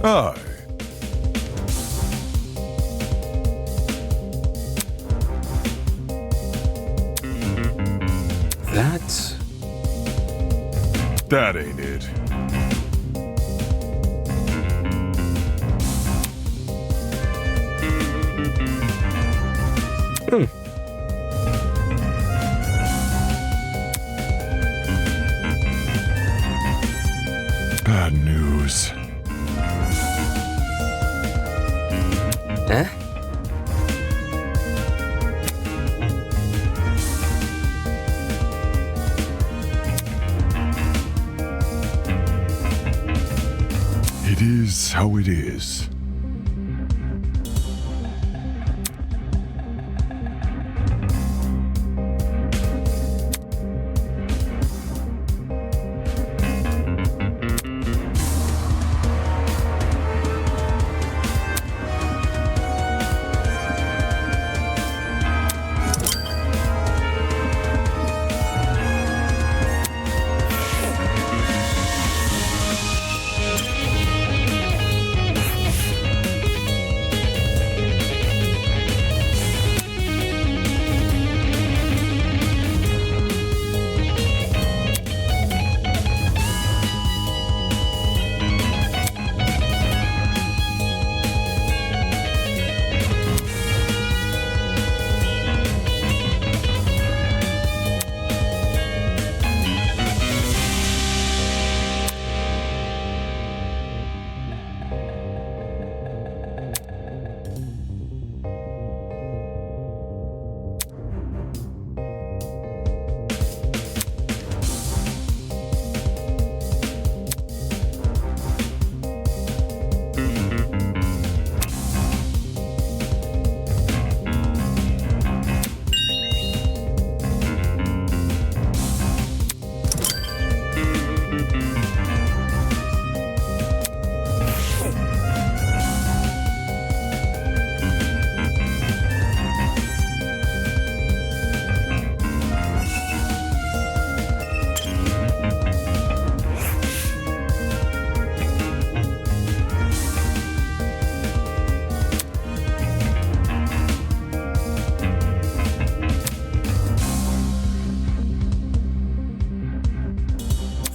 Aye. That ain't it. Bad news. Huh? It is how it is.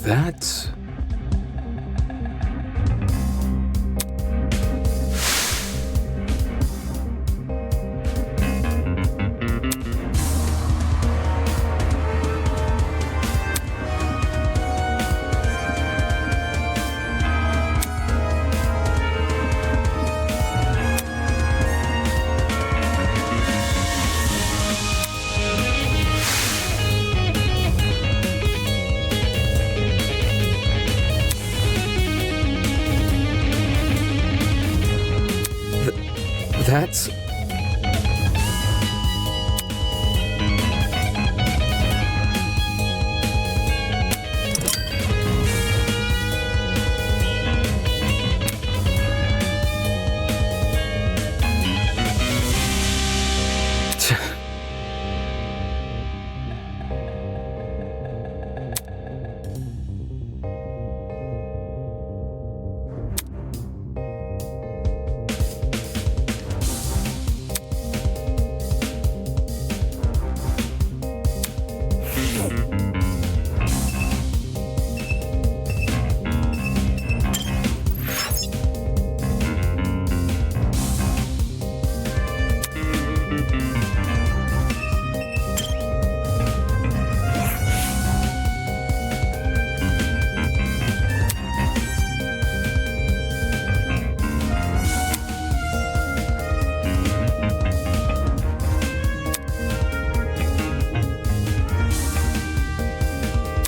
That's... That's...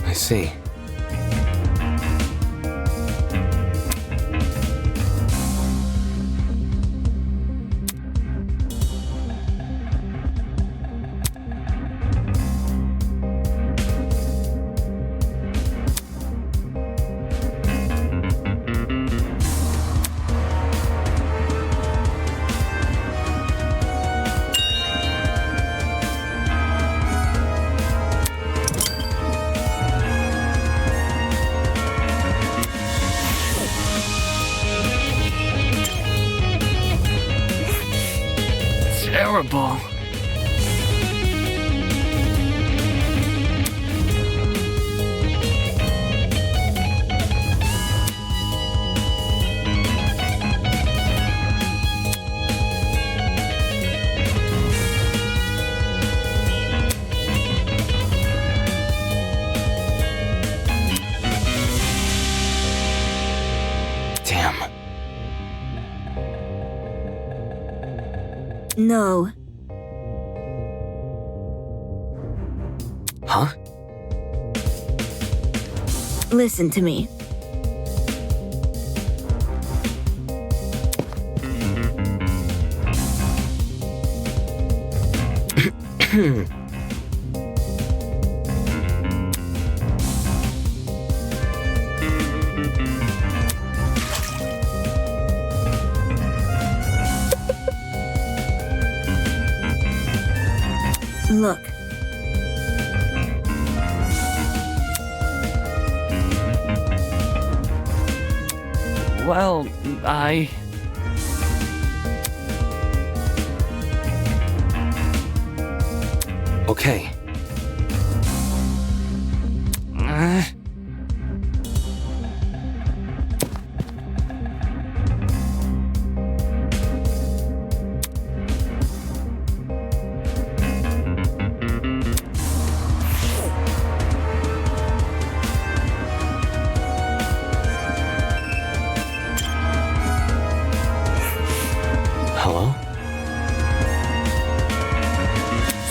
I see. terrible. Damn. No. Huh? Listen to me. Look. Well, Okay. Hello?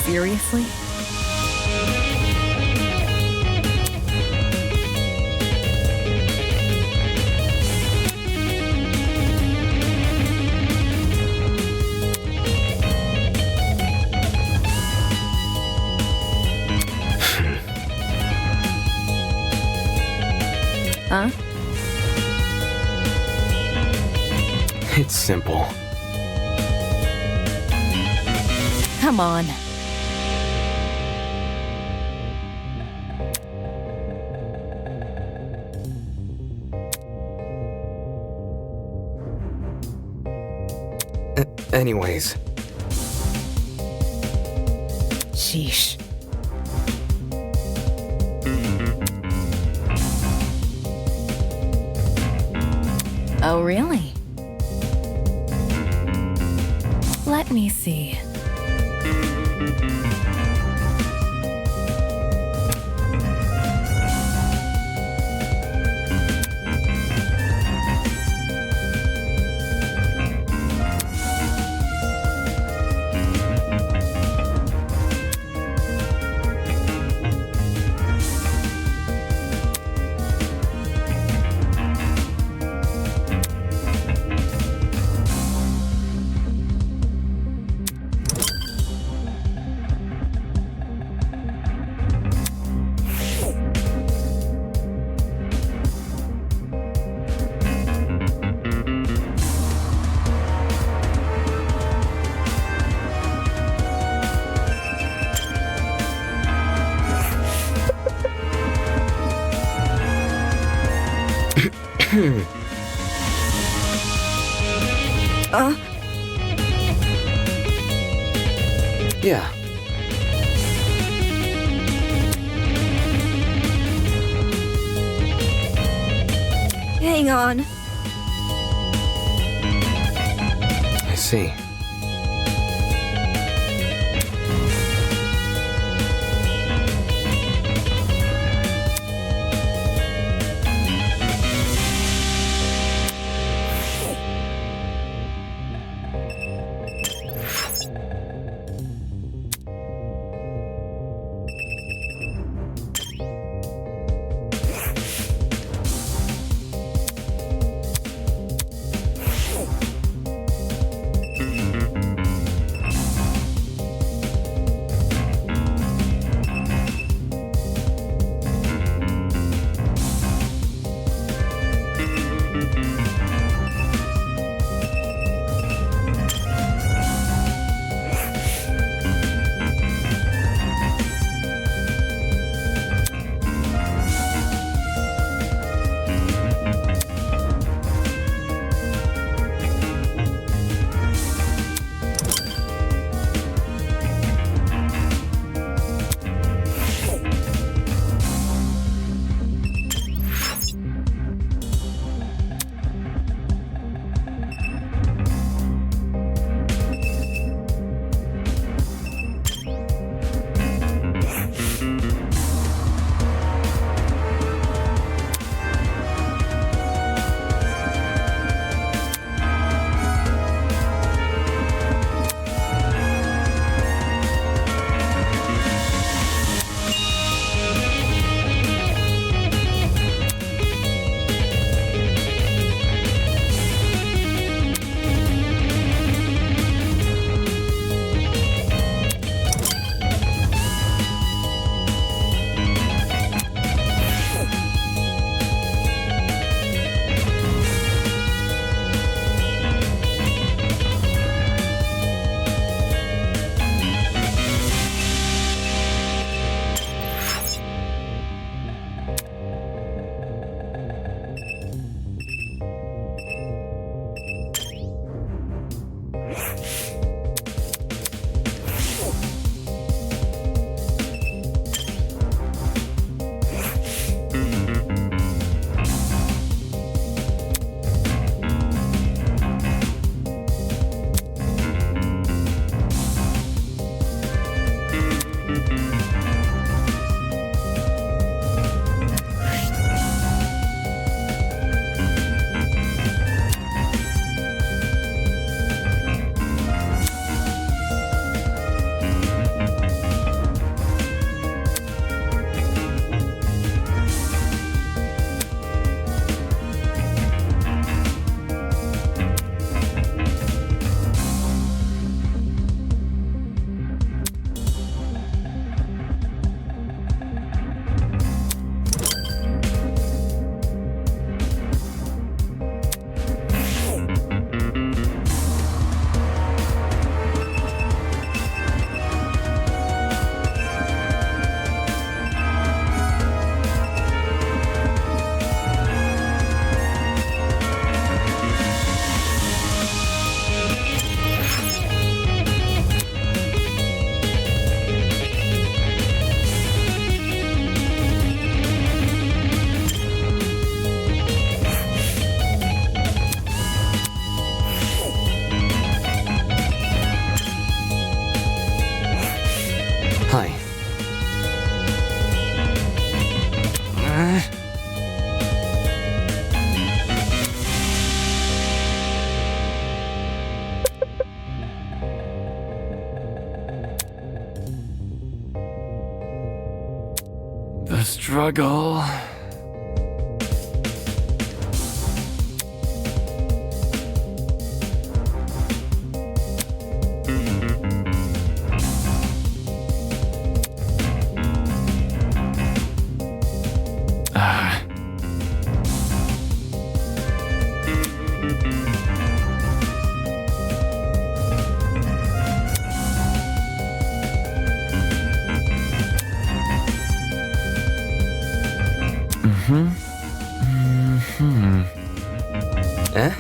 Seriously? Huh? It's simple. Come on. Anyways, Sheesh. Oh, really? Let me see. yeah. Hang on. I see. The struggle. Eh?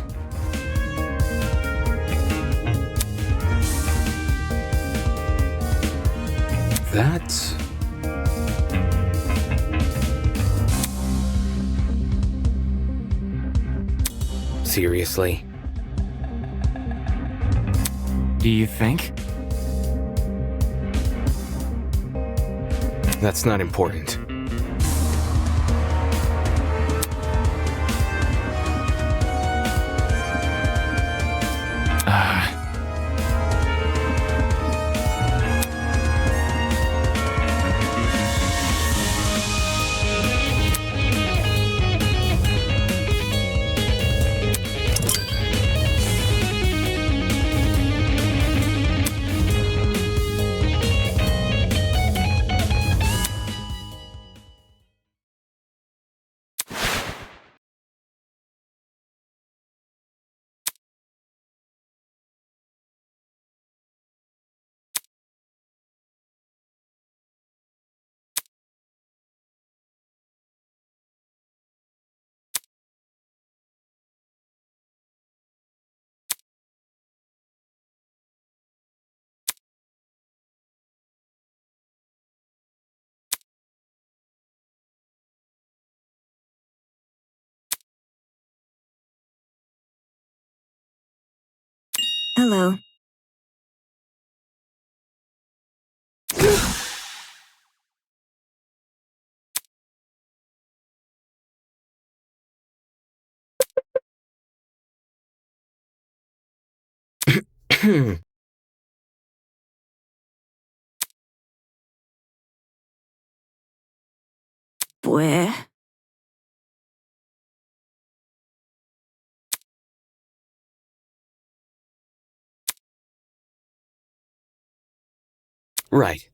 That's... Seriously? Do you think? That's not important. Hello. Where? Right.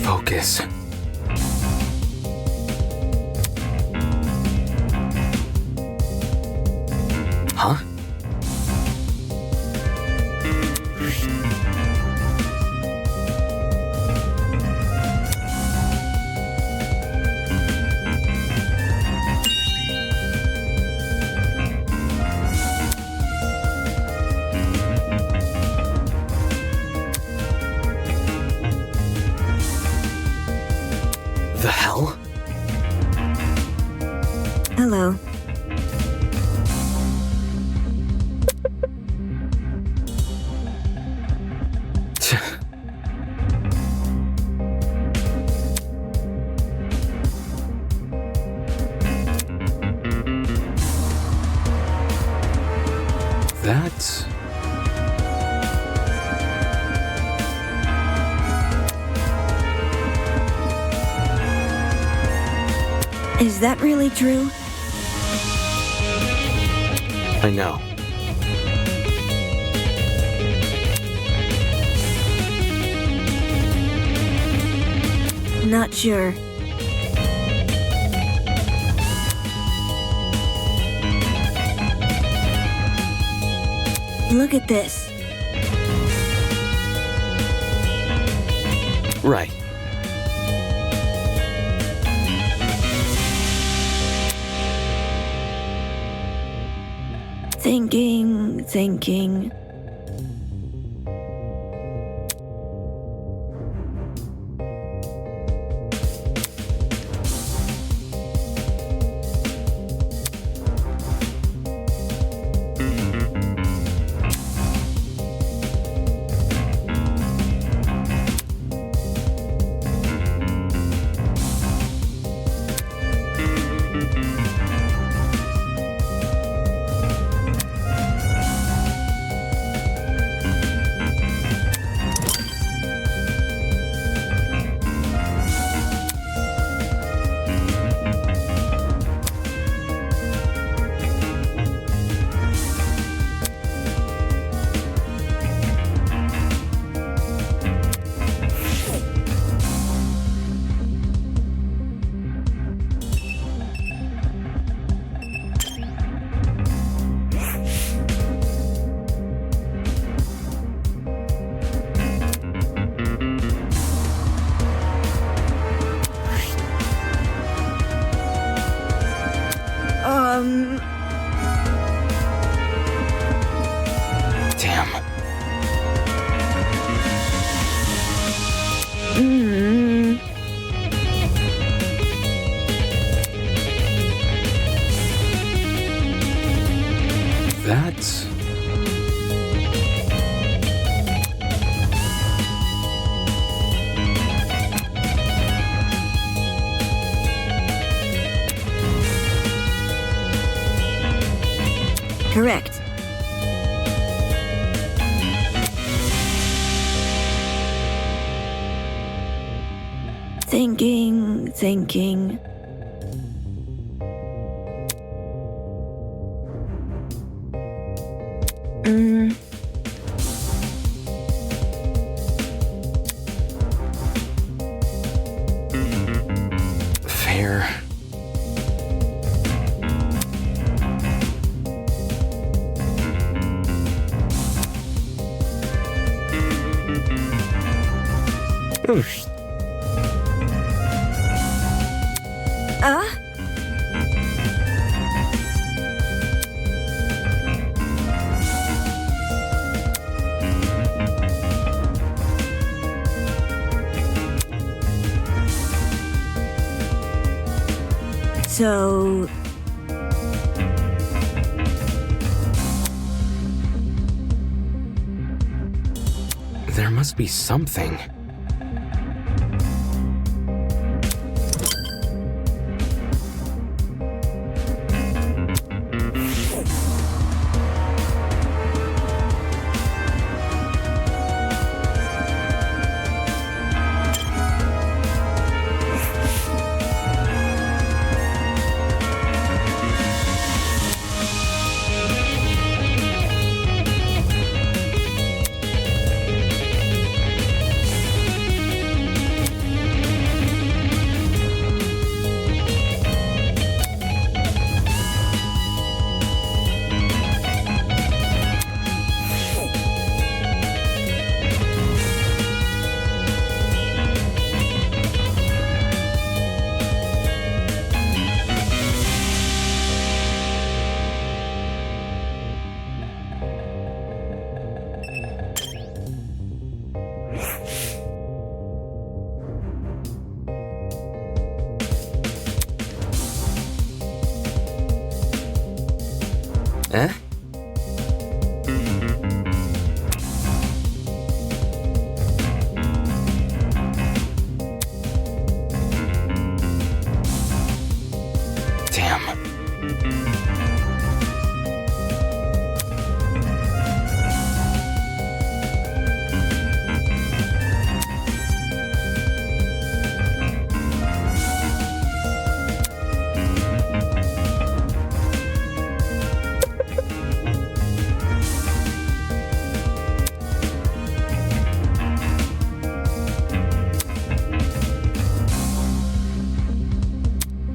Focus. Huh? The hell? Hello. That... Is that really true? I know. Not sure. Look at this. Right. Thinking. Damn. That's... Correct. Thinking. Fair. So... There must be something. Eh? Damn.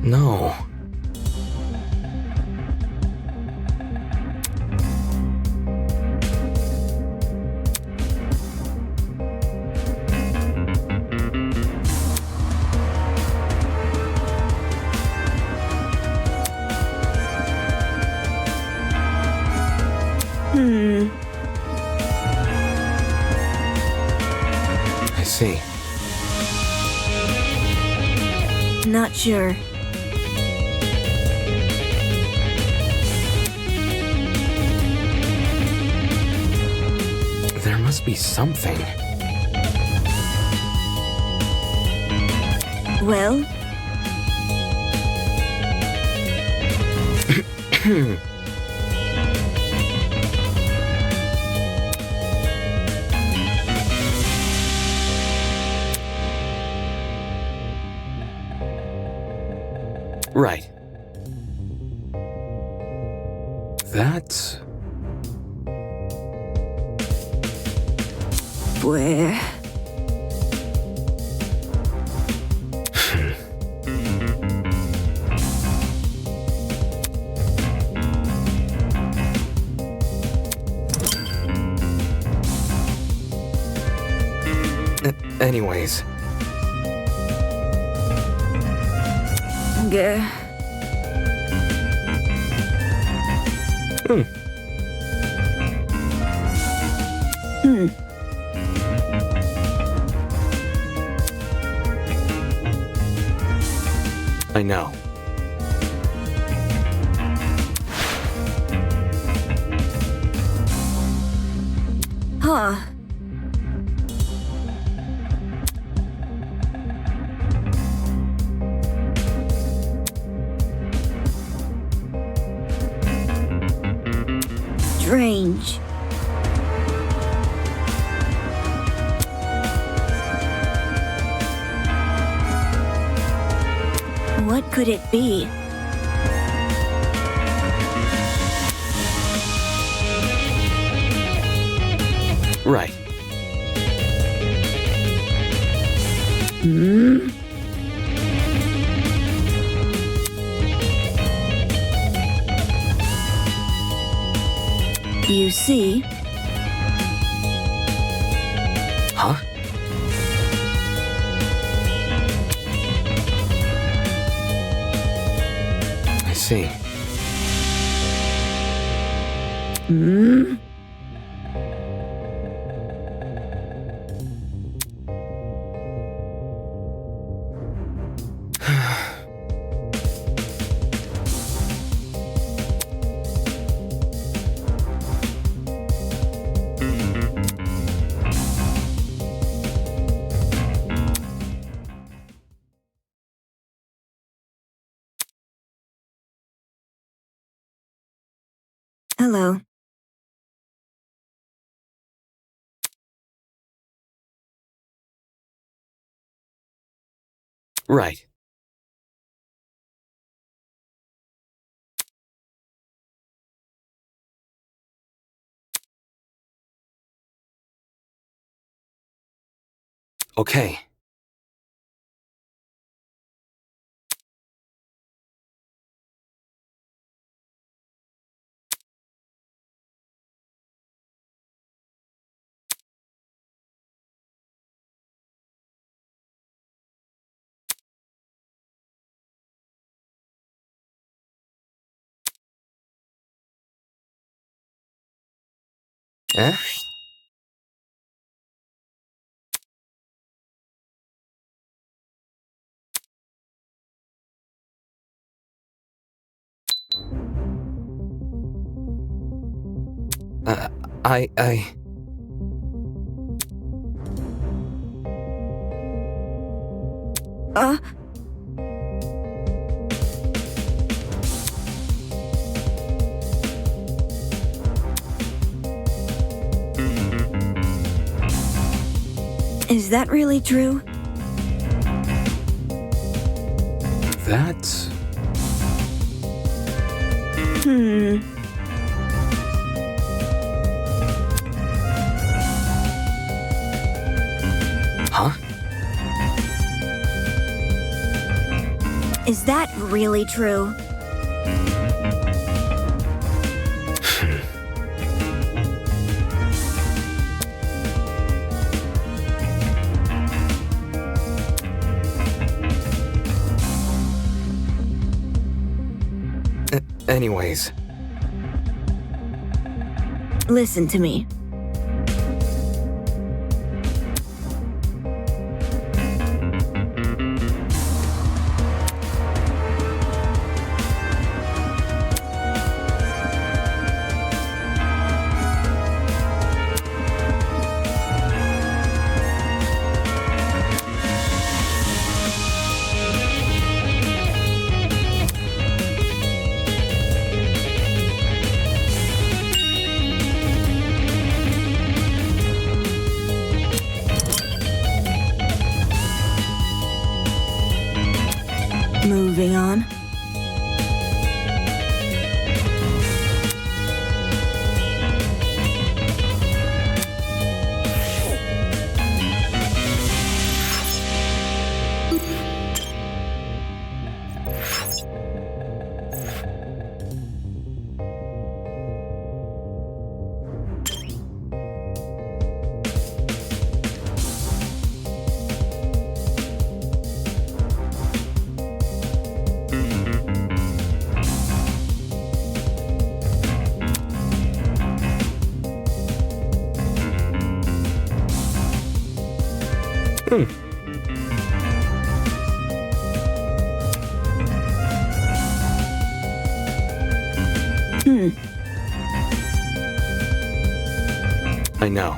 No. I see. Not sure. There must be something. Well, Right. That's... where? Anyways, Gah. I know. Huh. Strange. What could it be? Right. You see, Huh? I see. hello. Right. Okay. Eh? I... Is that really true? That's... Huh? Is that really true? Anyways, Listen to me. Moving on. I know.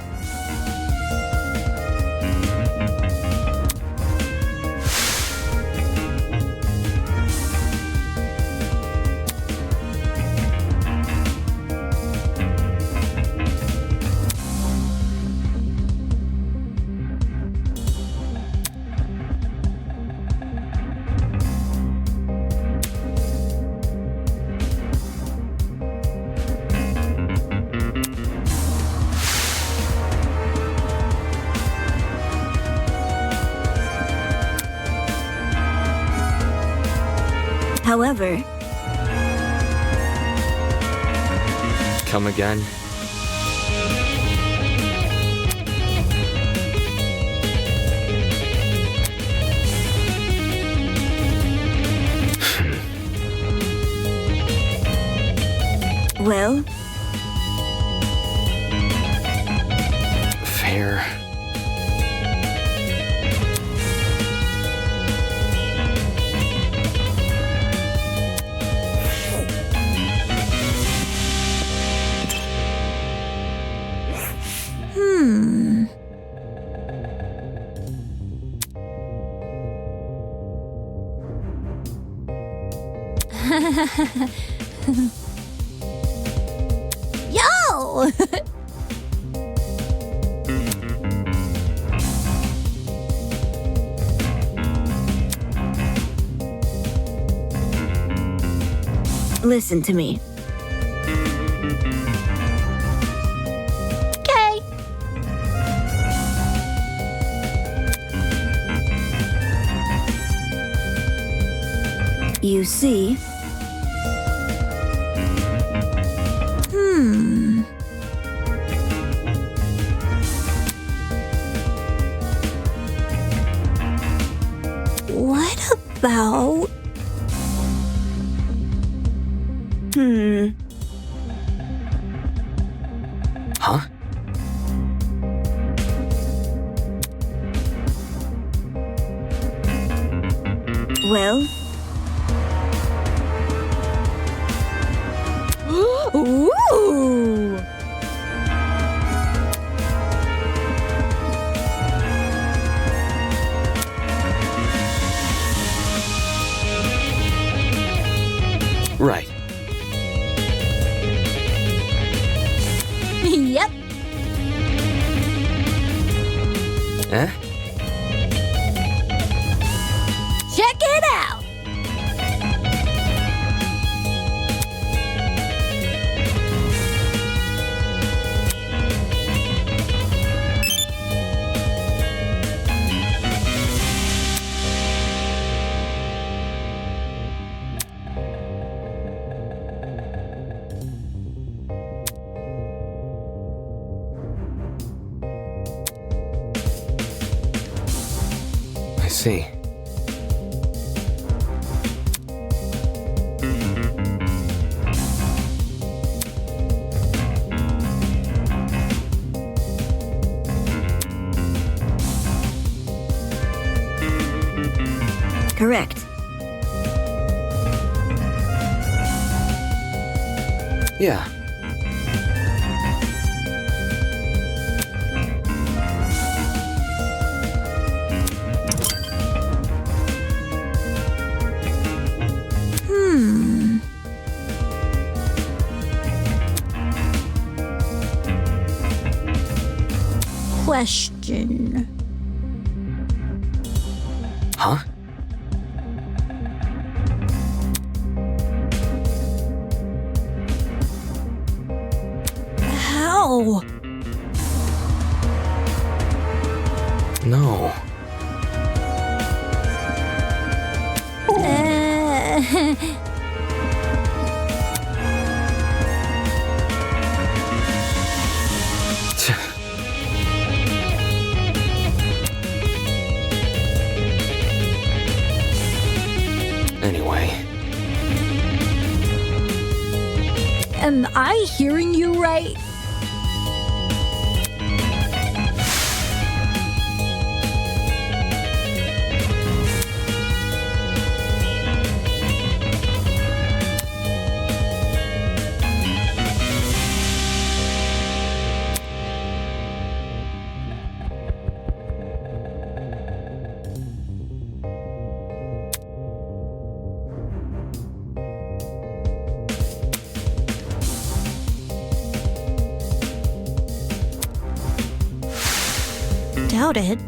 However, Come again? well, Fair. Yo! listen to me. Okay. You see, What about... Huh? well, Ooh! Right. Yep. Eh? Check it out. I see. Correct. Yeah. Question. Huh? How? No. Anyway, Am I hearing you right? Doubt it.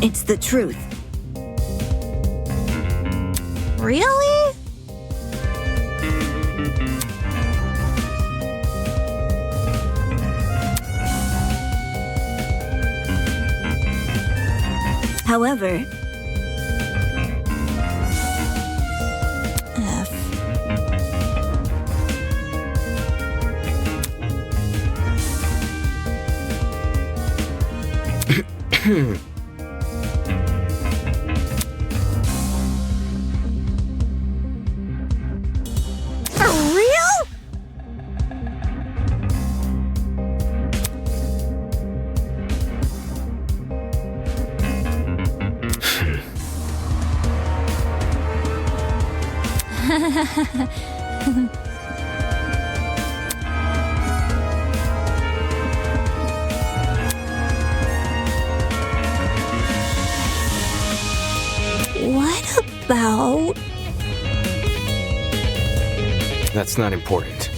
It's the truth. Really? However, F. For real? What about... that's not important.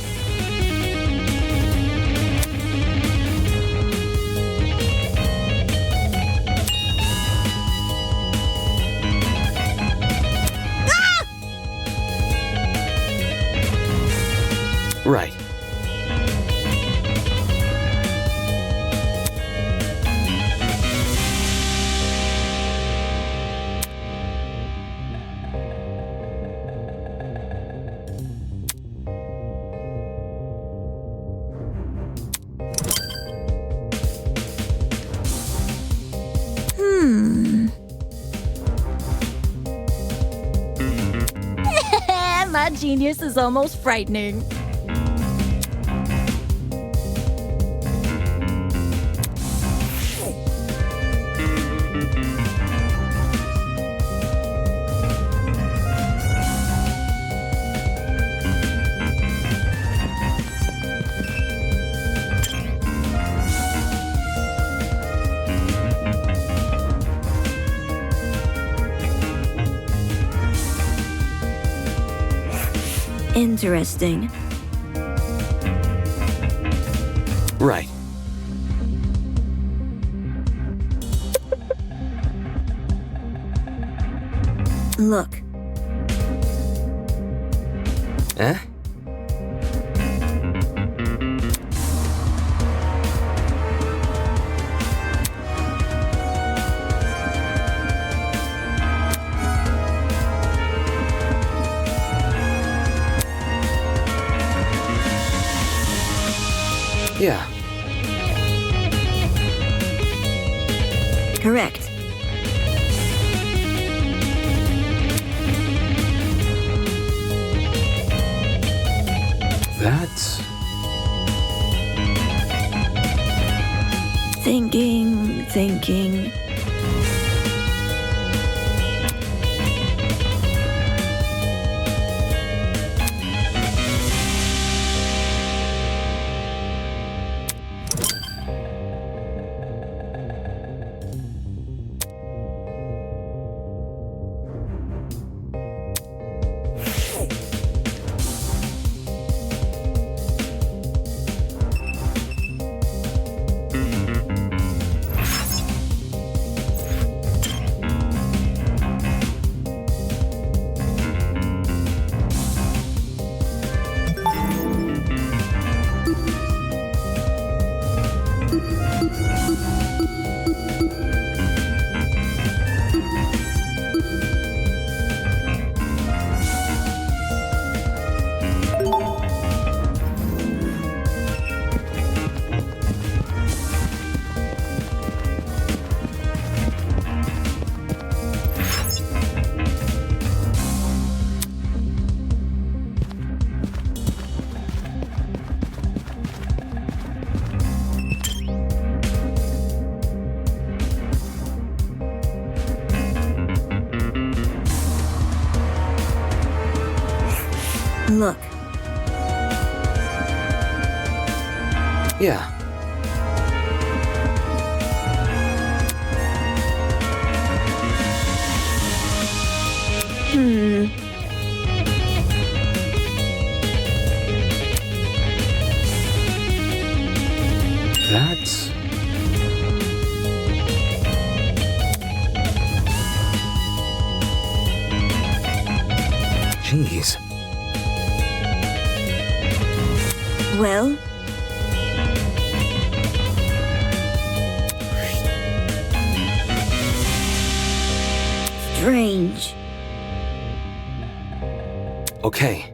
Right. My genius is almost frightening. Interesting. Right. Look, Eh? Yeah. correct. That's... Thinking. Look, Yeah. That's... Jeez. well, strange. Okay.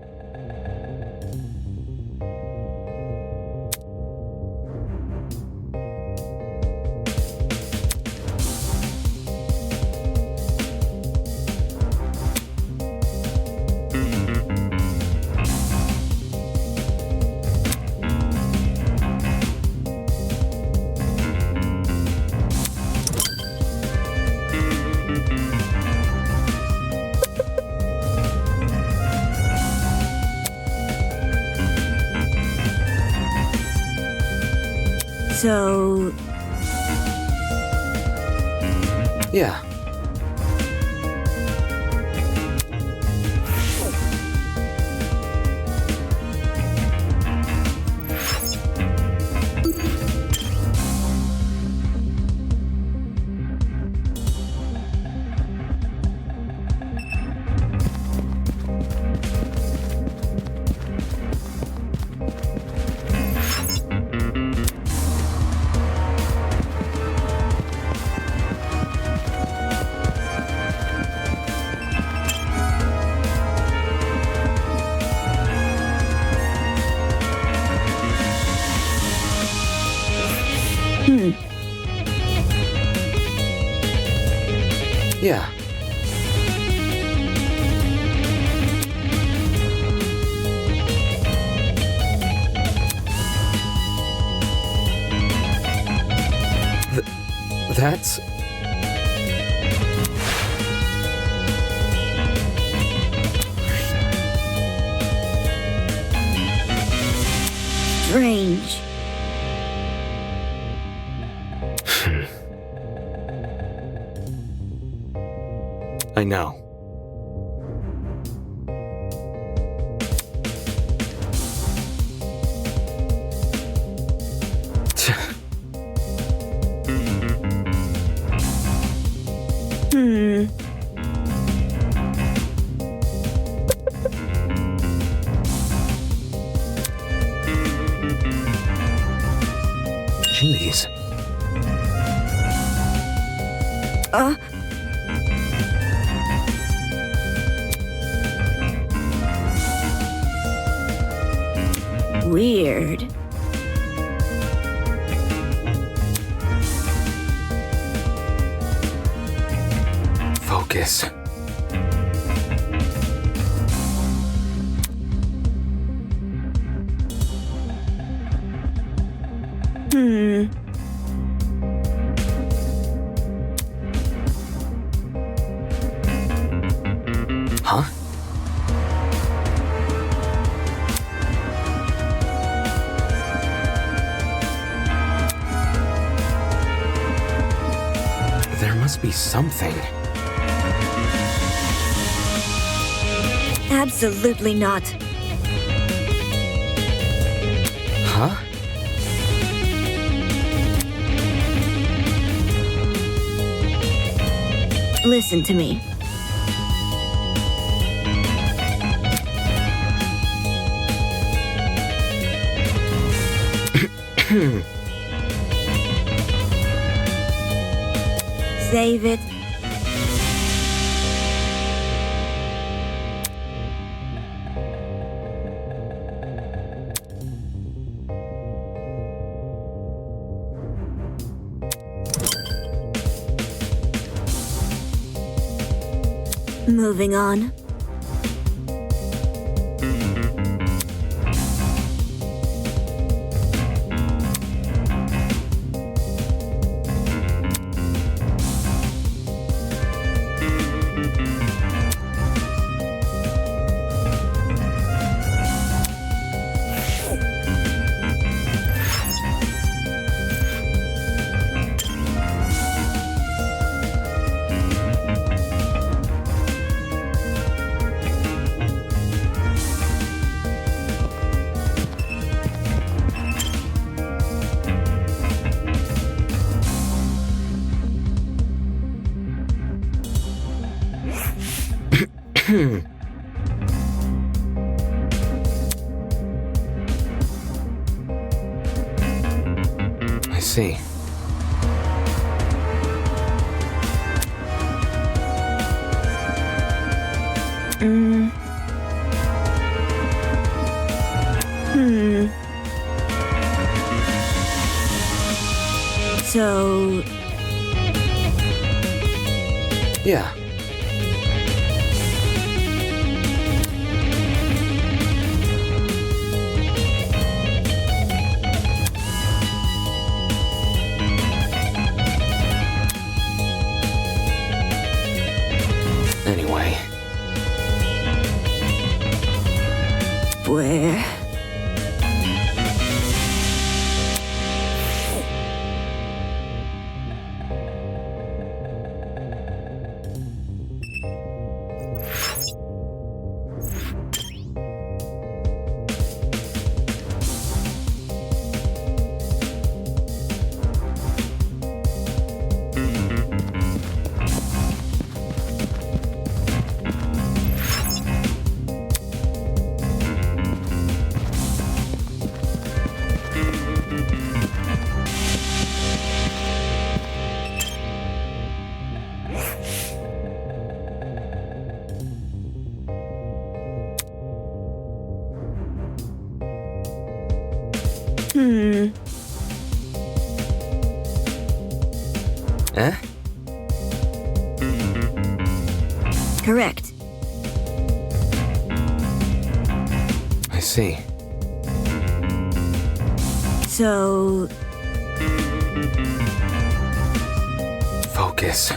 So, Yeah. Yeah. That's... strange. I know. Jeez. Weird. Focus. Huh? There must be something. Absolutely not. Huh? Listen to me. Save it. Moving on. I see. So, Yeah. Anyway, where? eh? Correct. I see. So, Focus.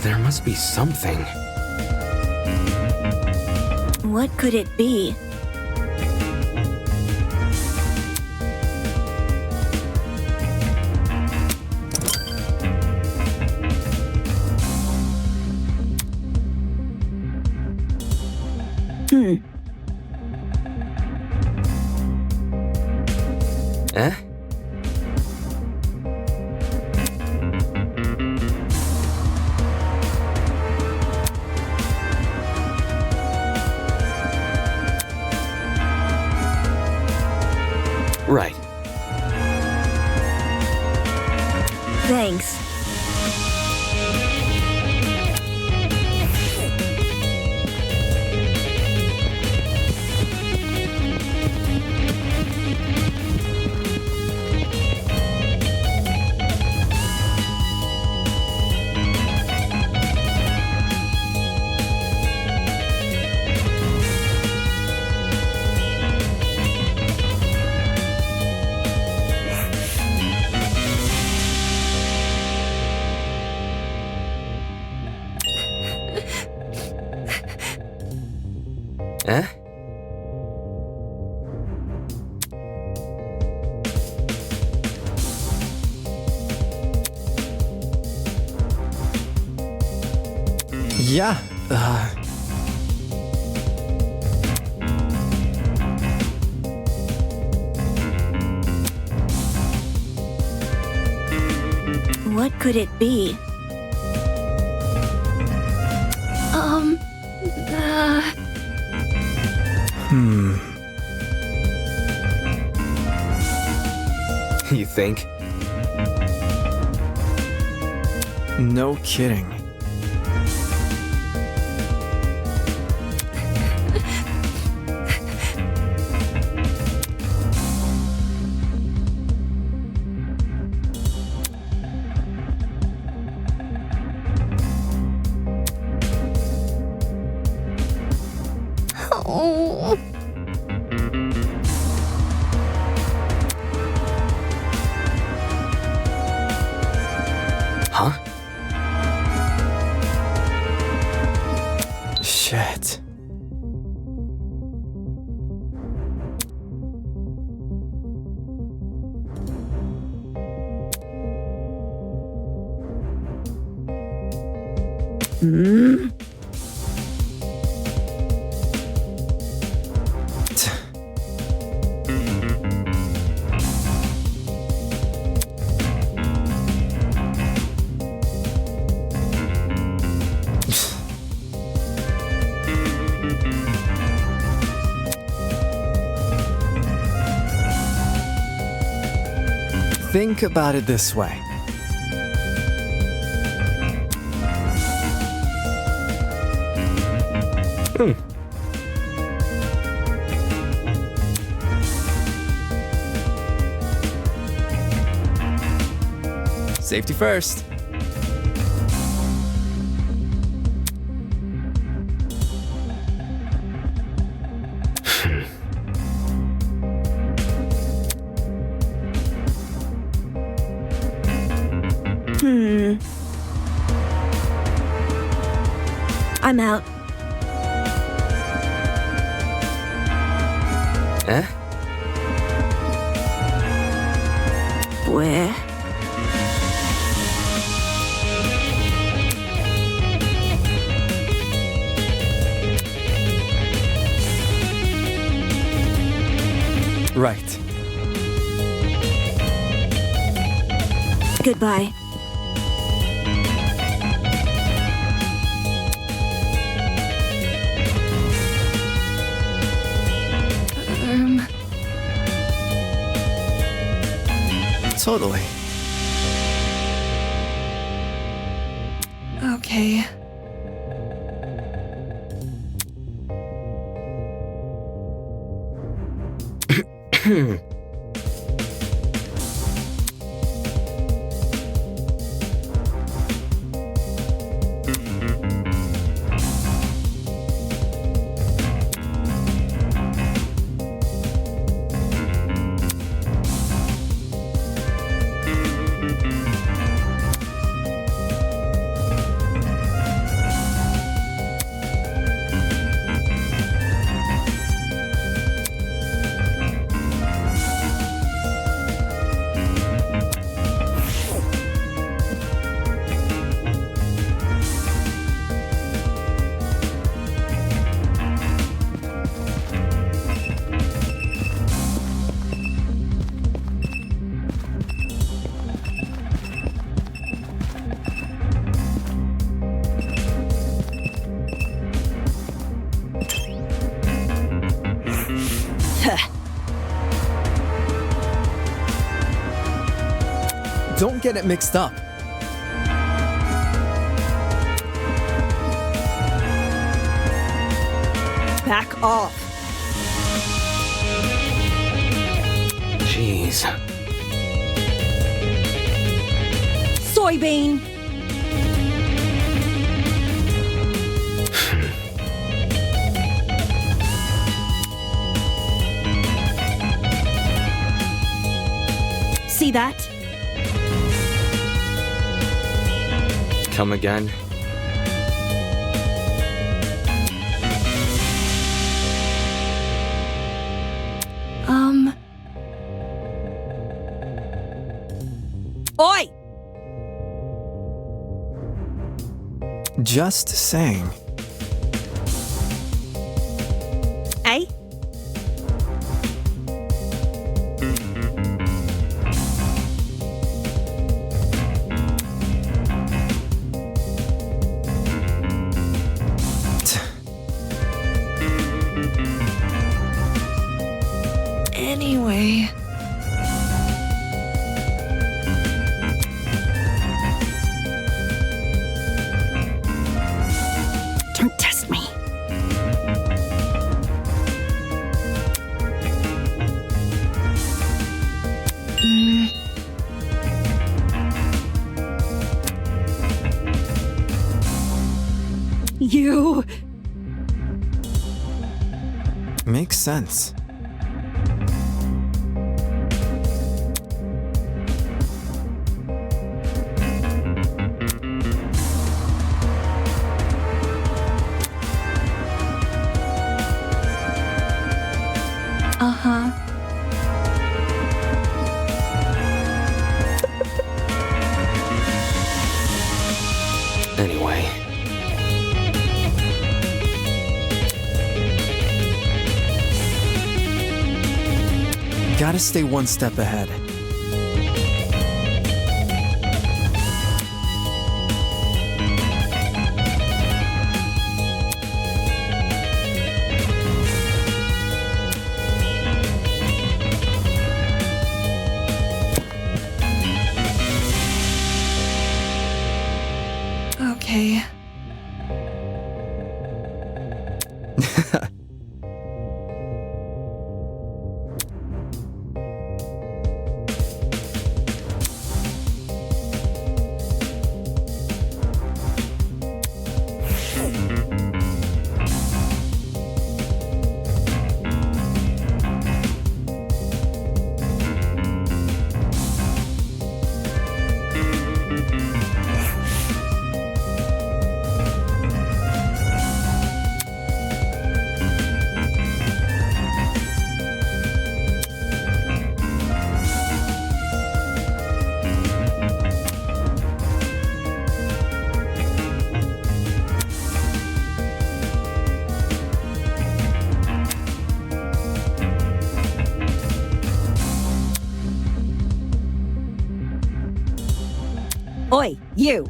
There must be something. what could it be? Eh? Right. Thanks. Eh? Yeah, What could it be? You think? no kidding. Huh? Shit. Think about it this way. Safety first. I'm out. Eh? Where? Right. Goodbye. Totally. Okay. Don't get it mixed up. Back off. Jeez. Soybean. See that? Come again? Oi! Just saying. Eh? Anyway. Don't test me. You. Makes sense. Uh-huh. Anyway. Gotta stay one step ahead. Okay. Oi, you.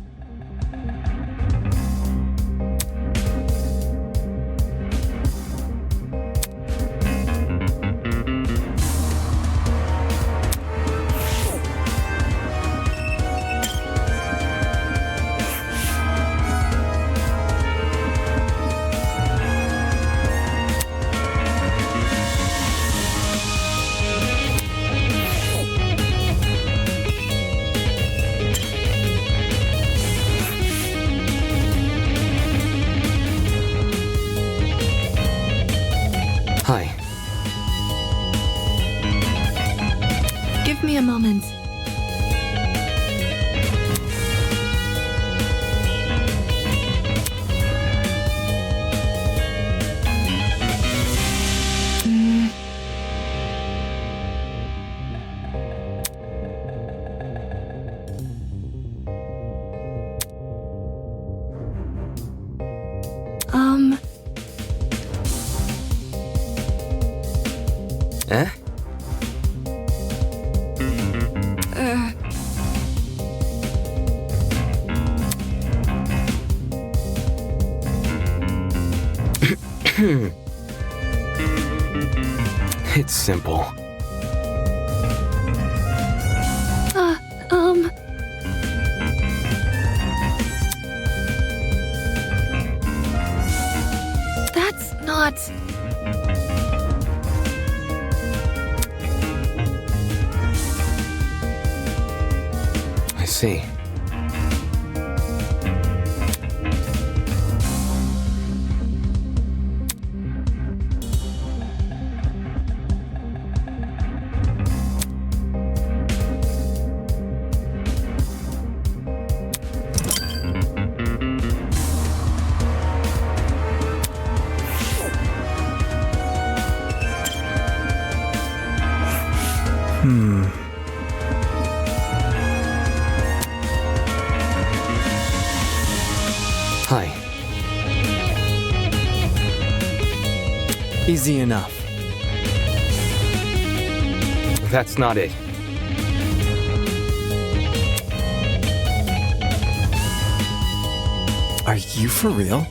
Hi. Give me a moment. Eh? It's simple. see. Hi. Easy enough. That's not it. Are you for real?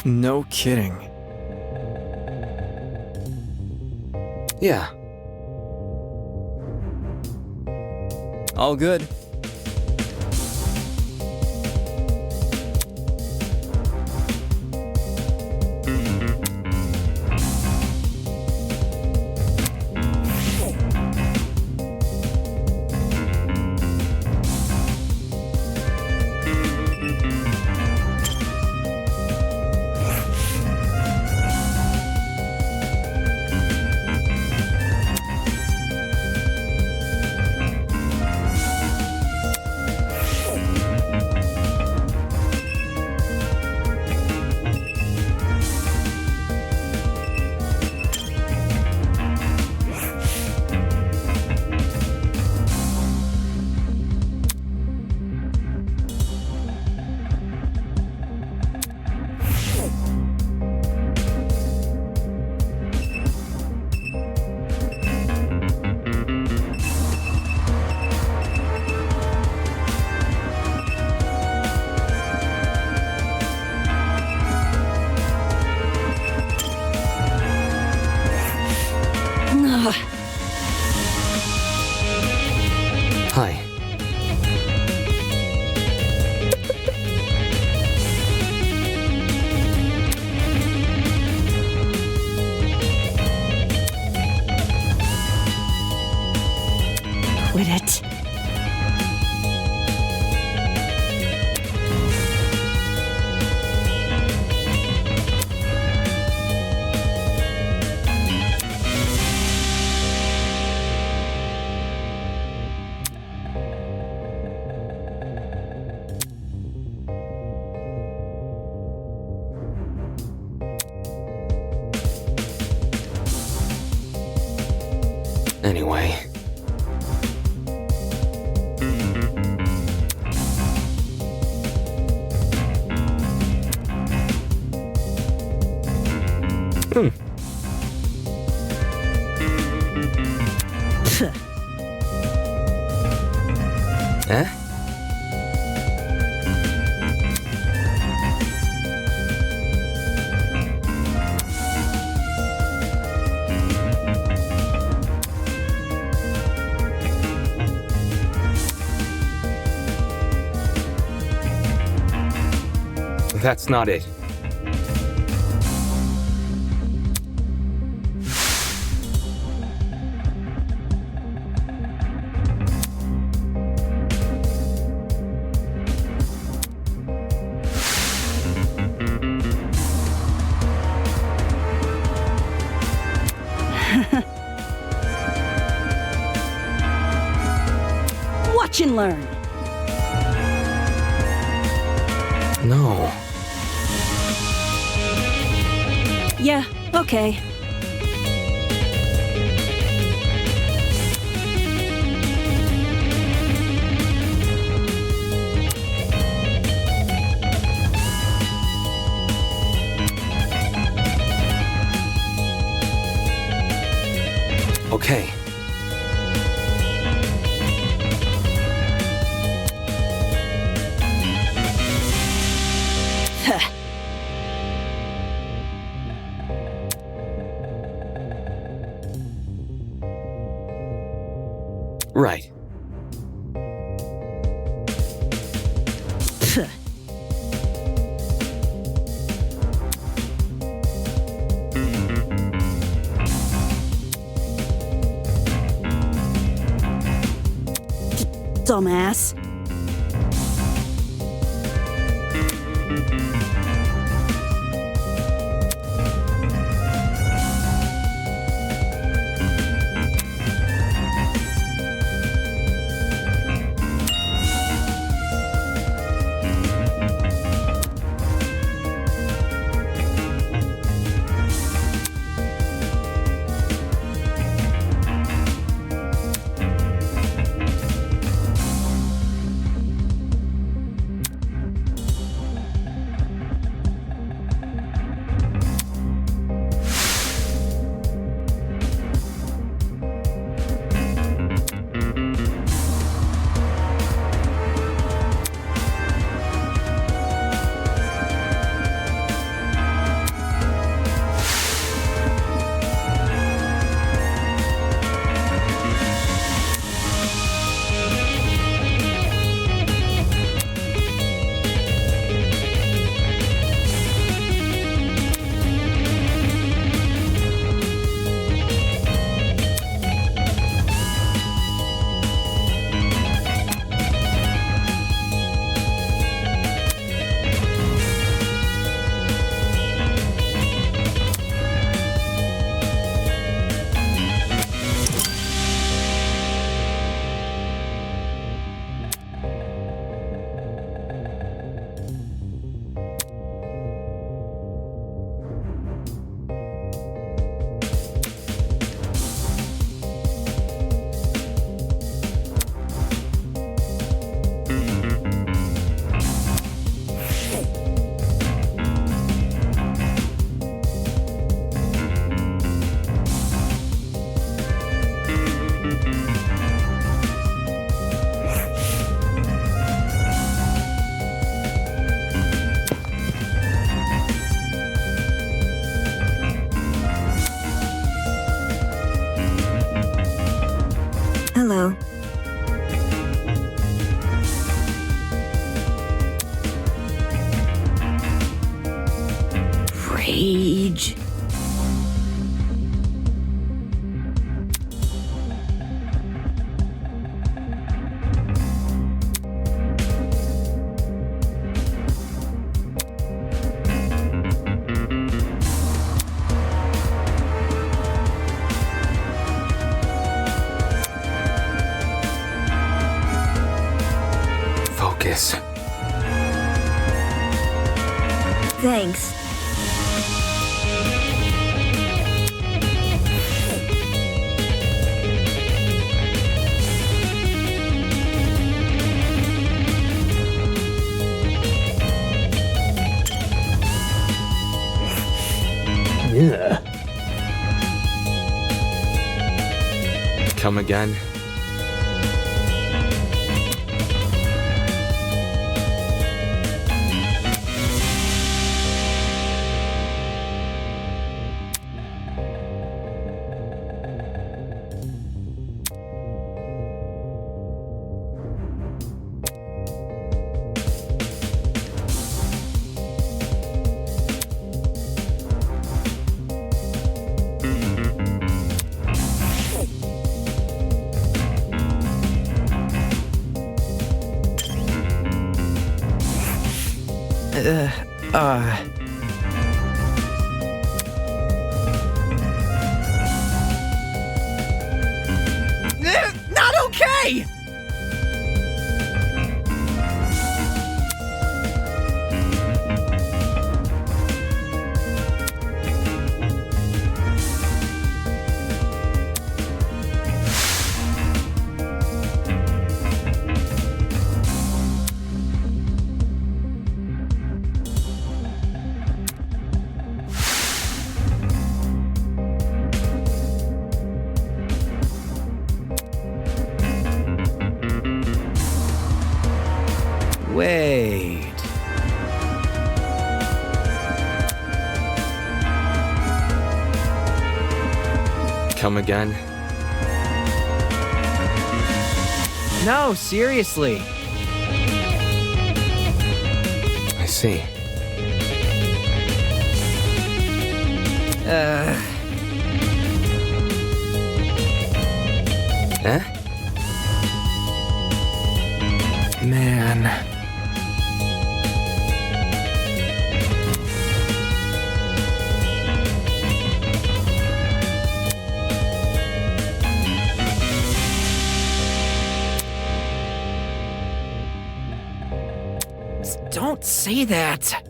No kidding. Yeah. All good. Hi. Quit it. Anyway. Eh? That's not it. Watch and learn. No. Yeah, okay. Okay. Right. dumbass. Hello. Rage. Focus. Thanks. Come again. Not okay! Wait. Come again. No, seriously. I see. Uh, Eh? Man. Don't say that.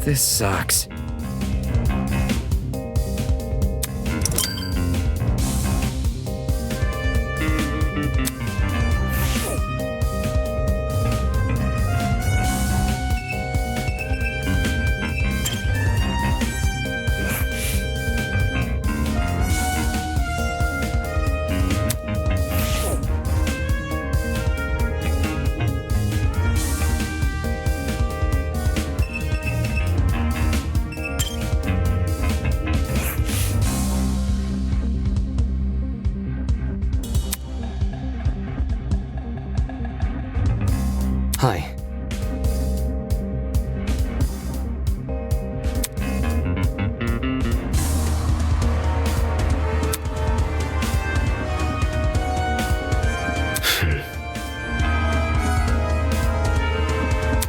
This sucks. Hi.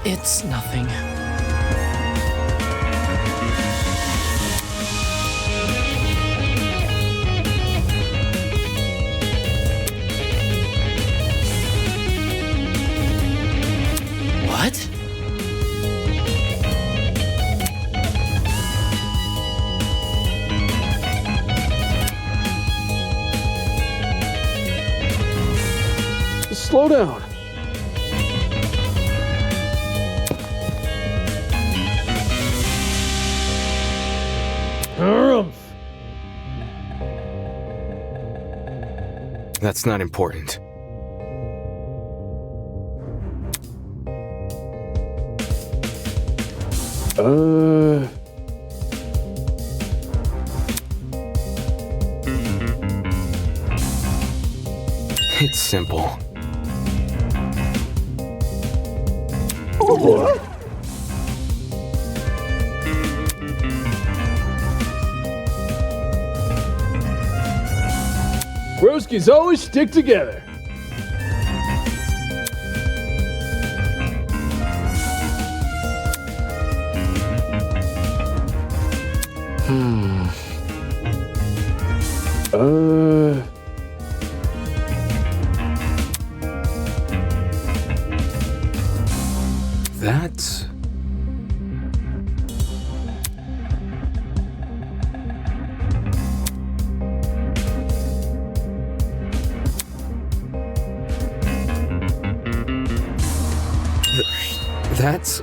It's nothing. What? Slow down. That's not important. It's simple. Broskies always stick together. That's... That's...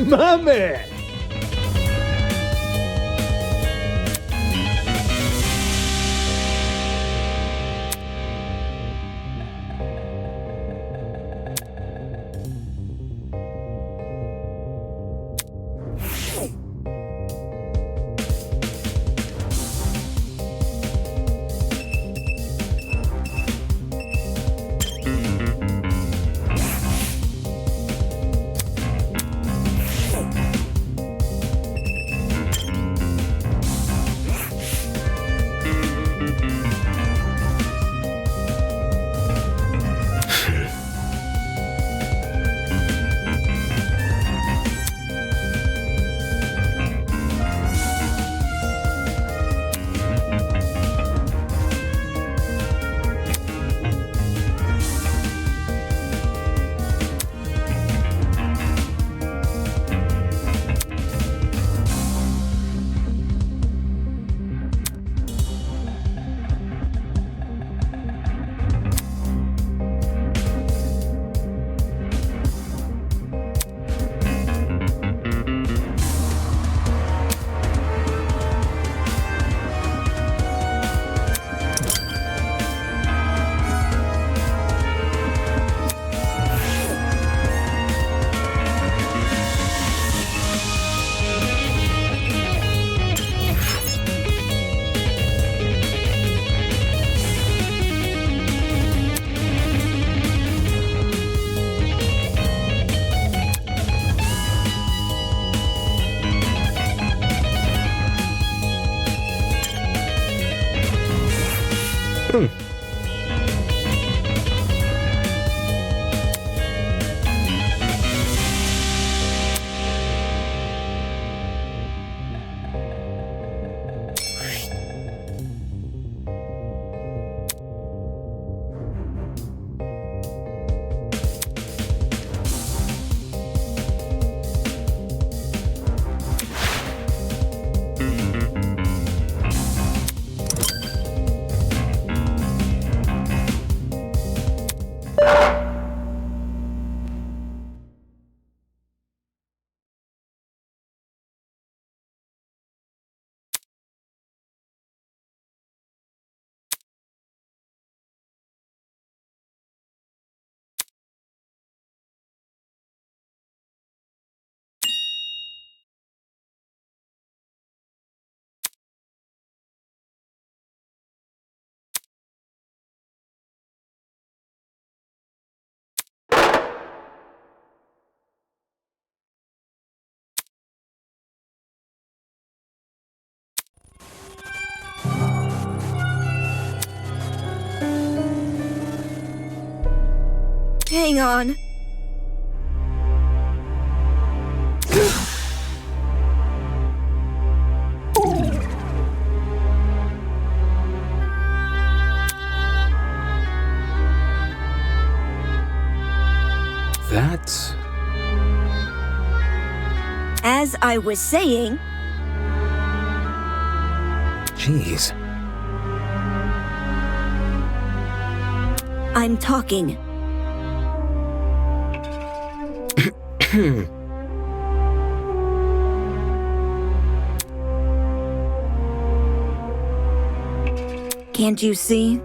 My man. Hang on. That's... As I was saying, Jeez. I'm talking. Can't you see?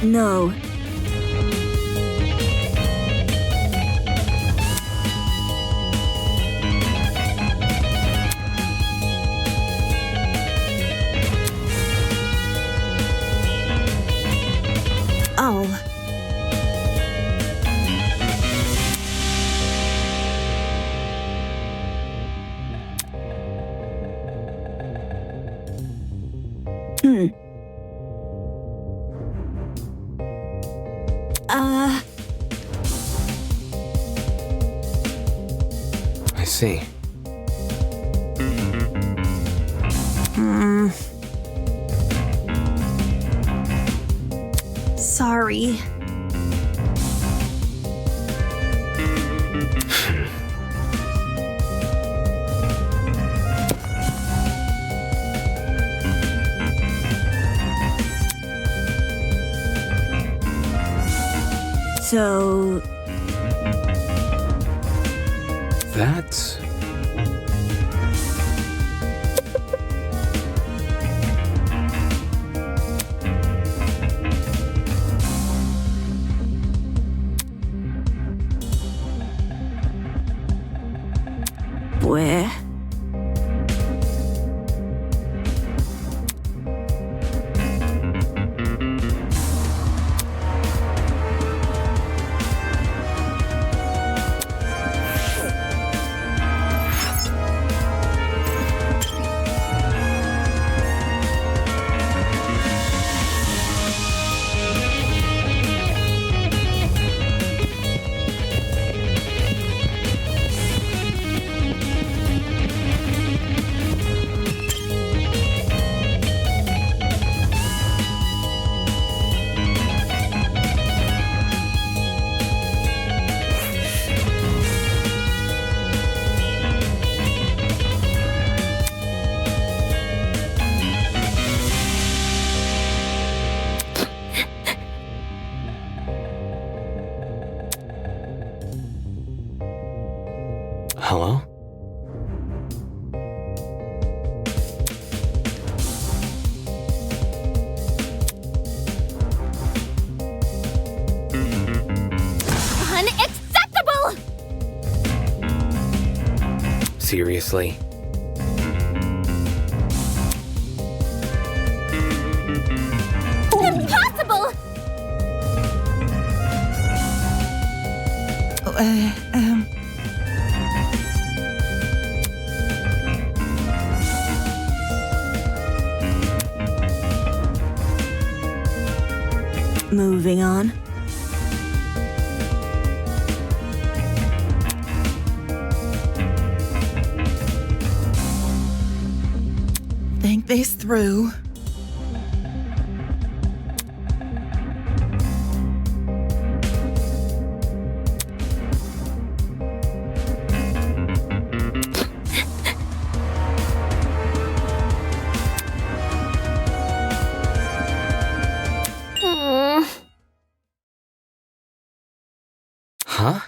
No. Oh. I see. Sorry. So, That's... where? Hello? Unacceptable! Seriously? Impossible! Moving on. Think this through. Huh?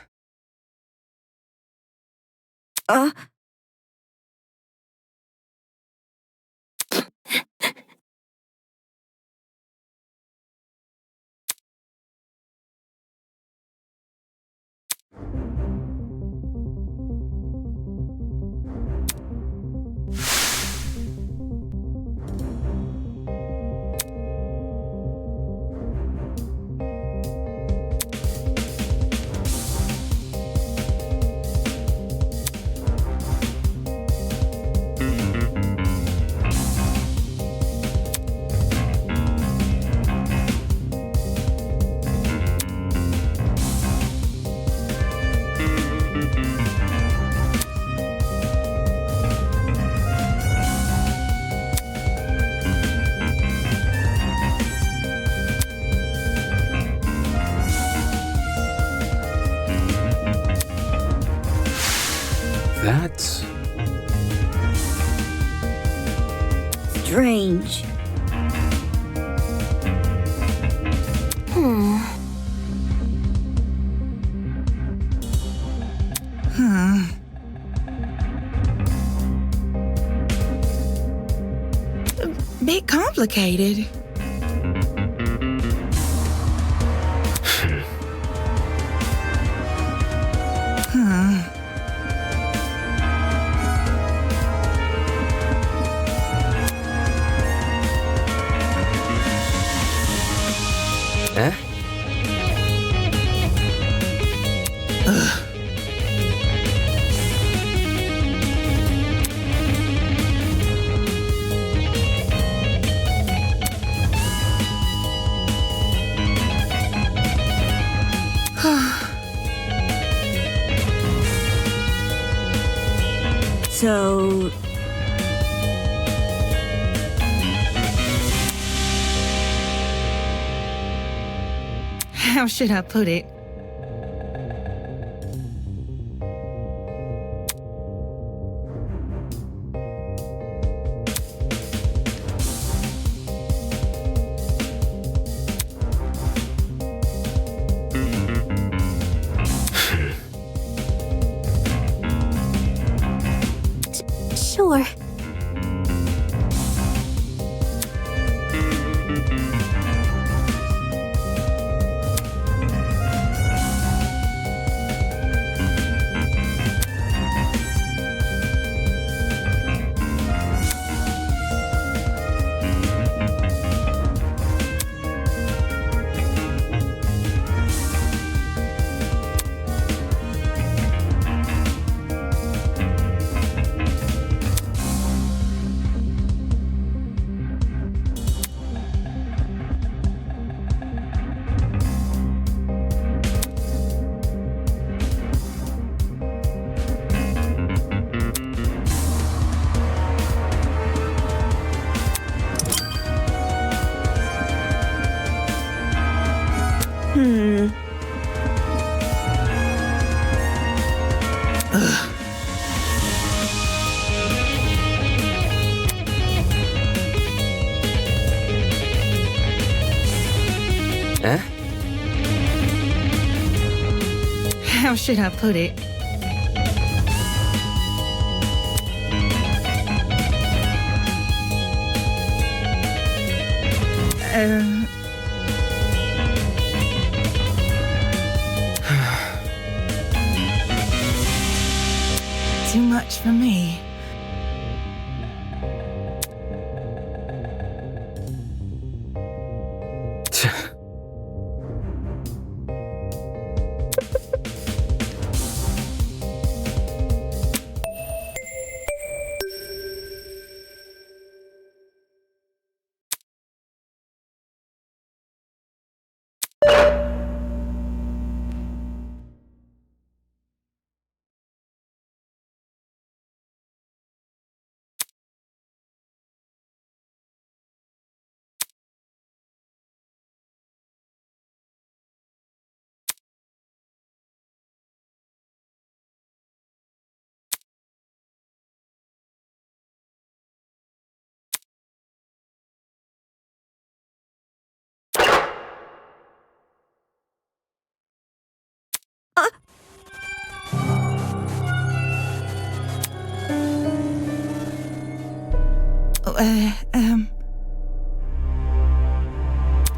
That's... Strange. Bit complicated. Eh? So, How should I put it? Sure. Eh? How should I put it? Too much for me.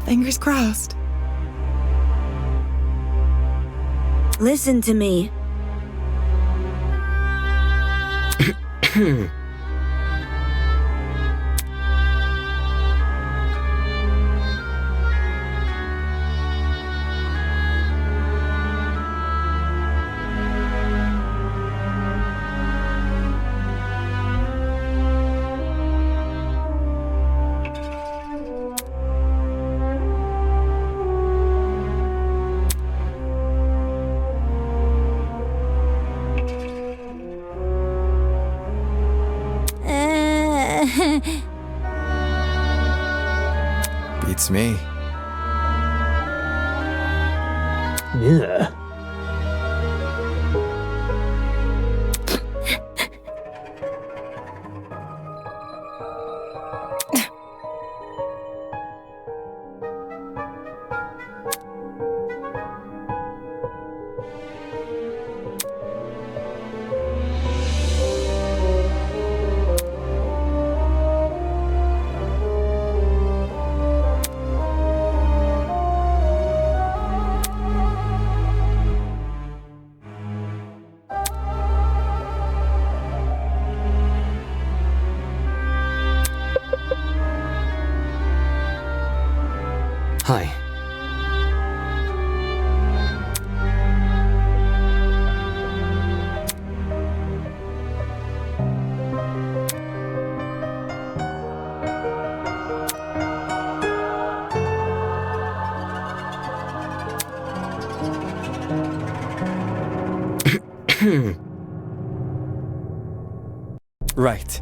Fingers crossed. Listen to me. Beats me. Yeah. Hi. Right.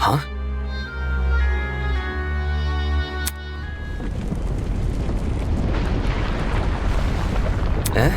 Huh? Eh?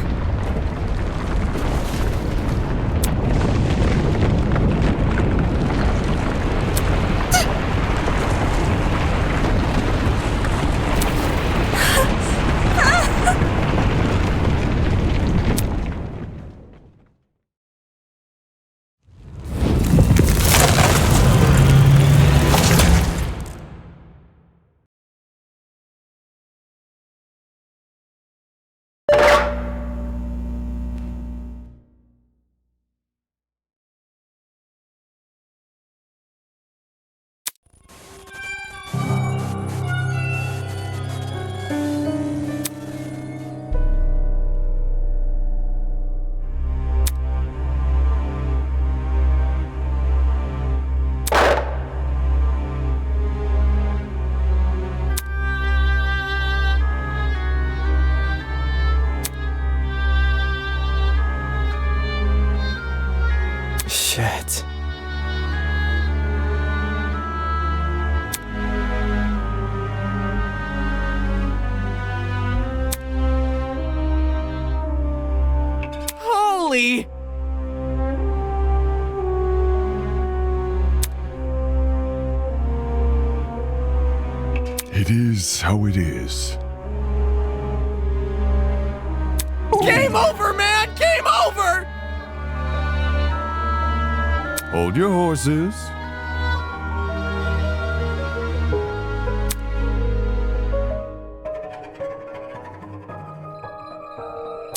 is how it is. Game over, man! Game over! Hold your horses.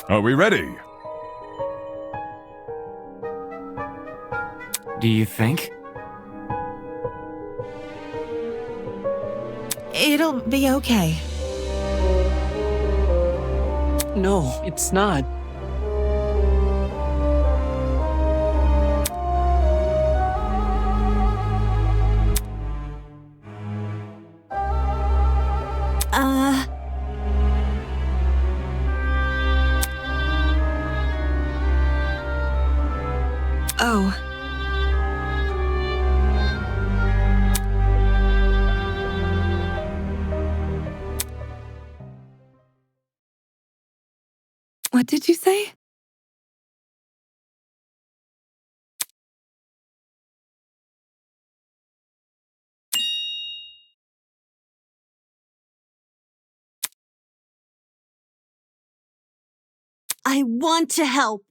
Are we ready? Do you think? It'll be okay. No, it's not. Oh. What did you say? I want to help.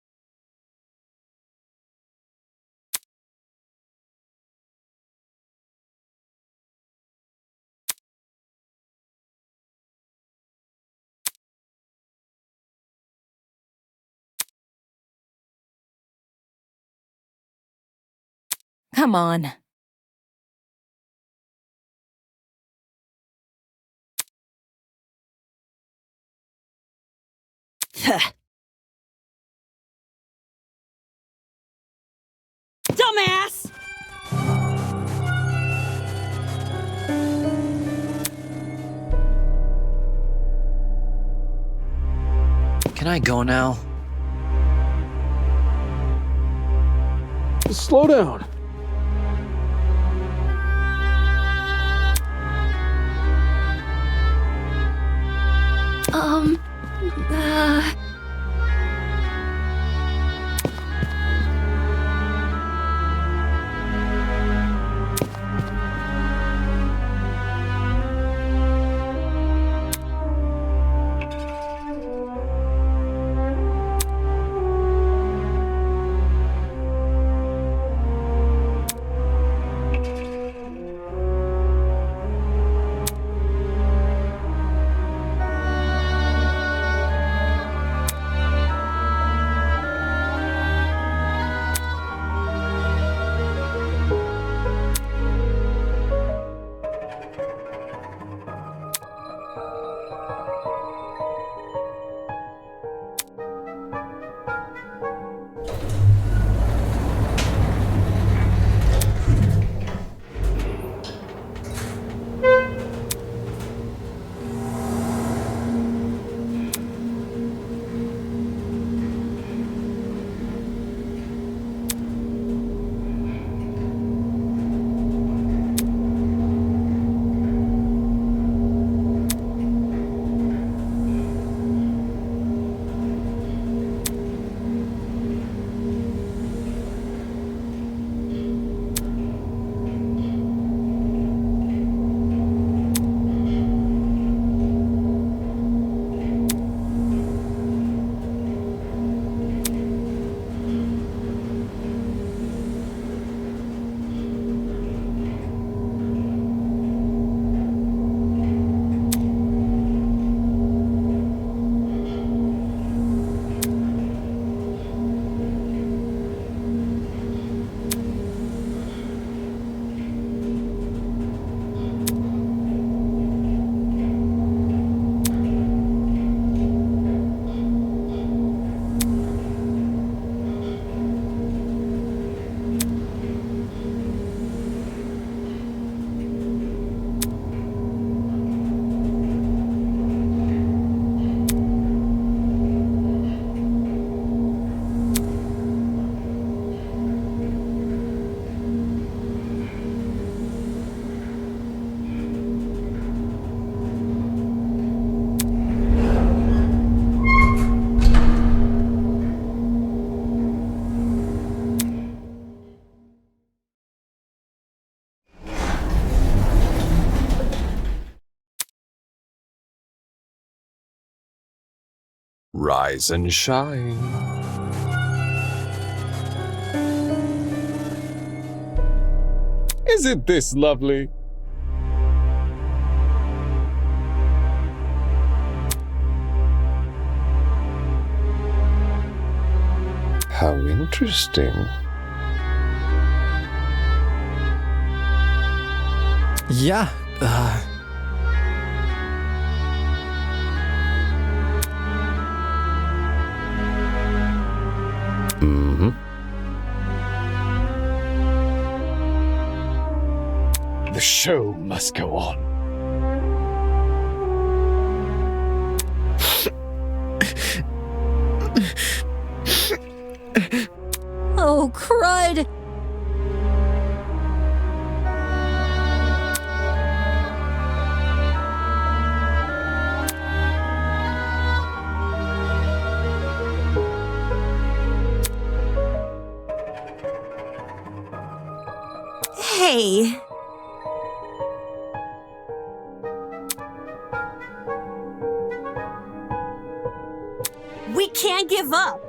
Come on. Dumbass! Can I go now? Slow down. Uh... Rise and shine. Isn't this lovely? How interesting. Yeah, The show must go on. Oh, crud! Hey. We can't give up.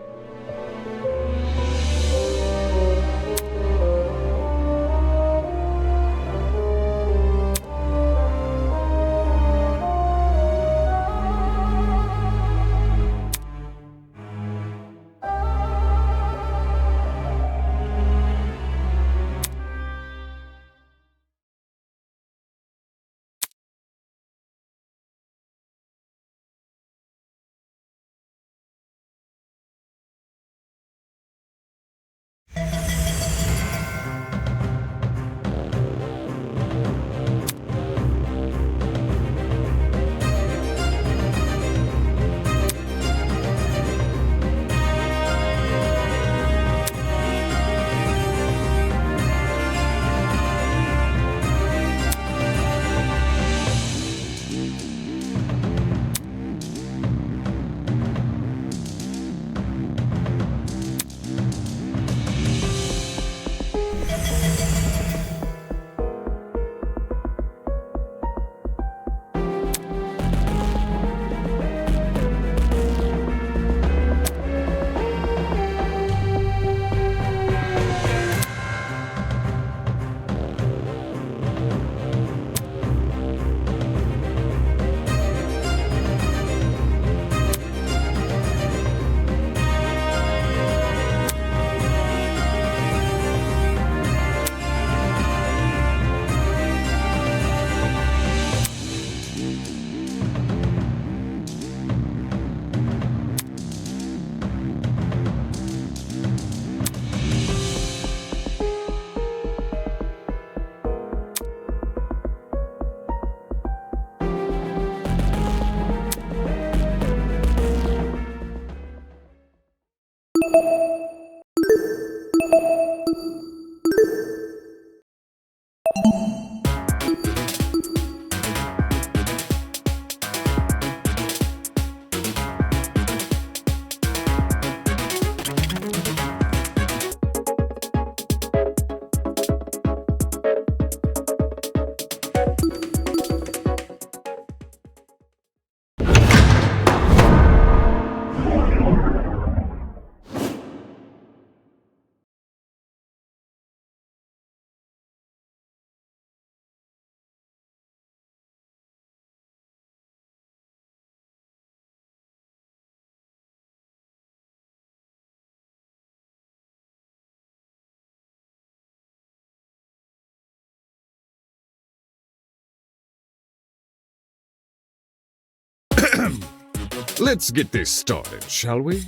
Let's get this started, shall we?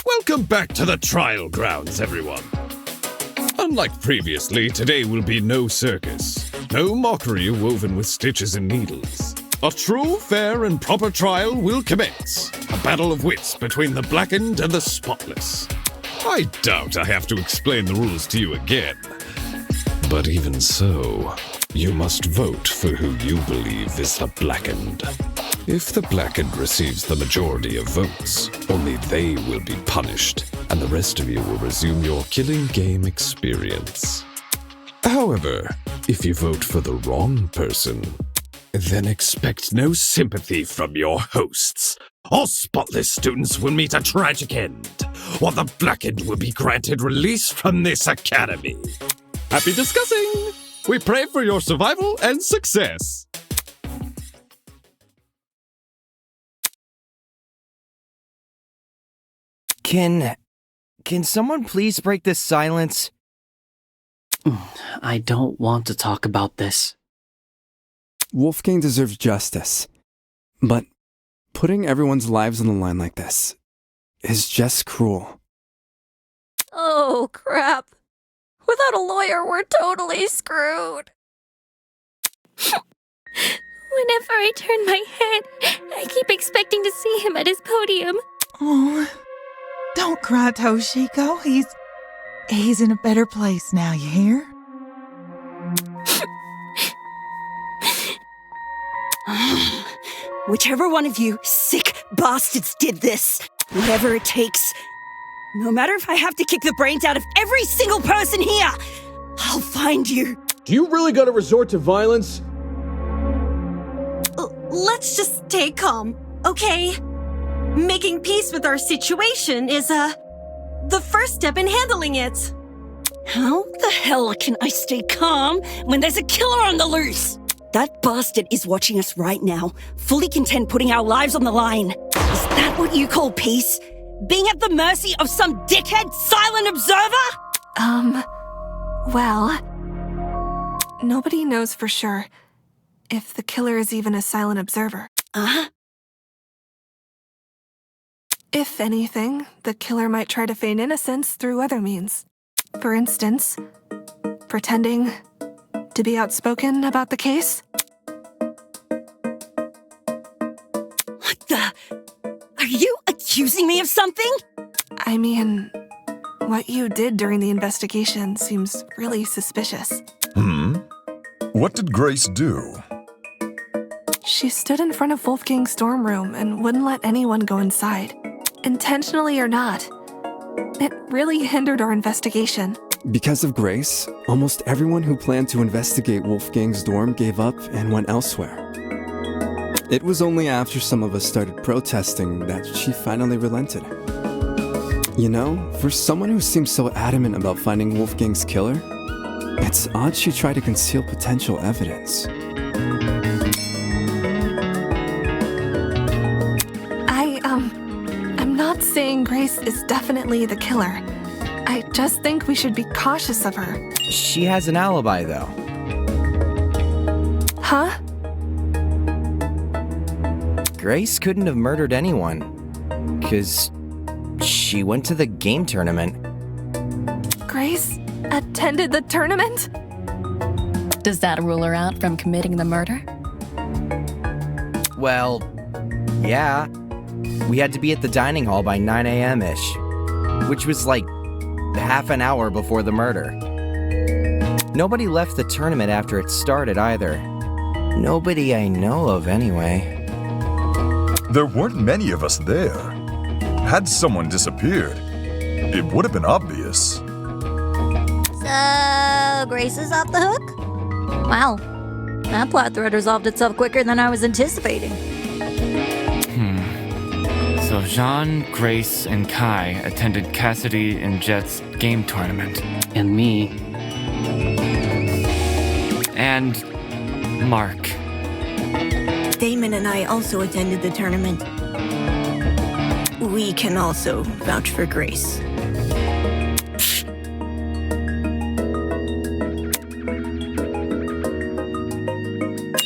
Welcome back to the trial grounds, everyone. Unlike previously, today will be no circus, no mockery woven with stitches and needles. A true, fair, and proper trial will commence. A battle of wits between the blackened and the spotless. I doubt I have to explain the rules to you again. But even so, you must vote for who you believe is the blackened. If the blackened receives the majority of votes, only they will be punished, and the rest of you will resume your killing game experience. However, If you vote for the wrong person, then expect no sympathy from your hosts. All spotless students will meet a tragic end, while the blackened will be granted release from this academy. Happy discussing! We pray for your survival and success. Can someone please break this silence? I don't want to talk about this. Wolfgang deserves justice. But putting everyone's lives on the line like this is just cruel. Oh, crap. Without a lawyer, we're totally screwed. Whenever I turn my head, I keep expecting to see him at his podium. Oh, don't cry, Toshiko. He's in a better place now, you hear? Whichever one of you sick bastards did this, whatever it takes, no matter if I have to kick the brains out of every single person here, I'll find you. Do you really gotta resort to violence? Let's just stay calm, okay? Making peace with our situation is, the first step in handling it. How the hell can I stay calm when there's a killer on the loose? That bastard is watching us right now, fully content putting our lives on the line. Is that what you call peace? Being at the mercy of some dickhead silent observer? Well, nobody knows for sure if the killer is even a silent observer. If anything, the killer might try to feign innocence through other means. For instance, pretending to be outspoken about the case. What the? Are you accusing me of something? I mean, what you did during the investigation seems really suspicious. What did Grace do? She stood in front of Wolfgang's dorm room and wouldn't let anyone go inside. Intentionally or not, it really hindered our investigation. Because of Grace, almost everyone who planned to investigate Wolfgang's dorm gave up and went elsewhere. It was only after some of us started protesting that she finally relented. You know, for someone who seems so adamant about finding Wolfgang's killer, it's odd she tried to conceal potential evidence. I'm not saying Grace is definitely the killer. I just think we should be cautious of her. She has an alibi, though. Huh? Grace couldn't have murdered anyone, 'cause she went to the game tournament. Grace attended the tournament? Does that rule her out from committing the murder? Well, yeah. We had to be at the dining hall by 9 a.m.-ish, which was like half an hour before the murder. Nobody left the tournament after it started either. Nobody I know of, anyway. There weren't many of us there. Had someone disappeared, it would have been obvious. So, Grace is off the hook? Wow, that plot thread resolved itself quicker than I was anticipating. So Jean, Grace, and Kai attended Cassidy and Jet's game tournament. And me. And Mark. Damon and I also attended the tournament. We can also vouch for Grace.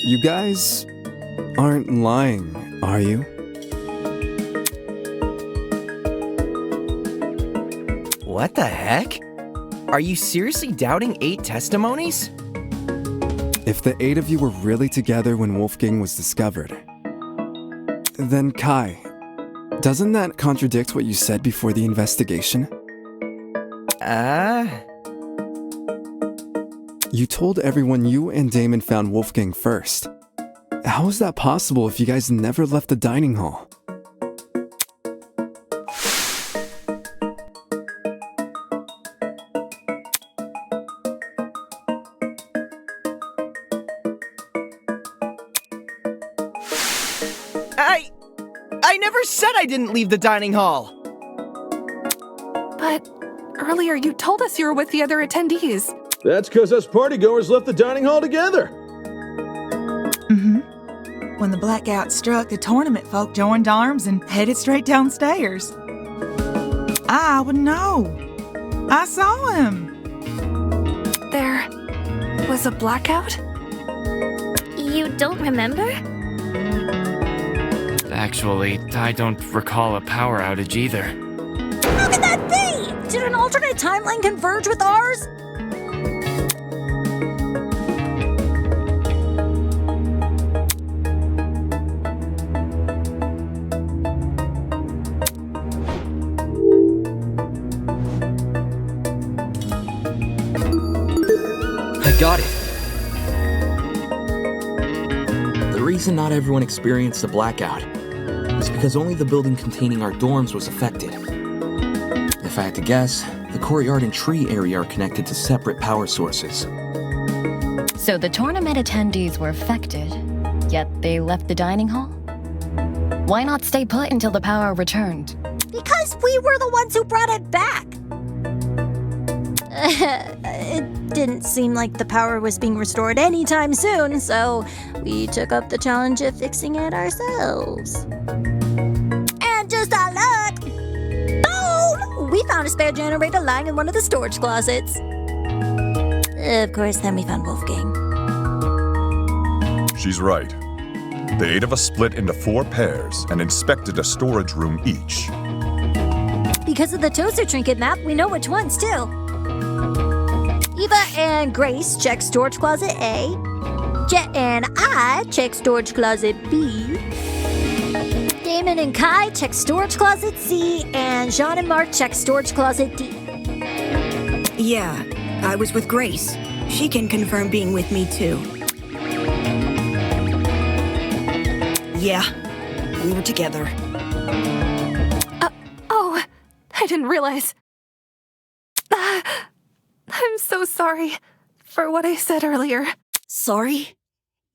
You guys aren't lying, are you? What the heck? Are you seriously doubting 8 testimonies? If the 8 of you were really together when Wolfgang was discovered, then Kai, doesn't that contradict what you said before the investigation? You told everyone you and Damon found Wolfgang first. How is that possible if you guys never left the dining hall? I never said I didn't leave the dining hall. But earlier you told us you were with the other attendees. That's because us partygoers left the dining hall together. When the blackout struck, the tournament folk joined arms and headed straight downstairs. I would know. I saw him. There was a blackout? You don't remember? Actually, I don't recall a power outage either. How could that be? Did an alternate timeline converge with ours? I got it. The reason not everyone experienced the blackout is because only the building containing our dorms was affected. If I had to guess, the courtyard and tree area are connected to separate power sources. So the tournament attendees were affected, yet they left the dining hall? Why not stay put until the power returned? Because we were the ones who brought it back. It didn't seem like the power was being restored anytime soon, so we took up the challenge of fixing it ourselves. And just our luck, boom! We found a spare generator lying in one of the storage closets. Of course, then we found Wolfgang. She's right. The 8 of us split into 4 pairs and inspected a storage room each. Because of the toaster trinket map, we know which ones, too. Eva and Grace check storage closet A. Jet and I check storage closet B. Damon and Kai check storage closet C. And Jean and Mark check storage closet D. Yeah, I was with Grace. She can confirm being with me, too. Yeah, we were together. Oh, I didn't realize. I'm so sorry for what I said earlier. Sorry?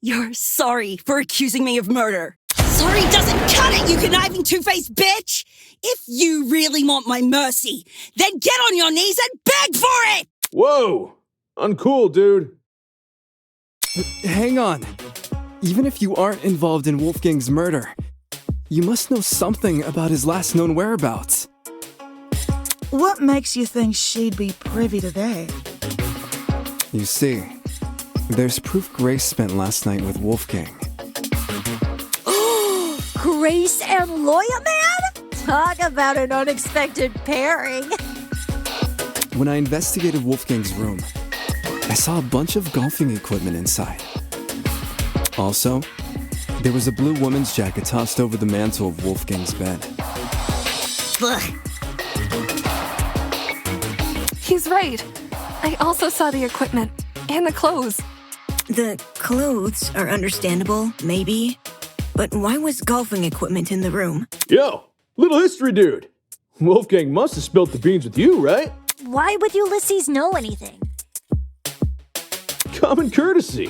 You're sorry for accusing me of murder. Sorry doesn't cut it, you conniving two-faced bitch! If you really want my mercy, then get on your knees and beg for it! Whoa! Uncool, dude. Hang on. Even if you aren't involved in Wolfgang's murder, you must know something about his last known whereabouts. What makes you think she'd be privy to that? You see, there's proof Grace spent last night with Wolfgang. Grace and Lawyer Man? Talk about an unexpected pairing. When I investigated Wolfgang's room, I saw a bunch of golfing equipment inside. Also, there was a blue woman's jacket tossed over the mantle of Wolfgang's bed. Ugh. He's right. I also saw the equipment and the clothes. The clothes are understandable, maybe. But why was golfing equipment in the room? Yo, little history dude. Wolfgang must have spilt the beans with you, right? Why would Ulysses know anything? Common courtesy.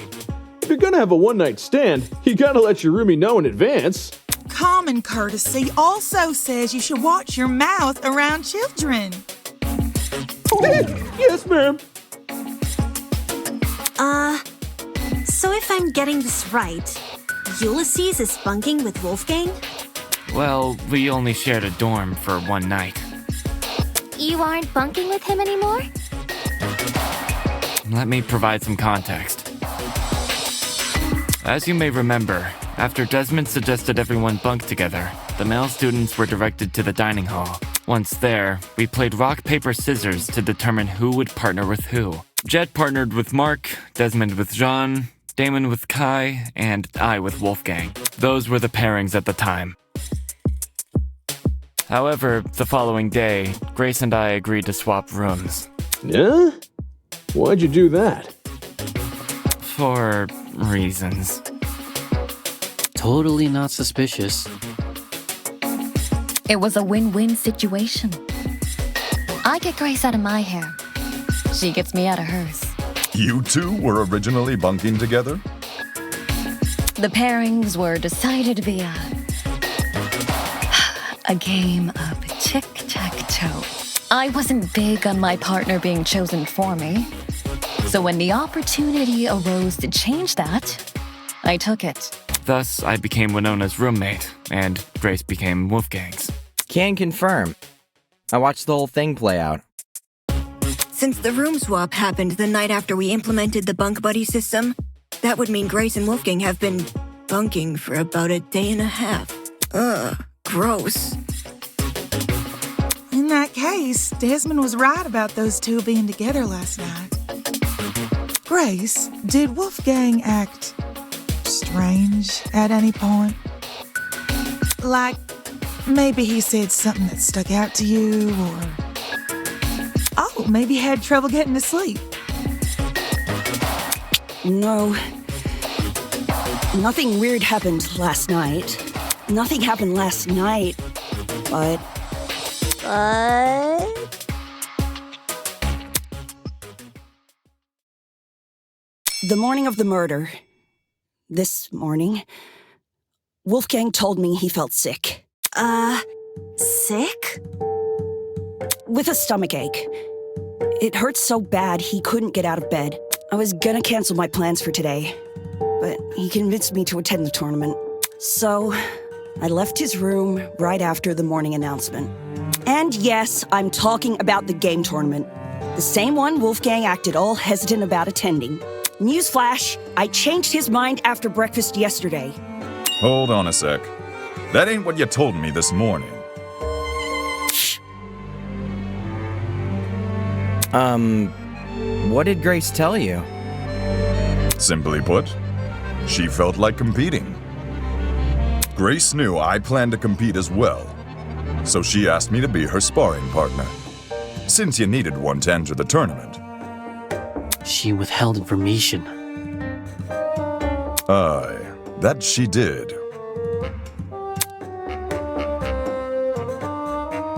If you're gonna have a one-night stand, you gotta let your roomie know in advance. Common courtesy also says you should watch your mouth around children. Yes, ma'am. So if I'm getting this right, Ulysses is bunking with Wolfgang? Well, we only shared a dorm for one night. You aren't bunking with him anymore? Let me provide some context. As you may remember, after Desmond suggested everyone bunk together, the male students were directed to the dining hall. Once there, we played rock, paper, scissors to determine who would partner with who. Jet partnered with Mark, Desmond with Jean, Damon with Kai, and I with Wolfgang. Those were the pairings at the time. However, the following day, Grace and I agreed to swap rooms. Yeah? Why'd you do that? For reasons. Totally not suspicious. It was a win-win situation. I get Grace out of my hair. She gets me out of hers. You two were originally bunking together? The pairings were decided via a game of tic-tac-toe. I wasn't big on my partner being chosen for me. So when the opportunity arose to change that, I took it. Thus, I became Winona's roommate, and Grace became Wolfgang's. Can confirm. I watched the whole thing play out. Since the room swap happened the night after we implemented the bunk buddy system, that would mean Grace and Wolfgang have been bunking for about a day and a half. Ugh, gross. In that case, Desmond was right about those two being together last night. Grace, did Wolfgang act strange at any point? Like, maybe he said something that stuck out to you, or... Oh, maybe had trouble getting to sleep. No. Nothing weird happened last night. Nothing happened last night, but... The morning of the murder, this morning, Wolfgang told me he felt sick. Sick? With a stomachache. It hurt so bad he couldn't get out of bed. I was gonna cancel my plans for today, but he convinced me to attend the tournament. So, I left his room right after the morning announcement. And yes, I'm talking about the game tournament. The same one Wolfgang acted all hesitant about attending. Newsflash, I changed his mind after breakfast yesterday. Hold on a sec. That ain't what you told me this morning. What did Grace tell you? Simply put, she felt like competing. Grace knew I planned to compete as well, so she asked me to be her sparring partner, since you needed one to enter the tournament. She withheld information. Aye, that she did.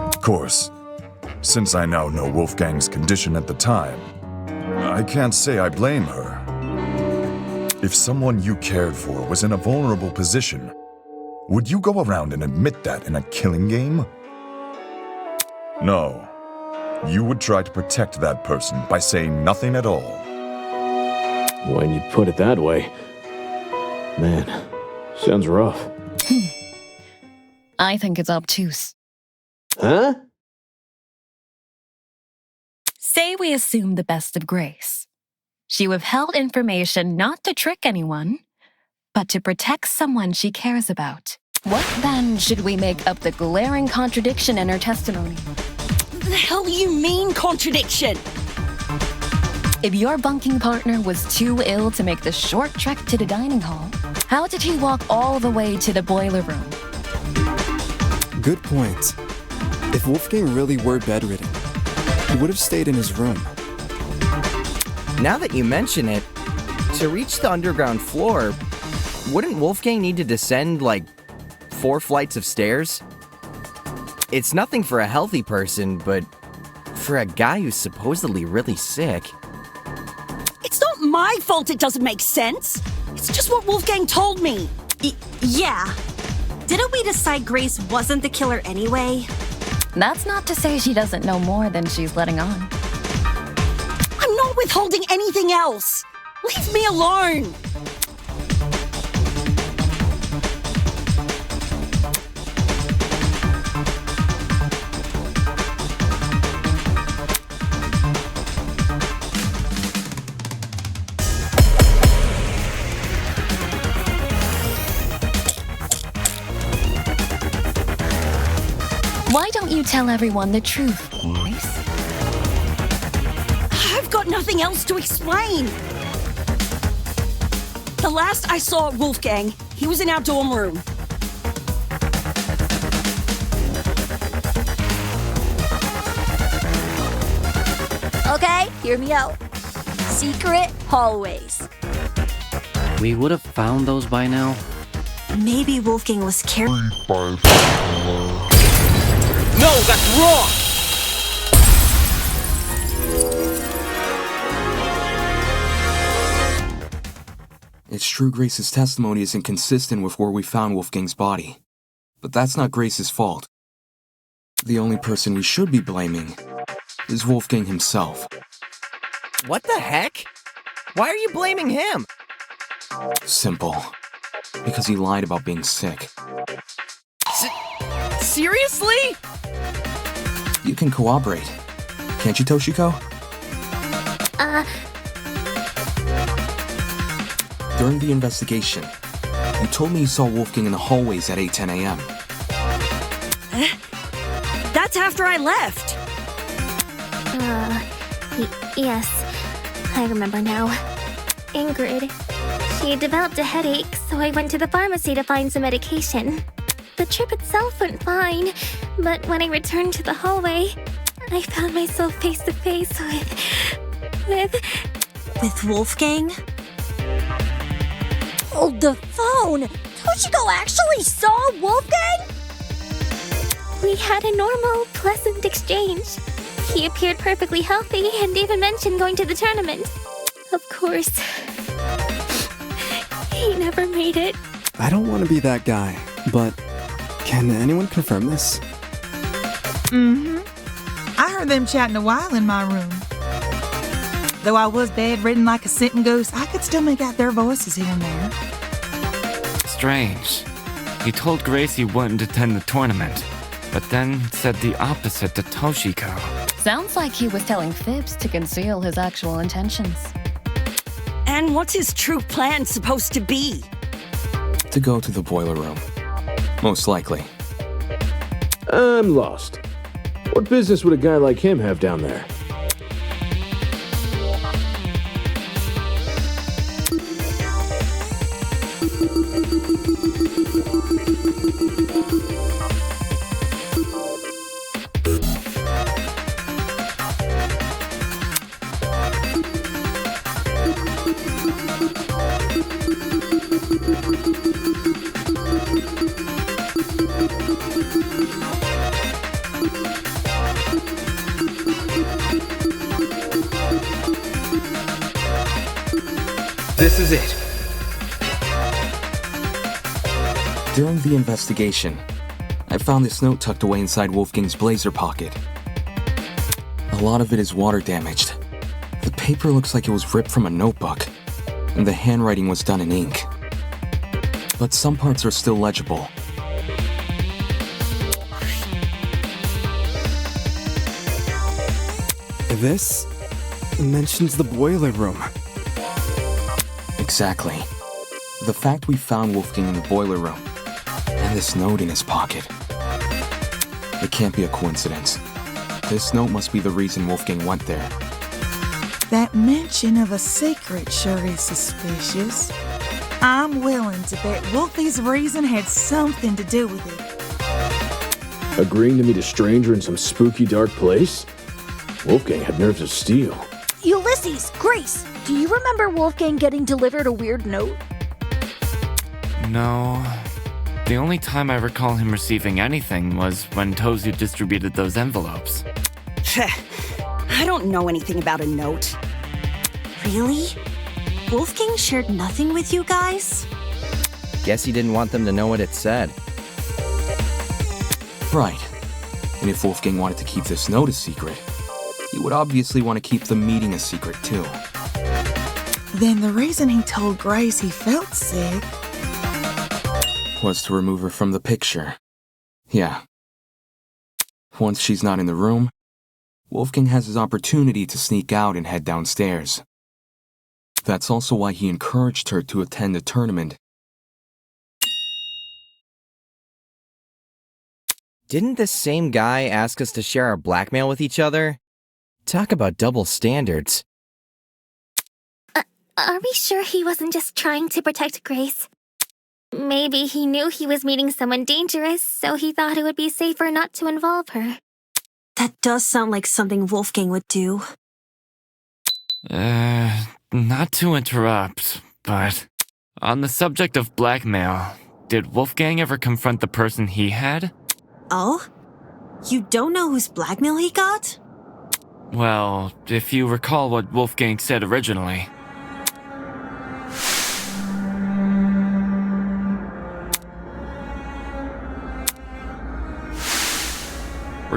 Of course, since I now know Wolfgang's condition at the time, I can't say I blame her. If someone you cared for was in a vulnerable position, would you go around and admit that in a killing game? No. You would try to protect that person by saying nothing at all. When you put it that way, man, sounds rough. I think it's obtuse. Huh? Say we assume the best of Grace. She withheld information not to trick anyone, but to protect someone she cares about. What then should we make of the glaring contradiction in her testimony? The hell do you mean, contradiction? If your bunking partner was too ill to make the short trek to the dining hall, how did he walk all the way to the boiler room? Good point. If Wolfgang really were bedridden, he would have stayed in his room. Now that you mention it, to reach the underground floor, wouldn't Wolfgang need to descend, 4 flights of stairs? It's nothing for a healthy person, but for a guy who's supposedly really sick... It's not my fault it doesn't make sense. It's just what Wolfgang told me. Yeah. Didn't we decide Grace wasn't the killer anyway? That's not to say she doesn't know more than she's letting on. I'm not withholding anything else. Leave me alone. Why don't you tell everyone the truth, Grace? I've got nothing else to explain. The last I saw Wolfgang, he was in our dorm room. Okay, hear me out. Secret hallways. We would have found those by now. Maybe Wolfgang was careful. No, that's wrong! It's true Grace's testimony is inconsistent with where we found Wolfgang's body. But that's not Grace's fault. The only person we should be blaming is Wolfgang himself. What the heck? Why are you blaming him? Simple. Because he lied about being sick. Seriously? You can cooperate. Can't you, Toshiko? During the investigation, you told me you saw Wolfgang in the hallways at 8:10 a.m. That's after I left. Yes, I remember now. Ingrid. She developed a headache, so I went to the pharmacy to find some medication. The trip itself went fine, but when I returned to the hallway, I found myself face to face with Wolfgang? Hold the phone! Toshiko actually saw Wolfgang? We had a normal, pleasant exchange. He appeared perfectly healthy and even mentioned going to the tournament. Of course, he never made it. I don't want to be that guy, but can anyone confirm this? Mm-hmm. I heard them chatting a while in my room. Though I was bedridden like a sitting ghost, I could still make out their voices here and there. Strange. He told Grace he wouldn't attend the tournament, but then said the opposite to Toshiko. Sounds like he was telling fibs to conceal his actual intentions. And what's his true plan supposed to be? To go to the boiler room. Most likely. I'm lost. What business would a guy like him have down there? This is it. During the investigation, I found this note tucked away inside Wolfgang's blazer pocket. A lot of it is water damaged. The paper looks like it was ripped from a notebook, and the handwriting was done in ink. But some parts are still legible. This mentions the boiler room. Exactly. The fact we found Wolfgang in the boiler room, and this note in his pocket. It can't be a coincidence. This note must be the reason Wolfgang went there. That mention of a secret sure is suspicious. I'm willing to bet Wolfie's reason had something to do with it. Agreeing to meet a stranger in some spooky, dark place? Wolfgang had nerves of steel. Ulysses, Grace, do you remember Wolfgang getting delivered a weird note? No. The only time I recall him receiving anything was when Tozu distributed those envelopes. I don't know anything about a note. Really? Wolfgang shared nothing with you guys? Guess he didn't want them to know what it said. Right. And if Wolfgang wanted to keep this note a secret, he would obviously want to keep the meeting a secret too. Then the reason he told Grace he felt sick was to remove her from the picture. Yeah. Once she's not in the room, Wolfgang has his opportunity to sneak out and head downstairs. That's also why he encouraged her to attend the tournament. Didn't this same guy ask us to share our blackmail with each other? Talk about double standards. Are we sure he wasn't just trying to protect Grace? Maybe he knew he was meeting someone dangerous, so he thought it would be safer not to involve her. That does sound like something Wolfgang would do. Not to interrupt, but on the subject of blackmail, did Wolfgang ever confront the person he had? Oh? You don't know whose blackmail he got? Well, if you recall what Wolfgang said originally.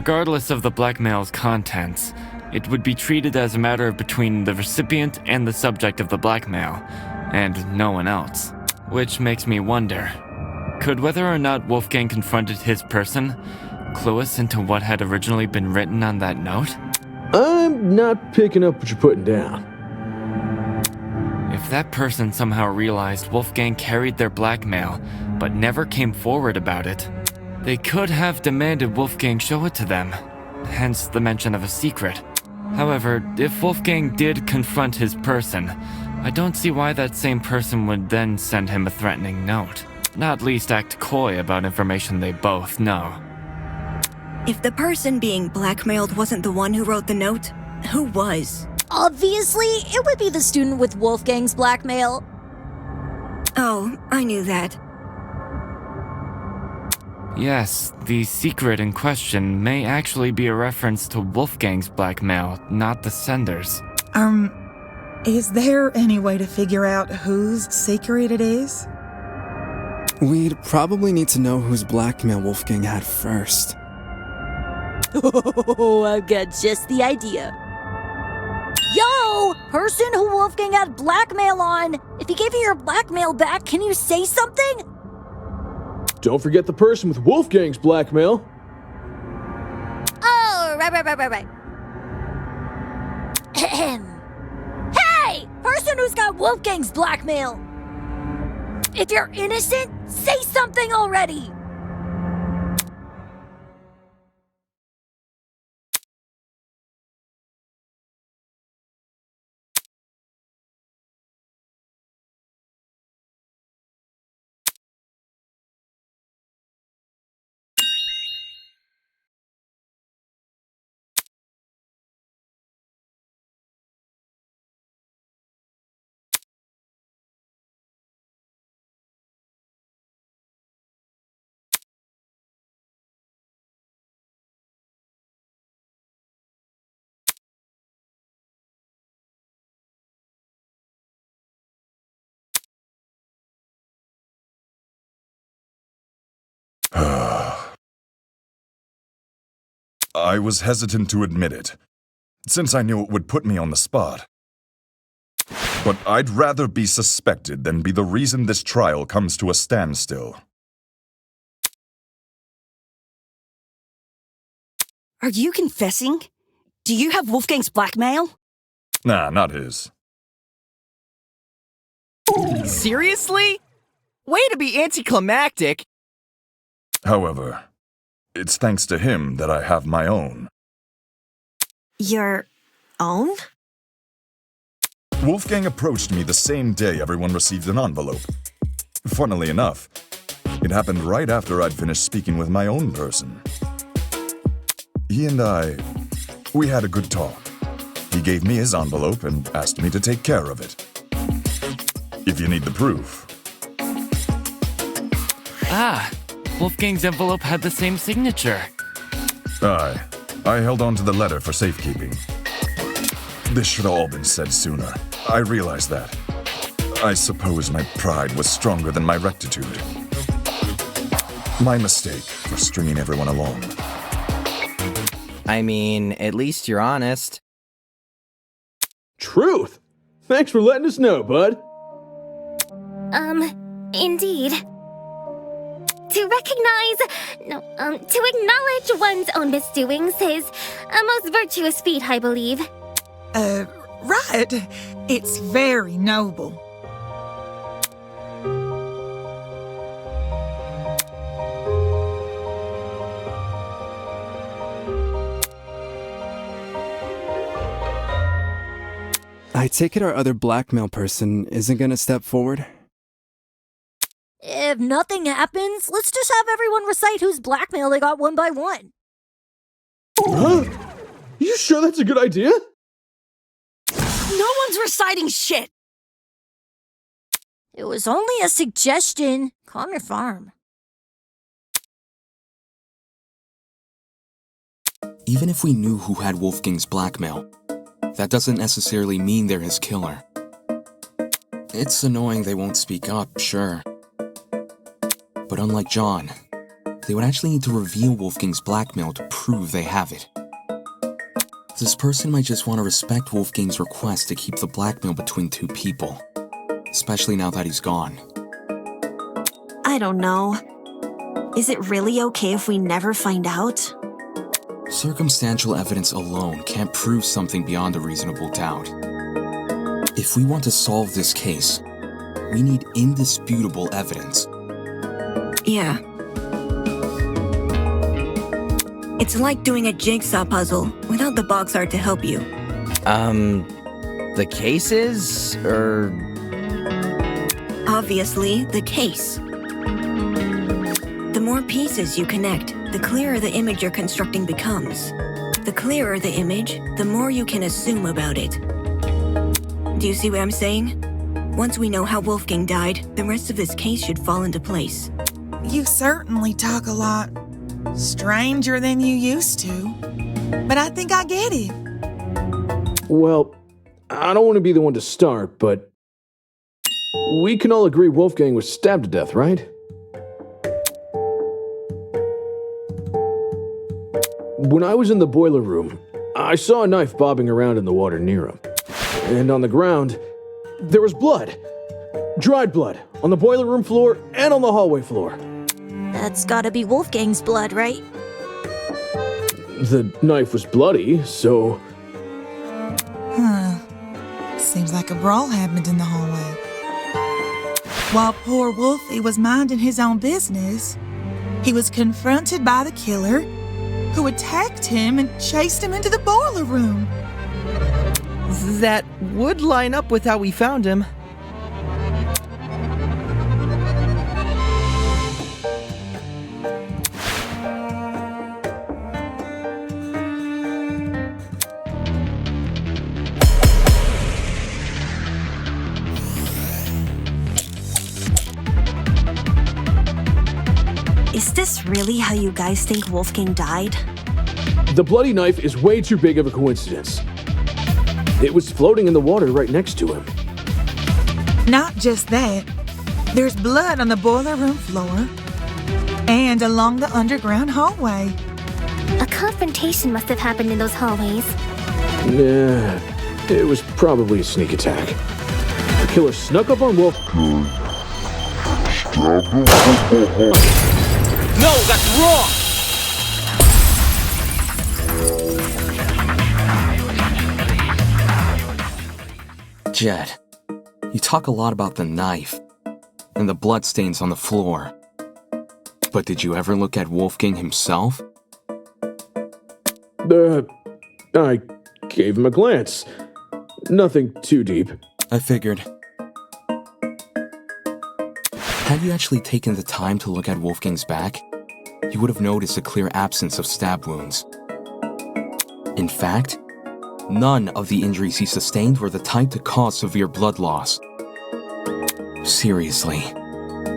Regardless of the blackmail's contents, it would be treated as a matter between the recipient and the subject of the blackmail, and no one else. Which makes me wonder, could whether or not Wolfgang confronted his person clue us into what had originally been written on that note? I'm not picking up what you're putting down. If that person somehow realized Wolfgang carried their blackmail, but never came forward about it, they could have demanded Wolfgang show it to them, hence the mention of a secret. However, if Wolfgang did confront his person, I don't see why that same person would then send him a threatening note, not least act coy about information they both know. If the person being blackmailed wasn't the one who wrote the note, who was? Obviously, it would be the student with Wolfgang's blackmail. Oh, I knew that. Yes, the secret in question may actually be a reference to Wolfgang's blackmail, not the sender's. Is there any way to figure out whose secret it is? We'd probably need to know whose blackmail Wolfgang had first. Oh, I've got just the idea. Yo! Person who Wolfgang had blackmail on! If he gave you your blackmail back, can you say something? Don't forget the person with Wolfgang's blackmail. Oh, right. Hey! Person who's got Wolfgang's blackmail! If you're innocent, say something already! I was hesitant to admit it, since I knew it would put me on the spot. But I'd rather be suspected than be the reason this trial comes to a standstill. Are you confessing? Do you have Wolfgang's blackmail? Nah, not his. Seriously? Way to be anticlimactic. However, it's thanks to him that I have my own. Your own? Wolfgang approached me the same day everyone received an envelope. Funnily enough, it happened right after I'd finished speaking with my own person. He and we had a good talk. He gave me his envelope and asked me to take care of it. If you need the proof. Ah, Wolfgang's envelope had the same signature. I held on to the letter for safekeeping. This should have all been said sooner. I realize that. I suppose my pride was stronger than my rectitude. My mistake for stringing everyone along. I mean, at least you're honest. Truth! Thanks for letting us know, bud. Indeed. To acknowledge one's own misdoings is a most virtuous feat, I believe. Right. It's very noble. I take it our other blackmail person isn't gonna step forward? If nothing happens, let's just have everyone recite whose blackmail they got one by one. Huh? You sure that's a good idea? No one's reciting shit! It was only a suggestion. Calm your farm. Even if we knew who had Wolfgang's blackmail, that doesn't necessarily mean they're his killer. It's annoying they won't speak up, sure. But unlike John, they would actually need to reveal Wolfgang's blackmail to prove they have it. This person might just want to respect Wolfgang's request to keep the blackmail between two people, especially now that he's gone. I don't know. Is it really okay if we never find out? Circumstantial evidence alone can't prove something beyond a reasonable doubt. If we want to solve this case, we need indisputable evidence. Yeah. It's like doing a jigsaw puzzle without the box art to help you. The cases, or... Obviously, the case. The more pieces you connect, the clearer the image you're constructing becomes. The clearer the image, the more you can assume about it. Do you see what I'm saying? Once we know how Wolfgang died, the rest of this case should fall into place. You certainly talk a lot stranger than you used to, but I think I get it. Well, I don't want to be the one to start, but we can all agree Wolfgang was stabbed to death, right? When I was in the boiler room, I saw a knife bobbing around in the water near him. And on the ground, there was blood. Dried blood, on the boiler room floor and on the hallway floor. That's gotta be Wolfgang's blood, right? The knife was bloody, so... Seems like a brawl happened in the hallway. While poor Wolfie was minding his own business, he was confronted by the killer, who attacked him and chased him into the boiler room. That would line up with how we found him. Is this really how you guys think Wolfgang died? The bloody knife is way too big of a coincidence. It was floating in the water right next to him. Not just that, there's blood on the boiler room floor and along the underground hallway. A confrontation must have happened in those hallways. Nah, it was probably a sneak attack. The killer snuck up on Wolfgang. No, that's wrong! Jed, you talk a lot about the knife and the bloodstains on the floor. But did you ever look at Wolfgang himself? I gave him a glance. Nothing too deep. I figured. Had you actually taken the time to look at Wolfgang's back, you would have noticed a clear absence of stab wounds. In fact, none of the injuries he sustained were the type to cause severe blood loss. Seriously,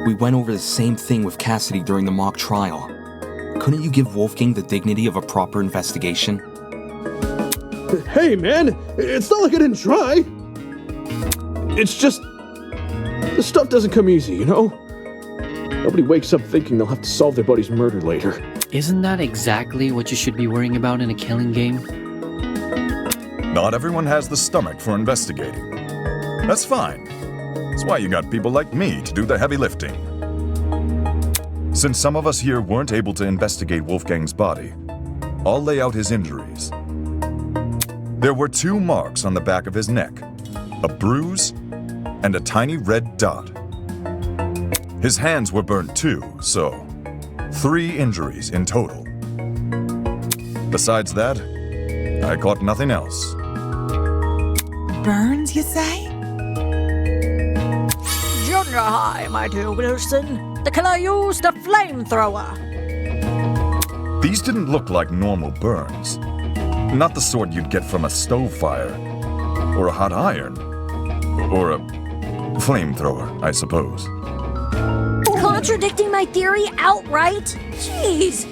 we went over the same thing with Cassidy during the mock trial. Couldn't you give Wolfgang the dignity of a proper investigation? Hey, man! It's not like I didn't try! It's just... the stuff doesn't come easy, you know? Nobody wakes up thinking they'll have to solve their buddy's murder later. Isn't that exactly what you should be worrying about in a killing game? Not everyone has the stomach for investigating. That's fine. That's why you got people like me to do the heavy lifting. Since some of us here weren't able to investigate Wolfgang's body, I'll lay out his injuries. There were 2 marks on the back of his neck, a bruise and a tiny red dot. His hands were burnt too, so 3 injuries in total. Besides that, I caught nothing else. Burns, you say? Junior high, my dear Wilson. The killer used a flamethrower. These didn't look like normal burns. Not the sort you'd get from a stove fire, or a hot iron, or a flamethrower, I suppose. Contradicting my theory outright? Jeez.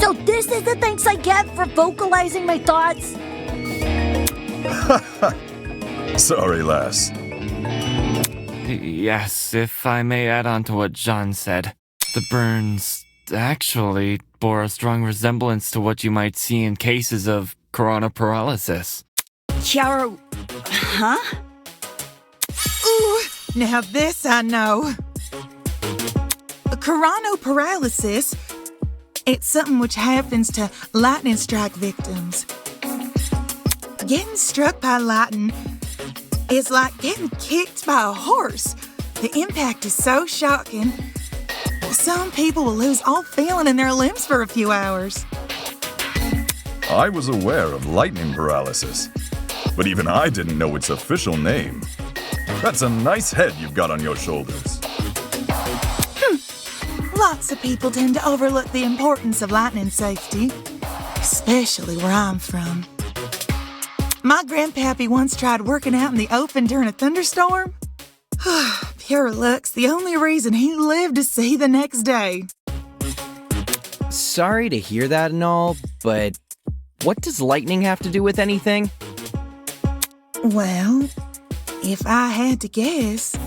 So this is the thanks I get for vocalizing my thoughts? Sorry, lass. Yes, if I may add on to what John said, the burns actually bore a strong resemblance to what you might see in cases of corona paralysis. Chiaro... Huh? Ooh, now this I know. Coronoparalysis. It's something which happens to lightning strike victims. Getting struck by lightning is like getting kicked by a horse. The impact is so shocking. Some people will lose all feeling in their limbs for a few hours. I was aware of lightning paralysis, but even I didn't know its official name. That's a nice head you've got on your shoulders. Lots of people tend to overlook the importance of lightning safety, especially where I'm from. My grandpappy once tried working out in the open during a thunderstorm. Pure luck's the only reason he lived to see the next day. Sorry to hear that and all, but what does lightning have to do with anything? Well, if I had to guess...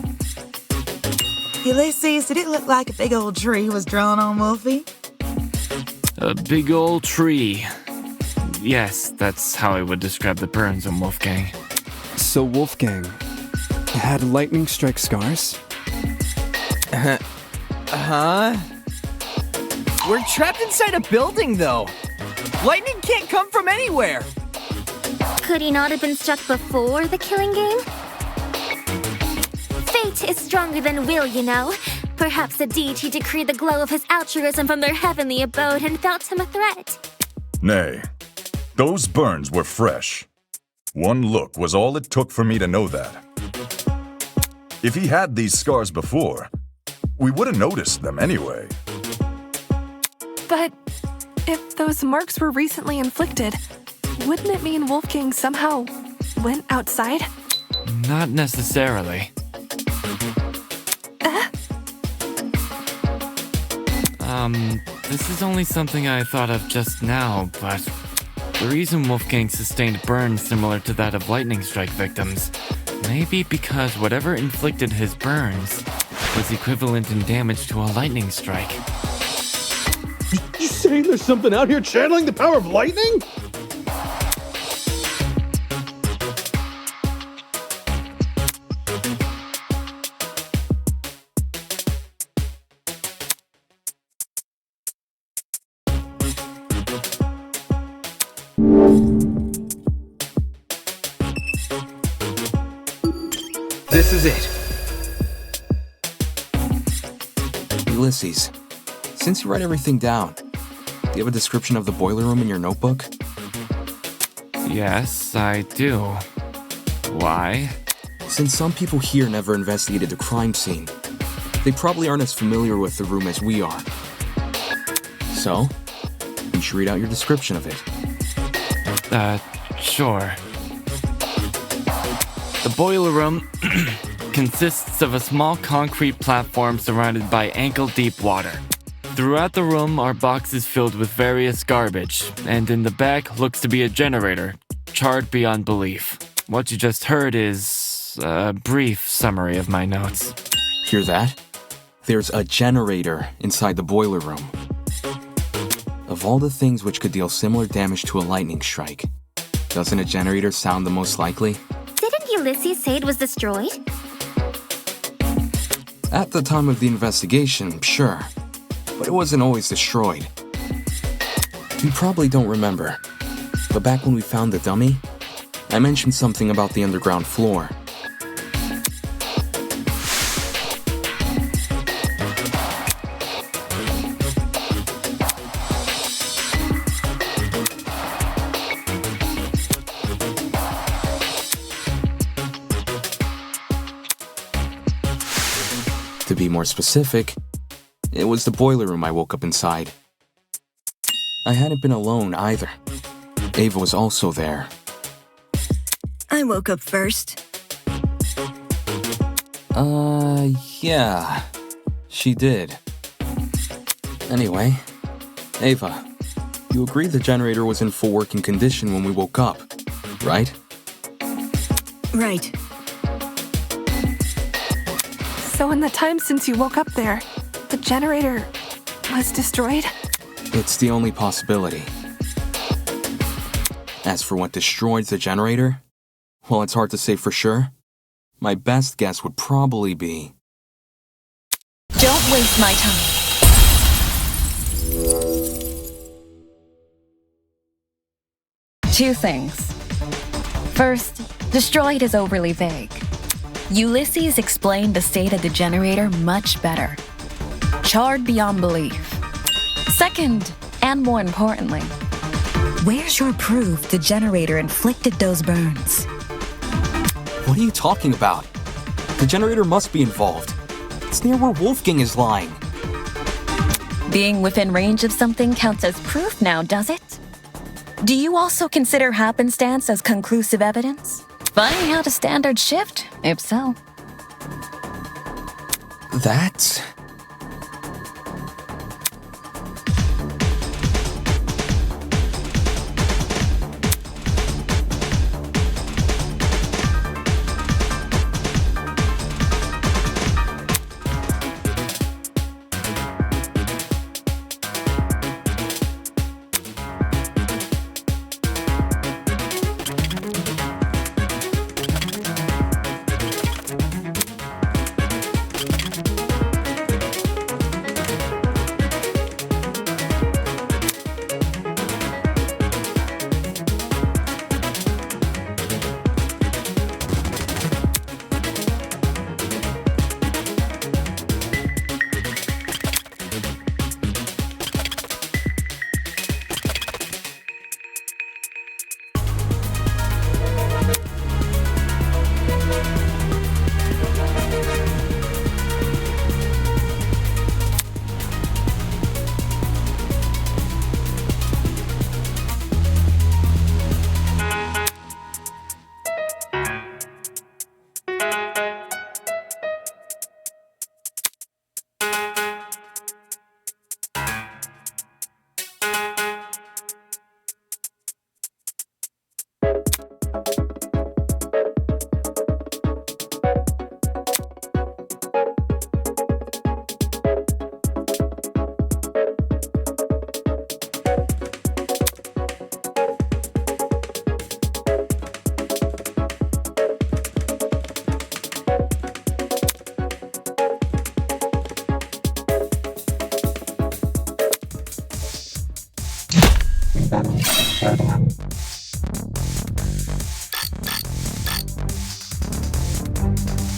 Ulysses, did it look like a big old tree was drawn on Wolfie? A big old tree. Yes, that's how I would describe the burns on Wolfgang. So Wolfgang had lightning strike scars? Huh? We're trapped inside a building, though. Lightning can't come from anywhere. Could he not have been struck before the killing game? Fate is stronger than will, you know. Perhaps a deity decreed the glow of his altruism from their heavenly abode and felt him a threat. Nay, those burns were fresh. One look was all it took for me to know that. If he had these scars before, we would have noticed them anyway. But if those marks were recently inflicted, wouldn't it mean Wolfgang somehow went outside? Not necessarily. This is only something I thought of just now, but the reason Wolfgang sustained burns similar to that of lightning strike victims may be because whatever inflicted his burns was equivalent in damage to a lightning strike. You saying there's something out here channeling the power of lightning? This is it. Ulysses, since you write everything down, do you have a description of the boiler room in your notebook? Yes, I do. Why? Since some people here never investigated the crime scene, they probably aren't as familiar with the room as we are. So, you should read out your description of it. Sure. The boiler room consists of a small concrete platform surrounded by ankle-deep water. Throughout the room are boxes filled with various garbage, and in the back looks to be a generator, charred beyond belief. What you just heard is a brief summary of my notes. Hear that? There's a generator inside the boiler room. Of all the things which could deal similar damage to a lightning strike, doesn't a generator sound the most likely? Didn't Ulysses say it was destroyed? At the time of the investigation, sure, but it wasn't always destroyed. You probably don't remember, but back when we found the dummy, I mentioned something about the underground floor. To be more specific, it was the boiler room I woke up inside. I hadn't been alone either. Ava was also there. I woke up first. Yeah. She did. Anyway, Ava, you agree the generator was in full working condition when we woke up, right? Right. So in the time since you woke up there, the generator was destroyed? It's the only possibility. As for what destroyed the generator, well, it's hard to say for sure. My best guess would probably be... Don't waste my time. Two things. First, destroyed is overly vague. Ulysses explained the state of the generator much better. Charred beyond belief. Second, and more importantly, where's your proof the generator inflicted those burns? What are you talking about? The generator must be involved. It's near where Wolfgang is lying. Being within range of something counts as proof now, does it? Do you also consider happenstance as conclusive evidence? Funny how the standards shift, if so. That...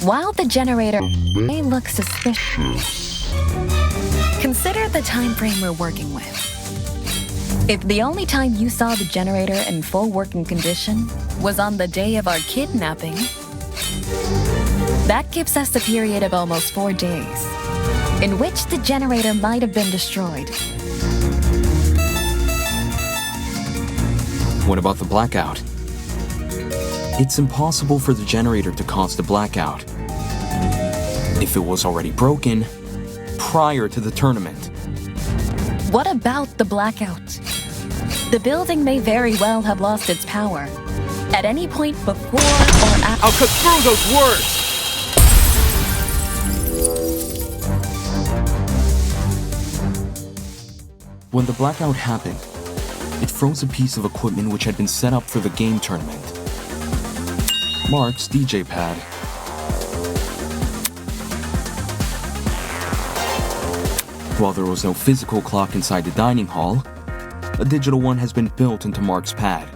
While the generator may look suspicious, consider the time frame we're working with. If the only time you saw the generator in full working condition was on the day of our kidnapping, that gives us a period of almost 4 days in which the generator might have been destroyed. What about the blackout? It's impossible for the generator to cause the blackout if it was already broken prior to the tournament. What about the blackout? The building may very well have lost its power at any point before or after. I'll cut through those words! When the blackout happened, it froze a piece of equipment which had been set up for the game tournament. Mark's DJ pad. While there was no physical clock inside the dining hall, a digital one has been built into Mark's pad.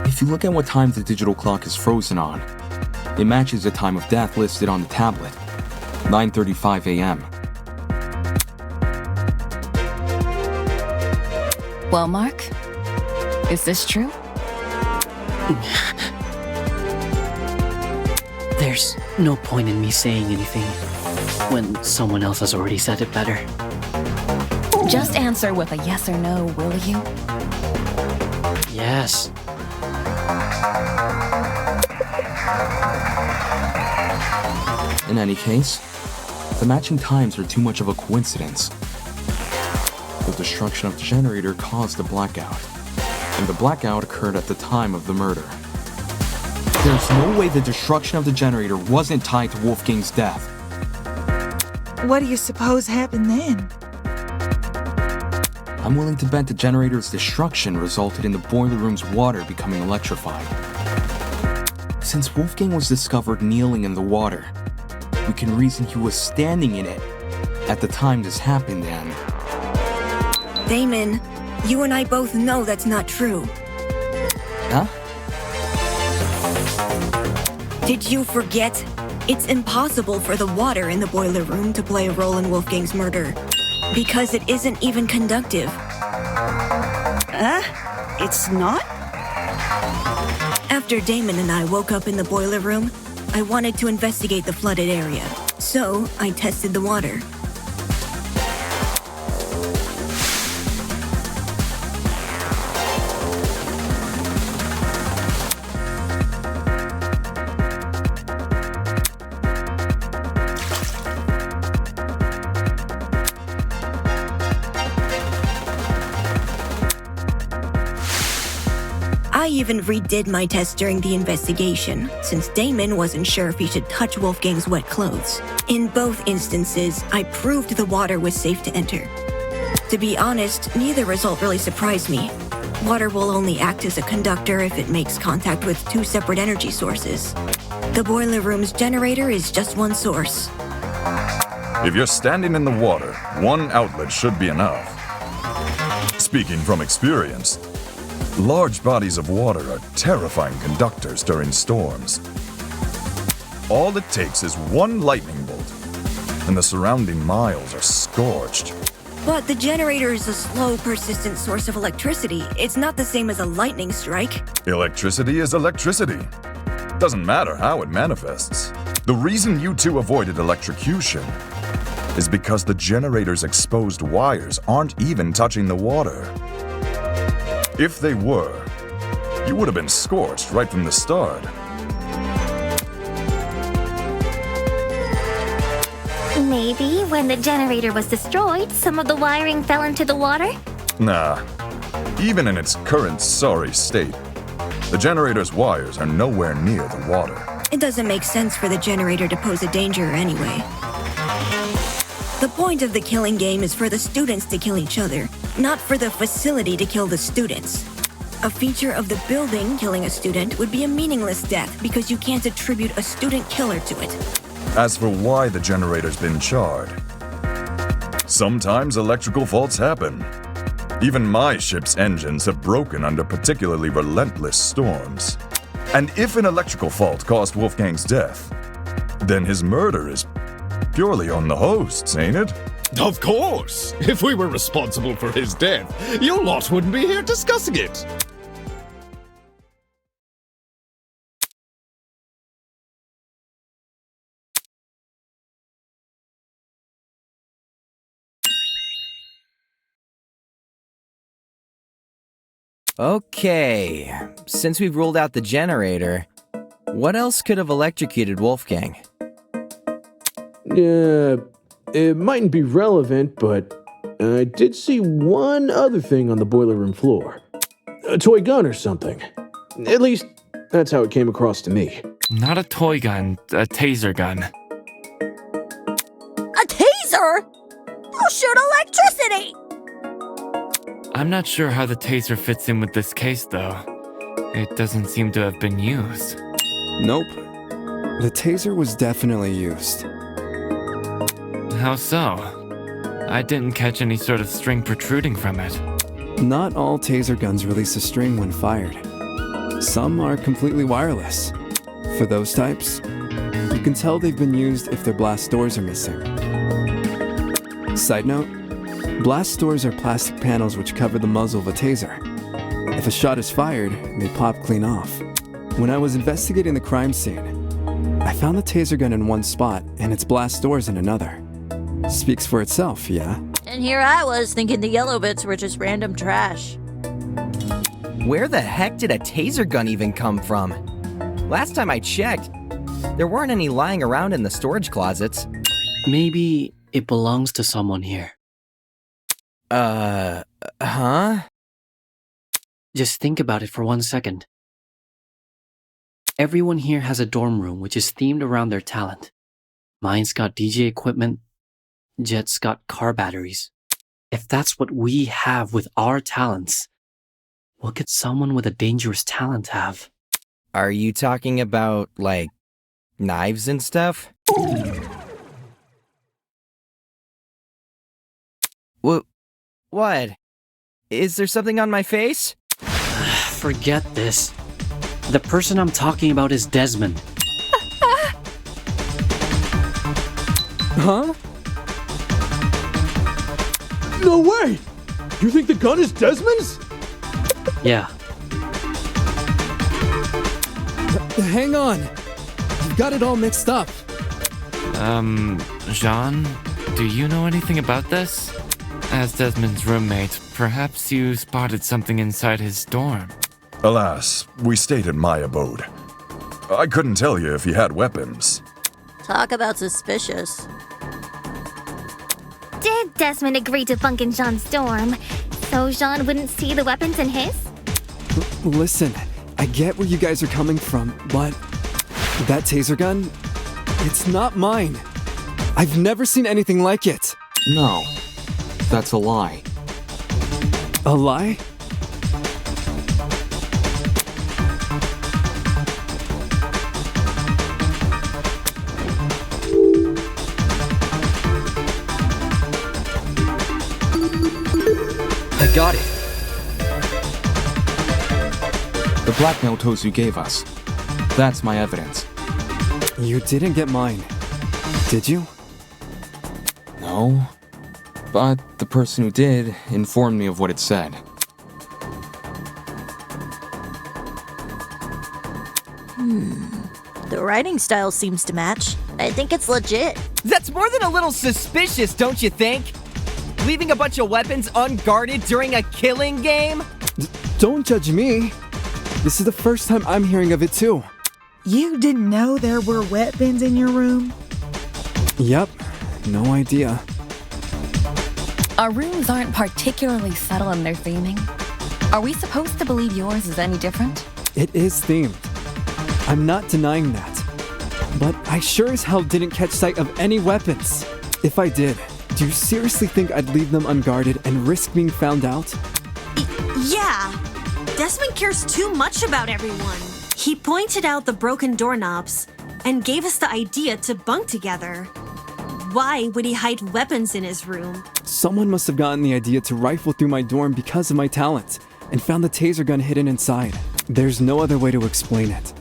If you look at what time the digital clock is frozen on, it matches the time of death listed on the tablet, 9:35 a.m. Well, Mark, is this true? There's no point in me saying anything when someone else has already said it better. Just answer with a yes or no, will you? Yes. In any case, the matching times are too much of a coincidence. The destruction of the generator caused the blackout, and the blackout occurred at the time of the murder. There's no way the destruction of the generator wasn't tied to Wolfgang's death. What do you suppose happened then? I'm willing to bet the generator's destruction resulted in the boiler room's water becoming electrified. Since Wolfgang was discovered kneeling in the water, we can reason he was standing in it at the time this happened, and... Damon, you and I both know that's not true. Huh? Did you forget? It's impossible for the water in the boiler room to play a role in Wolfgang's murder, because it isn't even conductive. It's not? After Damon and I woke up in the boiler room, I wanted to investigate the flooded area, so I tested the water. I even redid my test during the investigation, since Damon wasn't sure if he should touch Wolfgang's wet clothes. In both instances, I proved the water was safe to enter. To be honest, neither result really surprised me. Water will only act as a conductor if it makes contact with two separate energy sources. The boiler room's generator is just one source. If you're standing in the water, one outlet should be enough. Speaking from experience, large bodies of water are terrifying conductors during storms. All it takes is one lightning bolt, and the surrounding miles are scorched. But the generator is a slow, persistent source of electricity. It's not the same as a lightning strike. Electricity is electricity. Doesn't matter how it manifests. The reason you two avoided electrocution is because the generator's exposed wires aren't even touching the water. If they were, you would have been scorched right from the start. Maybe when the generator was destroyed, some of the wiring fell into the water? Nah. Even in its current sorry state, the generator's wires are nowhere near the water. It doesn't make sense for the generator to pose a danger anyway. The point of the killing game is for the students to kill each other, not for the facility to kill the students. A feature of the building killing a student would be a meaningless death because you can't attribute a student killer to it. As for why the generator's been charred, sometimes electrical faults happen. Even my ship's engines have broken under particularly relentless storms. And if an electrical fault caused Wolfgang's death, then his murder is purely on the hosts, ain't it? Of course! If we were responsible for his death, you lot wouldn't be here discussing it. Okay, since we've ruled out the generator, what else could have electrocuted Wolfgang? It mightn't be relevant, but I did see one other thing on the boiler room floor. A toy gun or something. At least, that's how it came across to me. Not a toy gun, a taser gun. A taser? I'll shoot electricity! I'm not sure how the taser fits in with this case, though. It doesn't seem to have been used. Nope. The taser was definitely used. How so? I didn't catch any sort of string protruding from it. Not all taser guns release a string when fired. Some are completely wireless. For those types, you can tell they've been used if their blast doors are missing. Side note, blast doors are plastic panels which cover the muzzle of a taser. If a shot is fired, they pop clean off. When I was investigating the crime scene, I found the taser gun in one spot and its blast doors in another. Speaks for itself, yeah? And here I was thinking the yellow bits were just random trash. Where the heck did a taser gun even come from? Last time I checked, there weren't any lying around in the storage closets. Maybe it belongs to someone here. Huh? Just think about it for 1 second. Everyone here has a dorm room which is themed around their talent. Mine's got DJ equipment. Jet's got car batteries. If that's what we have with our talents, what could someone with a dangerous talent have? Are you talking about, like, knives and stuff? What? Is there something on my face? Forget this. The person I'm talking about is Desmond. Huh? No way! You think the gun is Desmond's? Yeah. Hang on. You've got it all mixed up. Jean, do you know anything about this? As Desmond's roommate, perhaps you spotted something inside his dorm. Alas, we stayed in my abode. I couldn't tell you if he had weapons. Talk about suspicious. Did Desmond agree to bunk in Jean's dorm so Jean wouldn't see the weapons in his? Listen, I get where you guys are coming from, but that taser gun, it's not mine. I've never seen anything like it. No, that's a lie. A lie? I got it. The blackmail tools you gave us. That's my evidence. You didn't get mine, did you? No. But the person who did informed me of what it said. The writing style seems to match. I think it's legit. That's more than a little suspicious, don't you think? Leaving a bunch of weapons unguarded during a killing game? Don't judge me. This is the first time I'm hearing of it too. You didn't know there were weapons in your room? Yep, no idea. Our rooms aren't particularly subtle in their theming. Are we supposed to believe yours is any different? It is themed. I'm not denying that. But I sure as hell didn't catch sight of any weapons. If I did, do you seriously think I'd leave them unguarded and risk being found out? Yeah. Desmond cares too much about everyone. He pointed out the broken doorknobs and gave us the idea to bunk together. Why would he hide weapons in his room? Someone must have gotten the idea to rifle through my dorm because of my talent and found the taser gun hidden inside. There's no other way to explain it.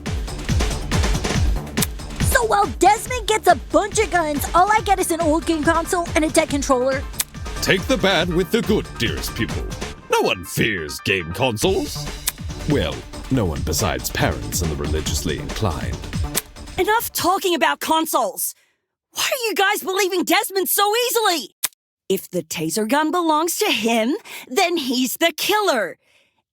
So while Desmond gets a bunch of guns, all I get is an old game console and a dead controller. Take the bad with the good, dearest pupil. No one fears game consoles. Well, no one besides parents and the religiously inclined. Enough talking about consoles. Why are you guys believing Desmond so easily? If the taser gun belongs to him, then he's the killer.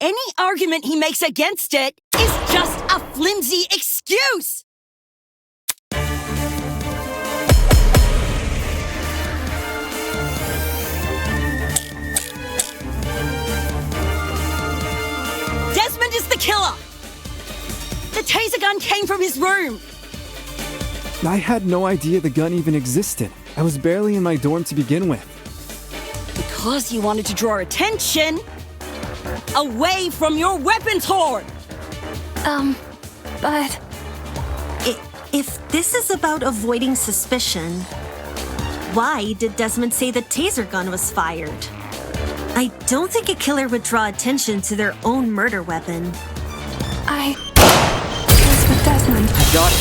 Any argument he makes against it is just a flimsy excuse. Desmond is the killer. The taser gun came from his room. I had no idea the gun even existed. I was barely in my dorm to begin with. Because you wanted to draw attention away from your weapons hoard. But if this is about avoiding suspicion, why did Desmond say the taser gun was fired? I don't think a killer would draw attention to their own murder weapon. I was with Desmond. I got it.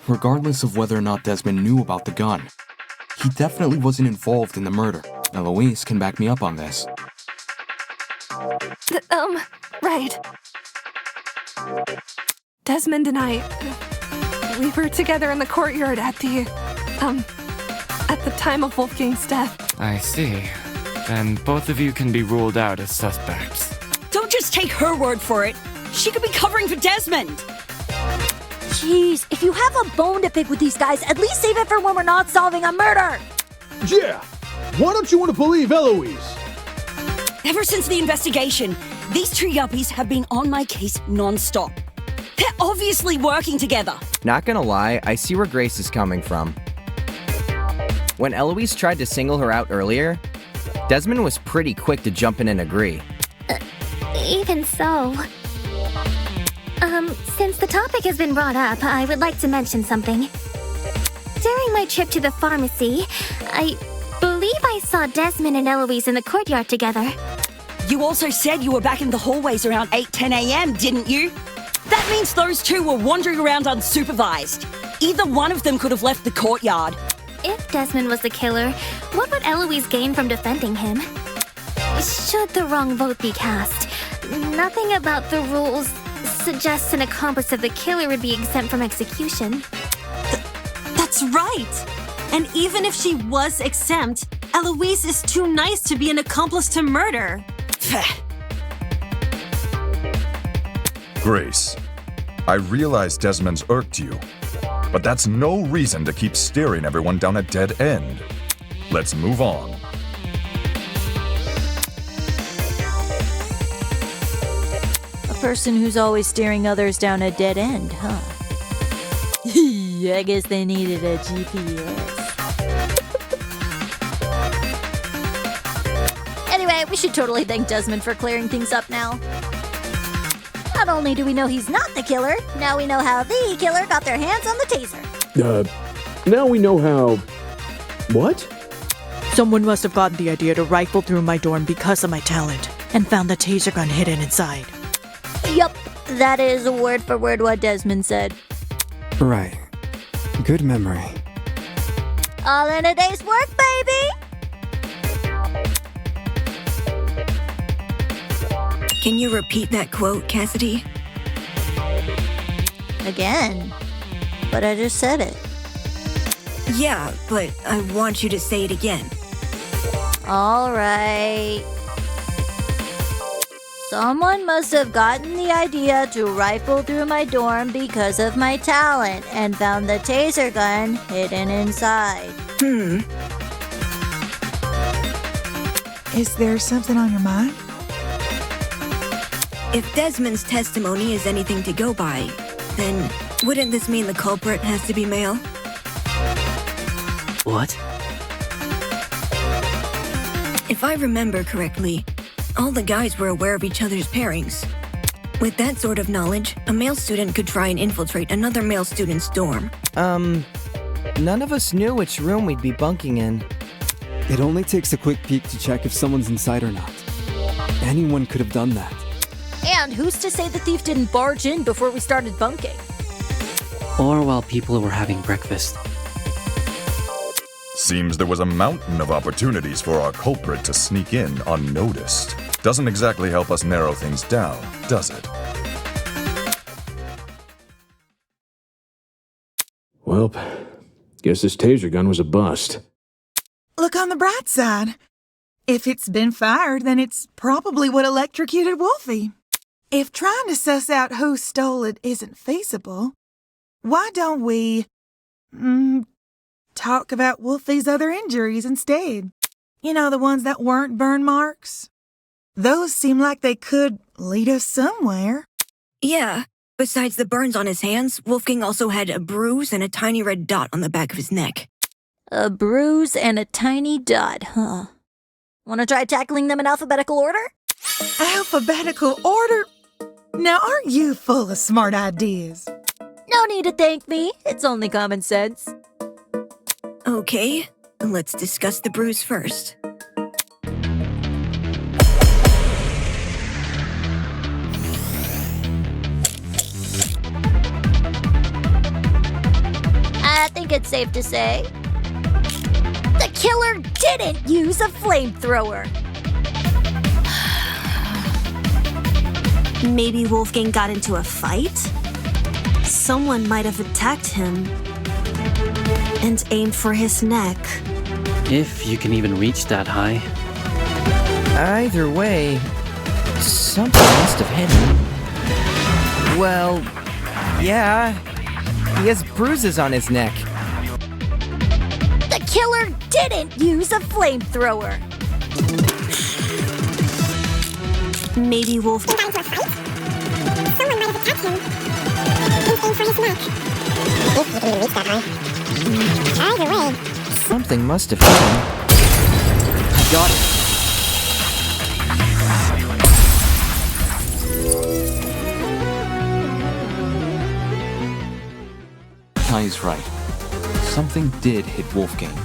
Regardless of whether or not Desmond knew about the gun, he definitely wasn't involved in the murder. Eloise can back me up on this. Right. Desmond and I, we were together in the courtyard at the time of Wolfgang's death. I see. Then both of you can be ruled out as suspects. Don't just take her word for it. She could be covering for Desmond. Jeez, if you have a bone to pick with these guys, at least save it for when we're not solving a murder! Yeah! Why don't you want to believe Eloise? Ever since the investigation, these two yuppies have been on my case non-stop. They're obviously working together. Not gonna lie, I see where Grace is coming from. When Eloise tried to single her out earlier, Desmond was pretty quick to jump in and agree. Even so... since the topic has been brought up, I would like to mention something. During my trip to the pharmacy, I believe I saw Desmond and Eloise in the courtyard together. You also said you were back in the hallways around 8-10 a.m., didn't you? That means those two were wandering around unsupervised. Either one of them could have left the courtyard. If Desmond was the killer, what would Eloise gain from defending him? Should the wrong vote be cast, nothing about the rules suggests an accomplice of the killer would be exempt from execution. That's right! And even if she was exempt, Eloise is too nice to be an accomplice to murder. Grace, I realize Desmond's irked you, but that's no reason to keep steering everyone down a dead end. Let's move on. A person who's always steering others down a dead end, huh? I guess they needed a GPS. Anyway, we should totally thank Desmond for clearing things up now. Not only do we know he's not the killer, now we know how the killer got their hands on the taser. Now we know how... What? Someone must have gotten the idea to rifle through my dorm because of my talent, and found the taser gun hidden inside. Yup, that is word for word what Desmond said. Right. Good memory. All in a day's work, baby! Can you repeat that quote, Cassidy? Again. But I just said it. Yeah, but I want you to say it again. All right. Someone must have gotten the idea to rifle through my dorm because of my talent and found the taser gun hidden inside. Is there something on your mind? If Desmond's testimony is anything to go by, then wouldn't this mean the culprit has to be male? What? If I remember correctly, all the guys were aware of each other's pairings. With that sort of knowledge, a male student could try and infiltrate another male student's dorm. None of us knew which room we'd be bunking in. It only takes a quick peek to check if someone's inside or not. Anyone could have done that. And who's to say the thief didn't barge in before we started bunking? Or while people were having breakfast. Seems there was a mountain of opportunities for our culprit to sneak in unnoticed. Doesn't exactly help us narrow things down, does it? Well, guess this taser gun was a bust. Look on the bright side. If it's been fired, then it's probably what electrocuted Wolfie. If trying to suss out who stole it isn't feasible, why don't we, talk about Wolfie's other injuries instead? You know, the ones that weren't burn marks? Those seem like they could lead us somewhere. Yeah. Besides the burns on his hands, Wolfgang also had a bruise and a tiny red dot on the back of his neck. A bruise and a tiny dot, huh? Want to try tackling them in alphabetical order? Alphabetical order? Now, aren't you full of smart ideas? No need to thank me. It's only common sense. Okay, let's discuss the bruise first. I think it's safe to say the killer didn't use a flamethrower. Maybe Wolfgang got into a fight? Someone might have attacked him and aimed for his neck. If you can even reach that high. Either way, something must have hit him. Well, yeah, he has bruises on his neck. The killer didn't use a flamethrower. Maybe Wolfgang... Someone might have attacked him. for his neck. If he can even reach that high. Either way. Something must have happened. I got it. Kai's right. Something did hit Wolfgang.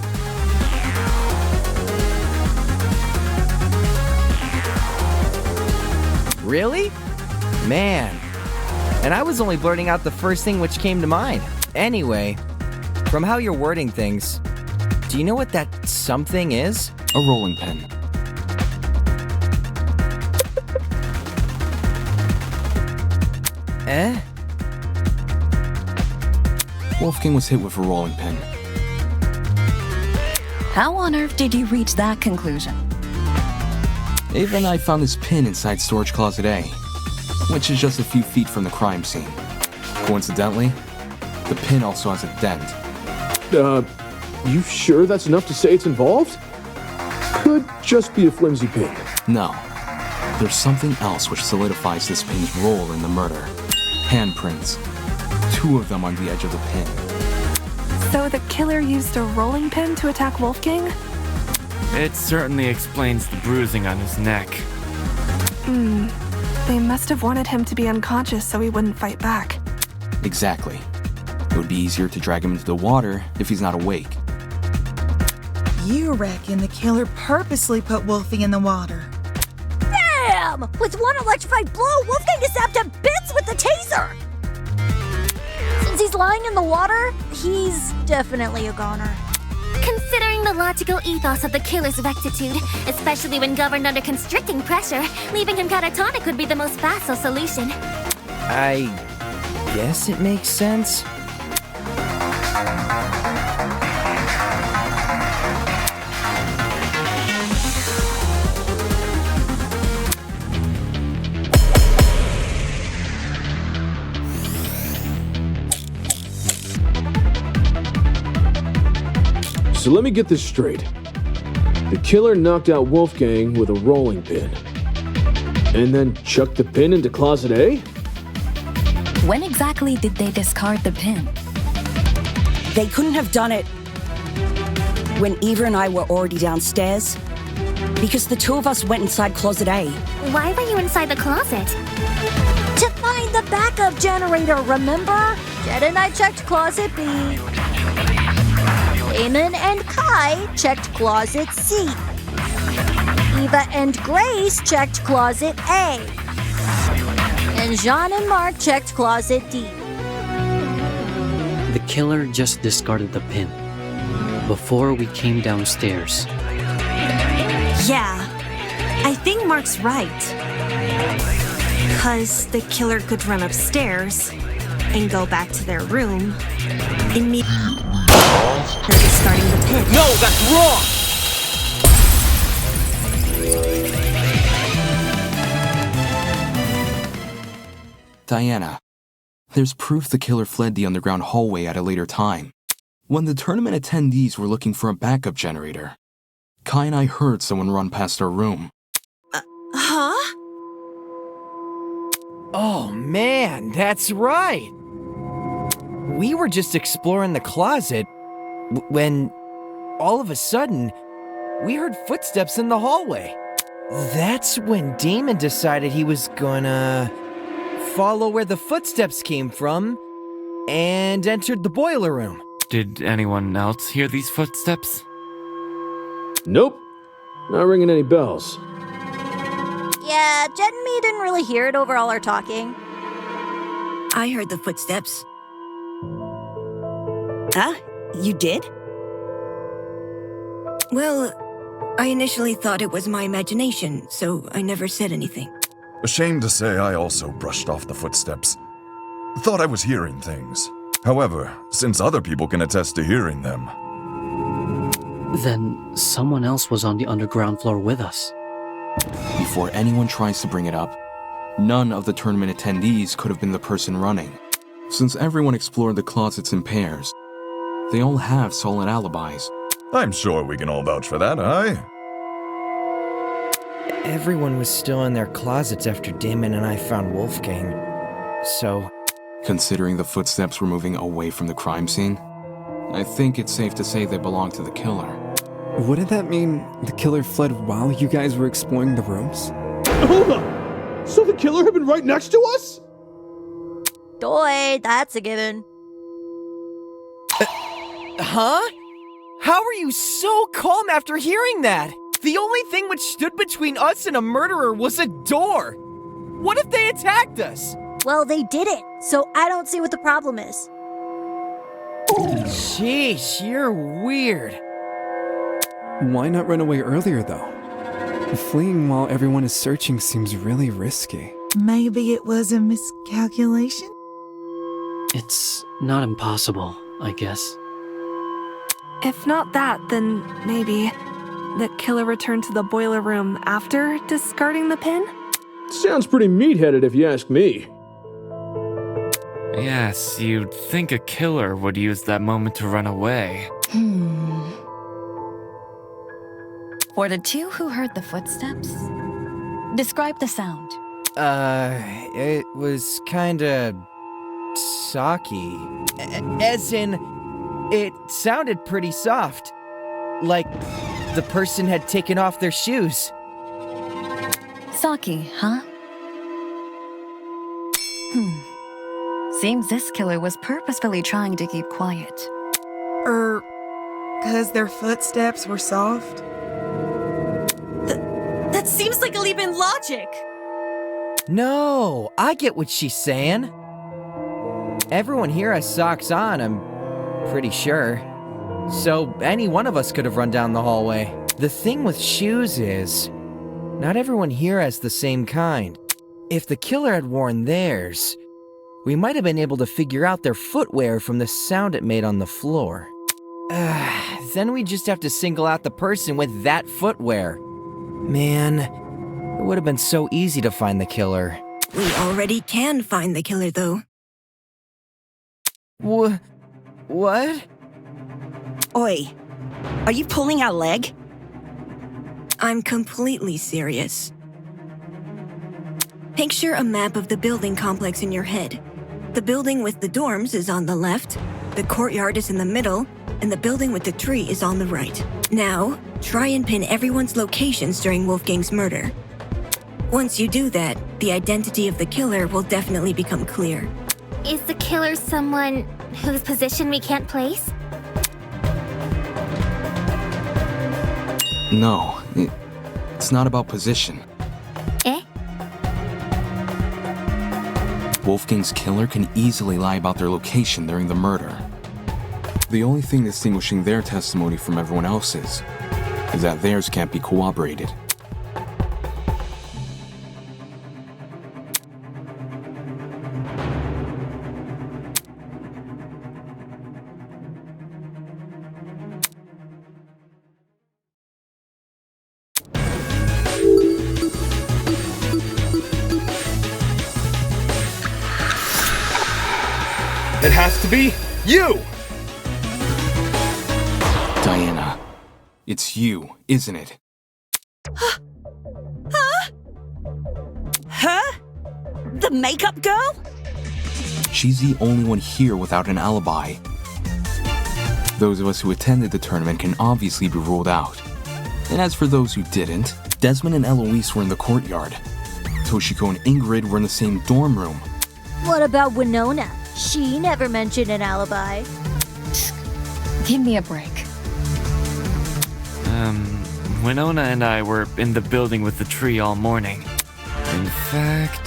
Really? Man. And I was only blurting out the first thing which came to mind. Anyway, from how you're wording things, do you know what that something is? A rolling pin. Eh? Wolfgang was hit with a rolling pin. How on earth did you reach that conclusion? Ava and I found this pin inside storage closet A, which is just a few feet from the crime scene. Coincidentally, the pin also has a dent. You sure that's enough to say it's involved? Could just be a flimsy pin. No. There's something else which solidifies this pin's role in the murder. Handprints. 2 of them on the edge of the pin. So the killer used a rolling pin to attack Wolfgang? It certainly explains the bruising on his neck. They must have wanted him to be unconscious so he wouldn't fight back. Exactly. It would be easier to drag him into the water if he's not awake. You reckon the killer purposely put Wolfie in the water? Damn! With one electrified blow, Wolfgang is zapped to bits with the taser! Since he's lying in the water, he's definitely a goner. Considering the logical ethos of the killer's rectitude, especially when governed under constricting pressure, leaving him catatonic would be the most facile solution. I guess it makes sense. So let me get this straight. The killer knocked out Wolfgang with a rolling pin, and then chucked the pin into Closet A? When exactly did they discard the pin? They couldn't have done it when Eva and I were already downstairs, because the 2 of us went inside Closet A. Why were you inside the closet? To find the backup generator, remember? Jed and I checked Closet B. Damon and Kai checked Closet C. Eva and Grace checked Closet A. And Jean and Mark checked Closet D. The killer just discarded the pin before we came downstairs. Yeah, I think Mark's right. Because the killer could run upstairs and go back to their room immediately after discarding the pin. No, that's wrong! Diana, there's proof the killer fled the underground hallway at a later time. When the tournament attendees were looking for a backup generator, Kai and I heard someone run past our room. Huh? Oh man, that's right! We were just exploring the closet when, all of a sudden, we heard footsteps in the hallway. That's when Damon decided he was gonna follow where the footsteps came from and entered the boiler room. Did anyone else hear these footsteps? Nope. Not ringing any bells. Yeah, Jed and me didn't really hear it over all our talking. I heard the footsteps. Huh? You did? Well, I initially thought it was my imagination, so I never said anything. Ashamed to say I also brushed off the footsteps. Thought I was hearing things. However, since other people can attest to hearing them... Then someone else was on the underground floor with us. Before anyone tries to bring it up, none of the tournament attendees could have been the person running. Since everyone explored the closets in pairs, they all have solid alibis. I'm sure we can all vouch for that, aye? Everyone was still in their closets after Damon and I found Wolfgang, so Considering the footsteps were moving away from the crime scene, I think it's safe to say they belong to the killer. Wouldn't that mean the killer fled while you guys were exploring the rooms? Hold on! So the killer had been right next to us? Doy, that's a given. Huh? How are you so calm after hearing that? The only thing which stood between us and a murderer was a door. What if they attacked us? Well, they didn't, so I don't see what the problem is. Sheesh, you're weird. Why not run away earlier, though? Fleeing while everyone is searching seems really risky. Maybe it was a miscalculation? It's not impossible, I guess. If not that, then maybe the killer returned to the boiler room after discarding the pin? Sounds pretty meat-headed if you ask me. Yes, you'd think a killer would use that moment to run away. For the two who heard the footsteps, describe the sound. It was kinda socky. As in, it sounded pretty soft. Like the person had taken off their shoes. Saki, huh? Seems this killer was purposefully trying to keep quiet. 'Cause their footsteps were soft? That seems like a leap in logic. No, I get what she's saying. Everyone here has socks on, I'm pretty sure. So any one of us could have run down the hallway. The thing with shoes is, not everyone here has the same kind. If the killer had worn theirs, we might have been able to figure out their footwear from the sound it made on the floor. Then we just have to single out the person with that footwear. Man, it would have been so easy to find the killer. We already can find the killer, though. What? Oi, are you pulling our leg? I'm completely serious. Picture a map of the building complex in your head. The building with the dorms is on the left, the courtyard is in the middle, and the building with the tree is on the right. Now, try and pin everyone's locations during Wolfgang's murder. Once you do that, the identity of the killer will definitely become clear. Is the killer someone whose position we can't place? No, it's not about position. Eh? Wolfgang's killer can easily lie about their location during the murder. The only thing distinguishing their testimony from everyone else's is that theirs can't be corroborated. It has to be you! Diana, it's you, isn't it? Her? The makeup girl? She's the only one here without an alibi. Those of us who attended the tournament can obviously be ruled out. And as for those who didn't, Desmond and Eloise were in the courtyard. Toshiko and Ingrid were in the same dorm room. What about Winona? She never mentioned an alibi. Give me a break. Winona and I were in the building with the tree all morning. In fact,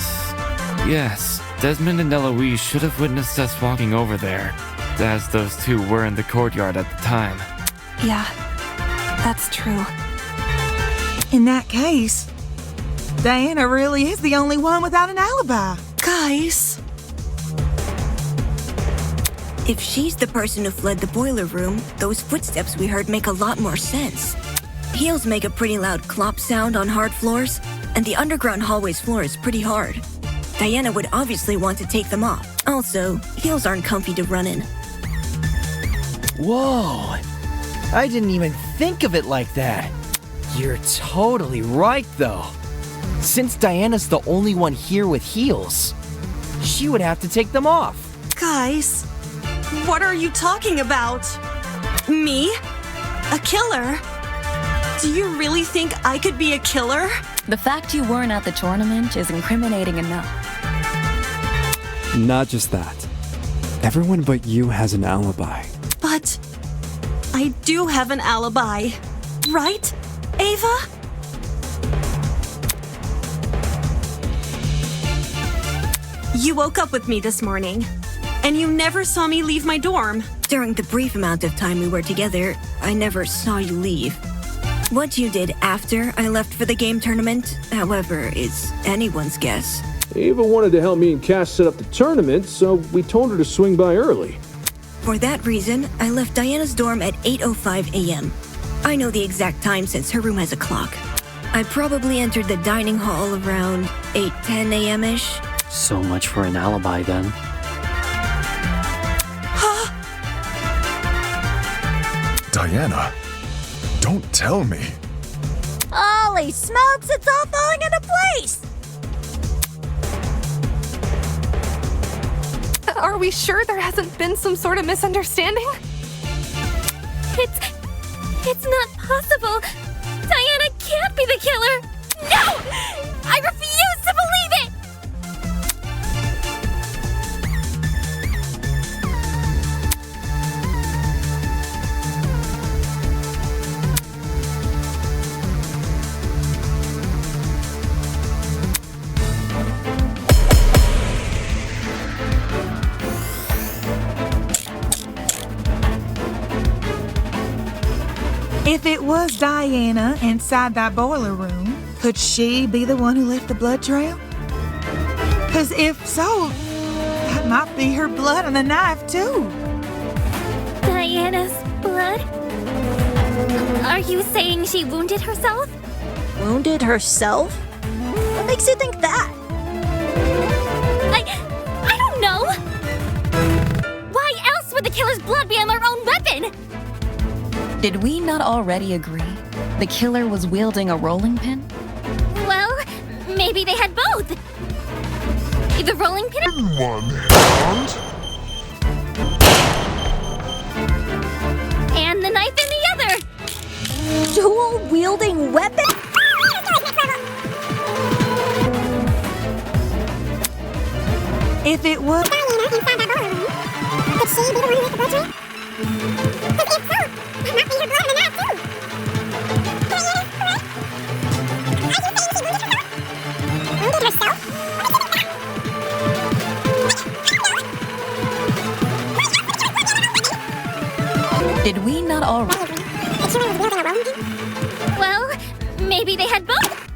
yes, Desmond and Eloise should have witnessed us walking over there, as those two were in the courtyard at the time. Yeah, that's true. In that case, Diana really is the only one without an alibi. Guys. If she's the person who fled the boiler room, those footsteps we heard make a lot more sense. Heels make a pretty loud clop sound on hard floors, and the underground hallway's floor is pretty hard. Diana would obviously want to take them off. Also, heels aren't comfy to run in. Whoa! I didn't even think of it like that. You're totally right, though. Since Diana's the only one here with heels, she would have to take them off. Guys, what are you talking about? Me? A killer? Do you really think I could be a killer? The fact you weren't at the tournament is incriminating enough. Not just that. Everyone but you has an alibi. But I do have an alibi, right, Ava? You woke up with me this morning, and you never saw me leave my dorm. During the brief amount of time we were together, I never saw you leave. What you did after I left for the game tournament, however, is anyone's guess. Ava wanted to help me and Cass set up the tournament, so we told her to swing by early. For that reason, I left Diana's dorm at 8:05 a.m. I know the exact time since her room has a clock. I probably entered the dining hall around 8:10 a.m.-ish. So much for an alibi then. Diana, don't tell me. Holy smokes, it's all falling into place! Are we sure there hasn't been some sort of misunderstanding? It's not possible. Diana can't be the killer. No! I refuse to believe it! If it was Diana inside that boiler room, could she be the one who left the blood trail? Because if so, that might be her blood on the knife, too. Diana's blood? Are you saying she wounded herself? Wounded herself? What makes you think that? I don't know! Why else would the killer's blood be on their own weapon? Did we not already agree the killer was wielding a rolling pin? Well, maybe they had both. The rolling pin In one hand. and the knife in the other. Dual-wielding weapon? If it was... Did we not already... Well, maybe they had both.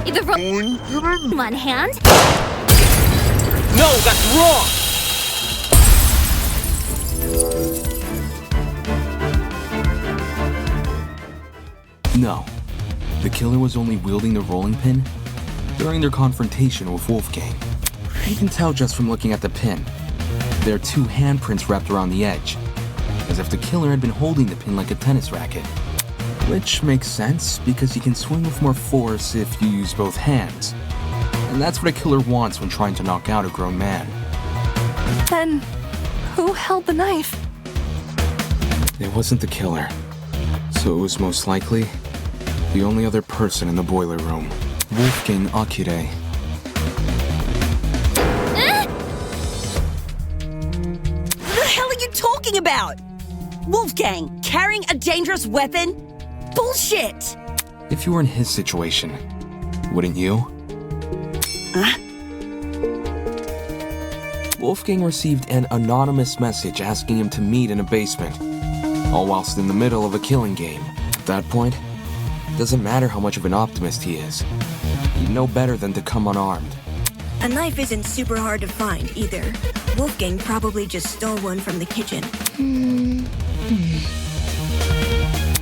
The rolling in one hand. No, that's wrong! No. The killer was only wielding the rolling pin during their confrontation with Wolfgang. You can tell just from looking at the pin. There are two handprints wrapped around the edge, as if the killer had been holding the pin like a tennis racket. Which makes sense, because you can swing with more force if you use both hands. And that's what a killer wants when trying to knock out a grown man. Then, who held the knife? It wasn't the killer, so it was most likely the only other person in the boiler room, Wolfgang Akire. What the hell are you talking about? Wolfgang, carrying a dangerous weapon? Bullshit! If you were in his situation, wouldn't you? Huh? Wolfgang received an anonymous message asking him to meet in a basement, all whilst in the middle of a killing game. At that point, it doesn't matter how much of an optimist he is. He'd know better than to come unarmed. A knife isn't super hard to find, either. Wolfgang probably just stole one from the kitchen.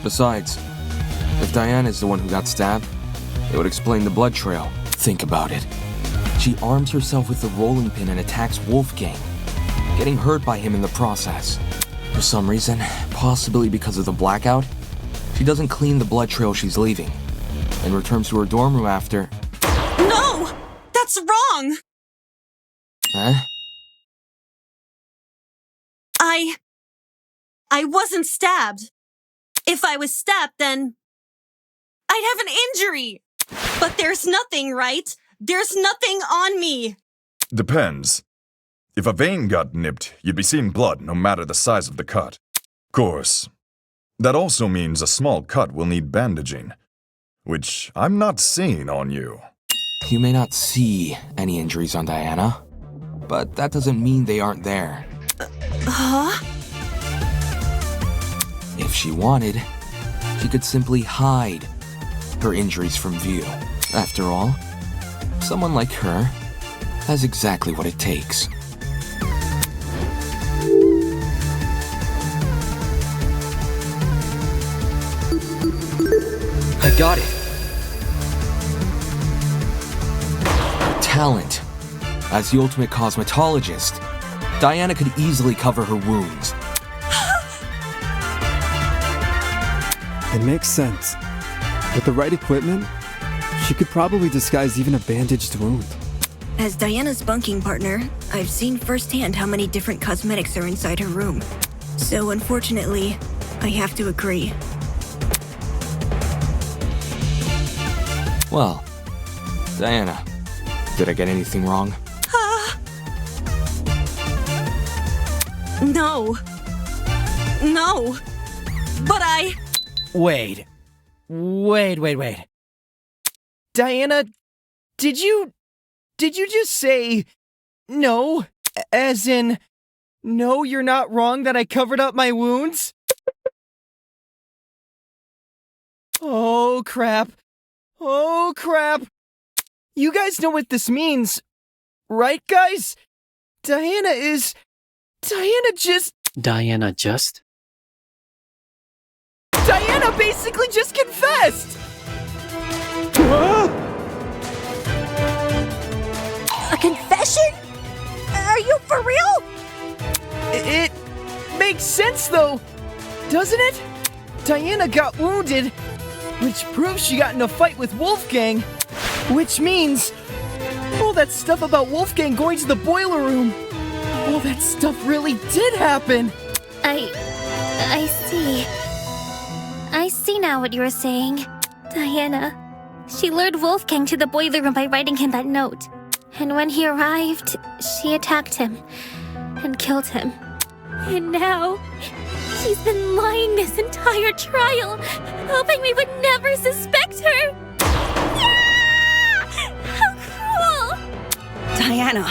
Besides, if Diane is the one who got stabbed, it would explain the blood trail. Think about it. She arms herself with the rolling pin and attacks Wolfgang, getting hurt by him in the process. For some reason, possibly because of the blackout, she doesn't clean the blood trail she's leaving, and returns to her dorm room after. No! That's wrong! Huh? I wasn't stabbed. If I was stabbed, then I'd have an injury. But there's nothing, right? There's nothing on me. Depends. If a vein got nipped, you'd be seeing blood no matter the size of the cut. Of course, that also means a small cut will need bandaging, which I'm not seeing on you. You may not see any injuries on Diana, but that doesn't mean they aren't there. Huh? If she wanted, she could simply hide her injuries from view. After all, someone like her has exactly what it takes. I got it. Talent. As the ultimate cosmetologist, Diana could easily cover her wounds. It makes sense. With the right equipment, she could probably disguise even a bandaged wound. As Diana's bunking partner, I've seen firsthand how many different cosmetics are inside her room. So unfortunately, I have to agree. Well, Diana, did I get anything wrong? No. No. But Wait. Diana, did you just say no? As in, no, you're not wrong that I covered up my wounds? Oh, crap. You guys know what this means, right, guys? Diana basically just confessed! A confession? Are you for real? It makes sense, though, doesn't it? Diana got wounded, which proves she got in a fight with Wolfgang, which means all that stuff about Wolfgang going to the boiler room, all that stuff really did happen. I see. I see now what you were saying. Diana, she lured Wolfgang to the boiler room by writing him that note. And when he arrived, she attacked him and killed him. And now, she's been lying this entire trial, hoping we would never suspect her. Yeah! How cruel! Diana,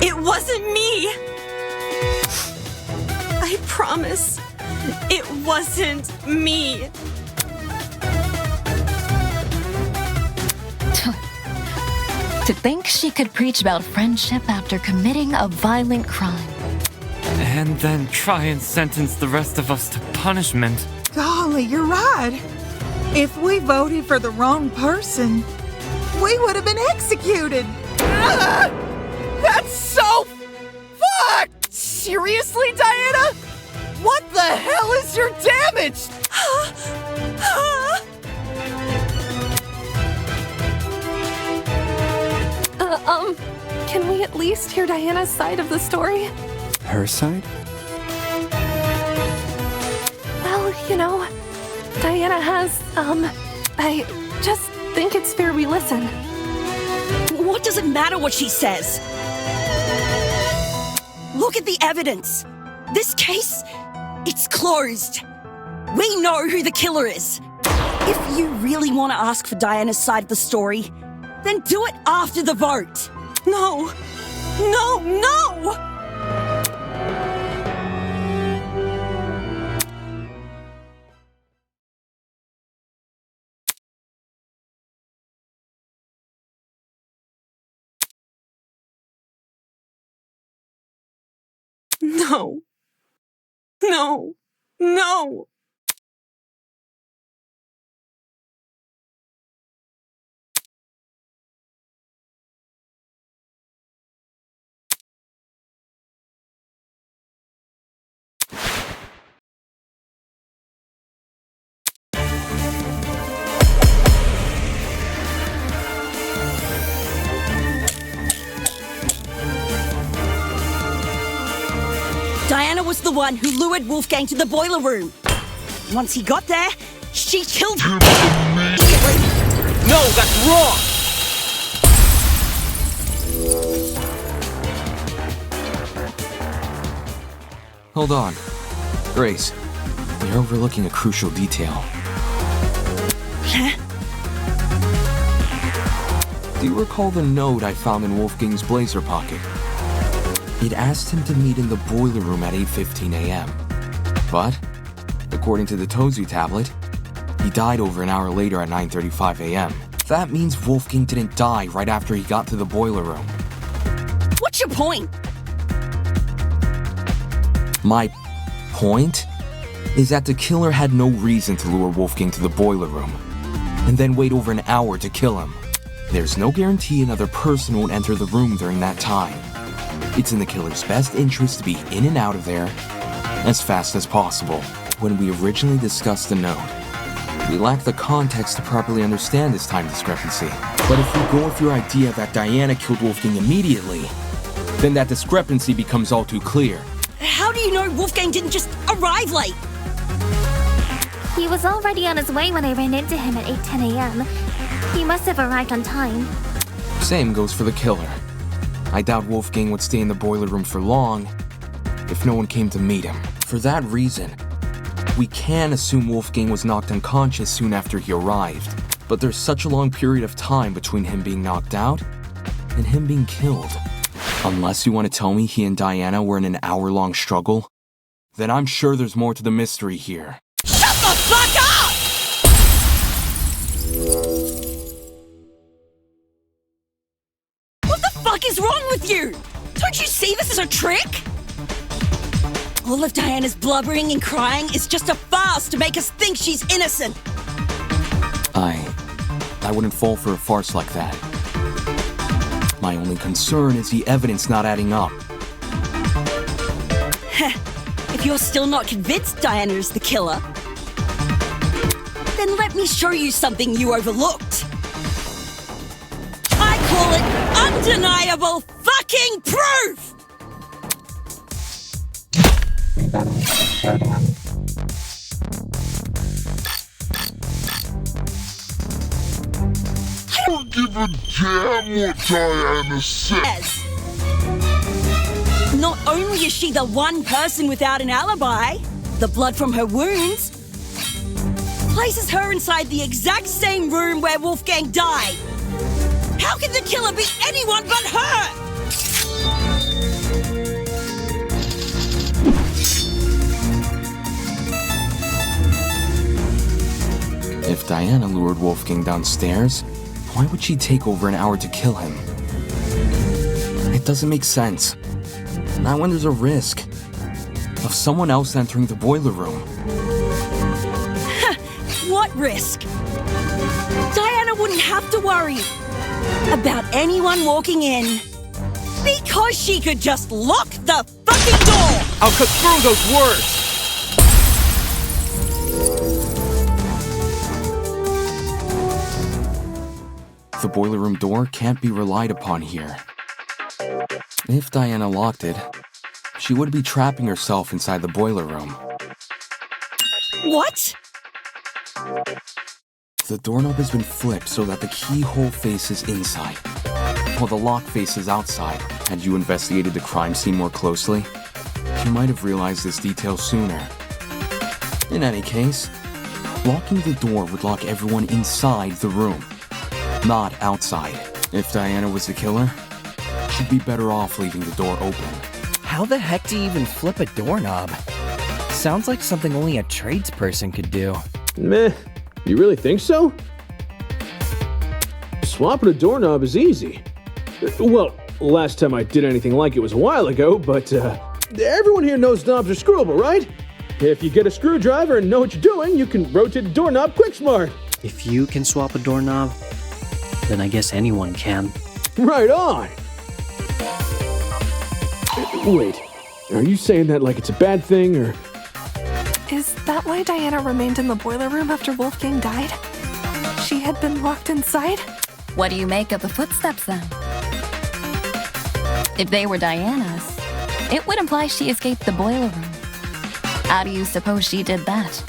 It wasn't me. I promise. It wasn't me. To think she could preach about friendship after committing a violent crime. And then try and sentence the rest of us to punishment. Golly, you're right. If we voted for the wrong person, we would have been executed. That's so fucked! Seriously, Diana? What the hell is your damage? Can we at least hear Diana's side of the story? Her side? Well, Diana has, I just think it's fair we listen. what does it matter what she says? Look at the evidence. This case, it's closed. We know who the killer is. If you really want to ask for Diana's side of the story, then do it after the vote. No! No! No! No. No. No. was the one who lured Wolfgang to the boiler room. Once he got there, she killed him immediately. No, that's wrong! Hold on. Grace, you're overlooking a crucial detail. Huh? Do you recall the note I found in Wolfgang's blazer pocket? It asked him to meet in the boiler room at 8:15 a.m. But, according to the Tozu tablet, he died over an hour later at 9:35 a.m. That means Wolfgang didn't die right after he got to the boiler room. What's your point? My point is that the killer had no reason to lure Wolfgang to the boiler room and then wait over an hour to kill him. There's no guarantee another person won't enter the room during that time. It's in the killer's best interest to be in and out of there as fast as possible. When we originally discussed the note, we lacked the context to properly understand this time discrepancy. But if we go with your idea that Diana killed Wolfgang immediately, then that discrepancy becomes all too clear. How do you know Wolfgang didn't just arrive late? He was already on his way when I ran into him at 8:10 a.m. He must have arrived on time. Same goes for the killer. I doubt Wolfgang would stay in the boiler room for long if no one came to meet him. For that reason, we can assume Wolfgang was knocked unconscious soon after he arrived. But there's such a long period of time between him being knocked out and him being killed. Unless you want to tell me he and Diana were in an hour-long struggle, then I'm sure there's more to the mystery here. Shut the fuck up! What the fuck is wrong with you? Don't you see this is a trick? All of Diana's blubbering and crying is just a farce to make us think she's innocent. I wouldn't fall for a farce like that. My only concern is the evidence not adding up. If you're still not convinced Diana is the killer, then let me show you something you overlooked. I call it undeniable fucking proof! I don't give a damn what Diana says. Not only is she the one person without an alibi, the blood from her wounds places her inside the exact same room where Wolfgang died. How can the killer be anyone but her? If Diana lured Wolfgang downstairs, why would she take over an hour to kill him? It doesn't make sense. Not when there's a risk of someone else entering the boiler room. What risk? Diana wouldn't have to worry about anyone walking in because she could just lock the fucking door! I'll cut through those words! The boiler room door can't be relied upon here. If Diana locked it, she would be trapping herself inside the boiler room. What? The doorknob has been flipped so that the keyhole faces inside, while the lock faces outside. Had you investigated the crime scene more closely, you might have realized this detail sooner. In any case, locking the door would lock everyone inside the room, not outside. If Diana was the killer, she'd be better off leaving the door open. How the heck do you even flip a doorknob? Sounds like something only a tradesperson could do. Meh. You really think so? Swapping a doorknob is easy. Well, last time I did anything like it was a while ago, but everyone here knows knobs are screwable, right? If you get a screwdriver and know what you're doing, you can rotate the doorknob quick smart. If you can swap a doorknob, then I guess anyone can. Right on! Wait, are you saying that like it's a bad thing, or...? Is that why Diana remained in the boiler room after Wolfgang died? She had been locked inside? What do you make of the footsteps then? If they were Diana's, it would imply she escaped the boiler room How do you suppose she did that?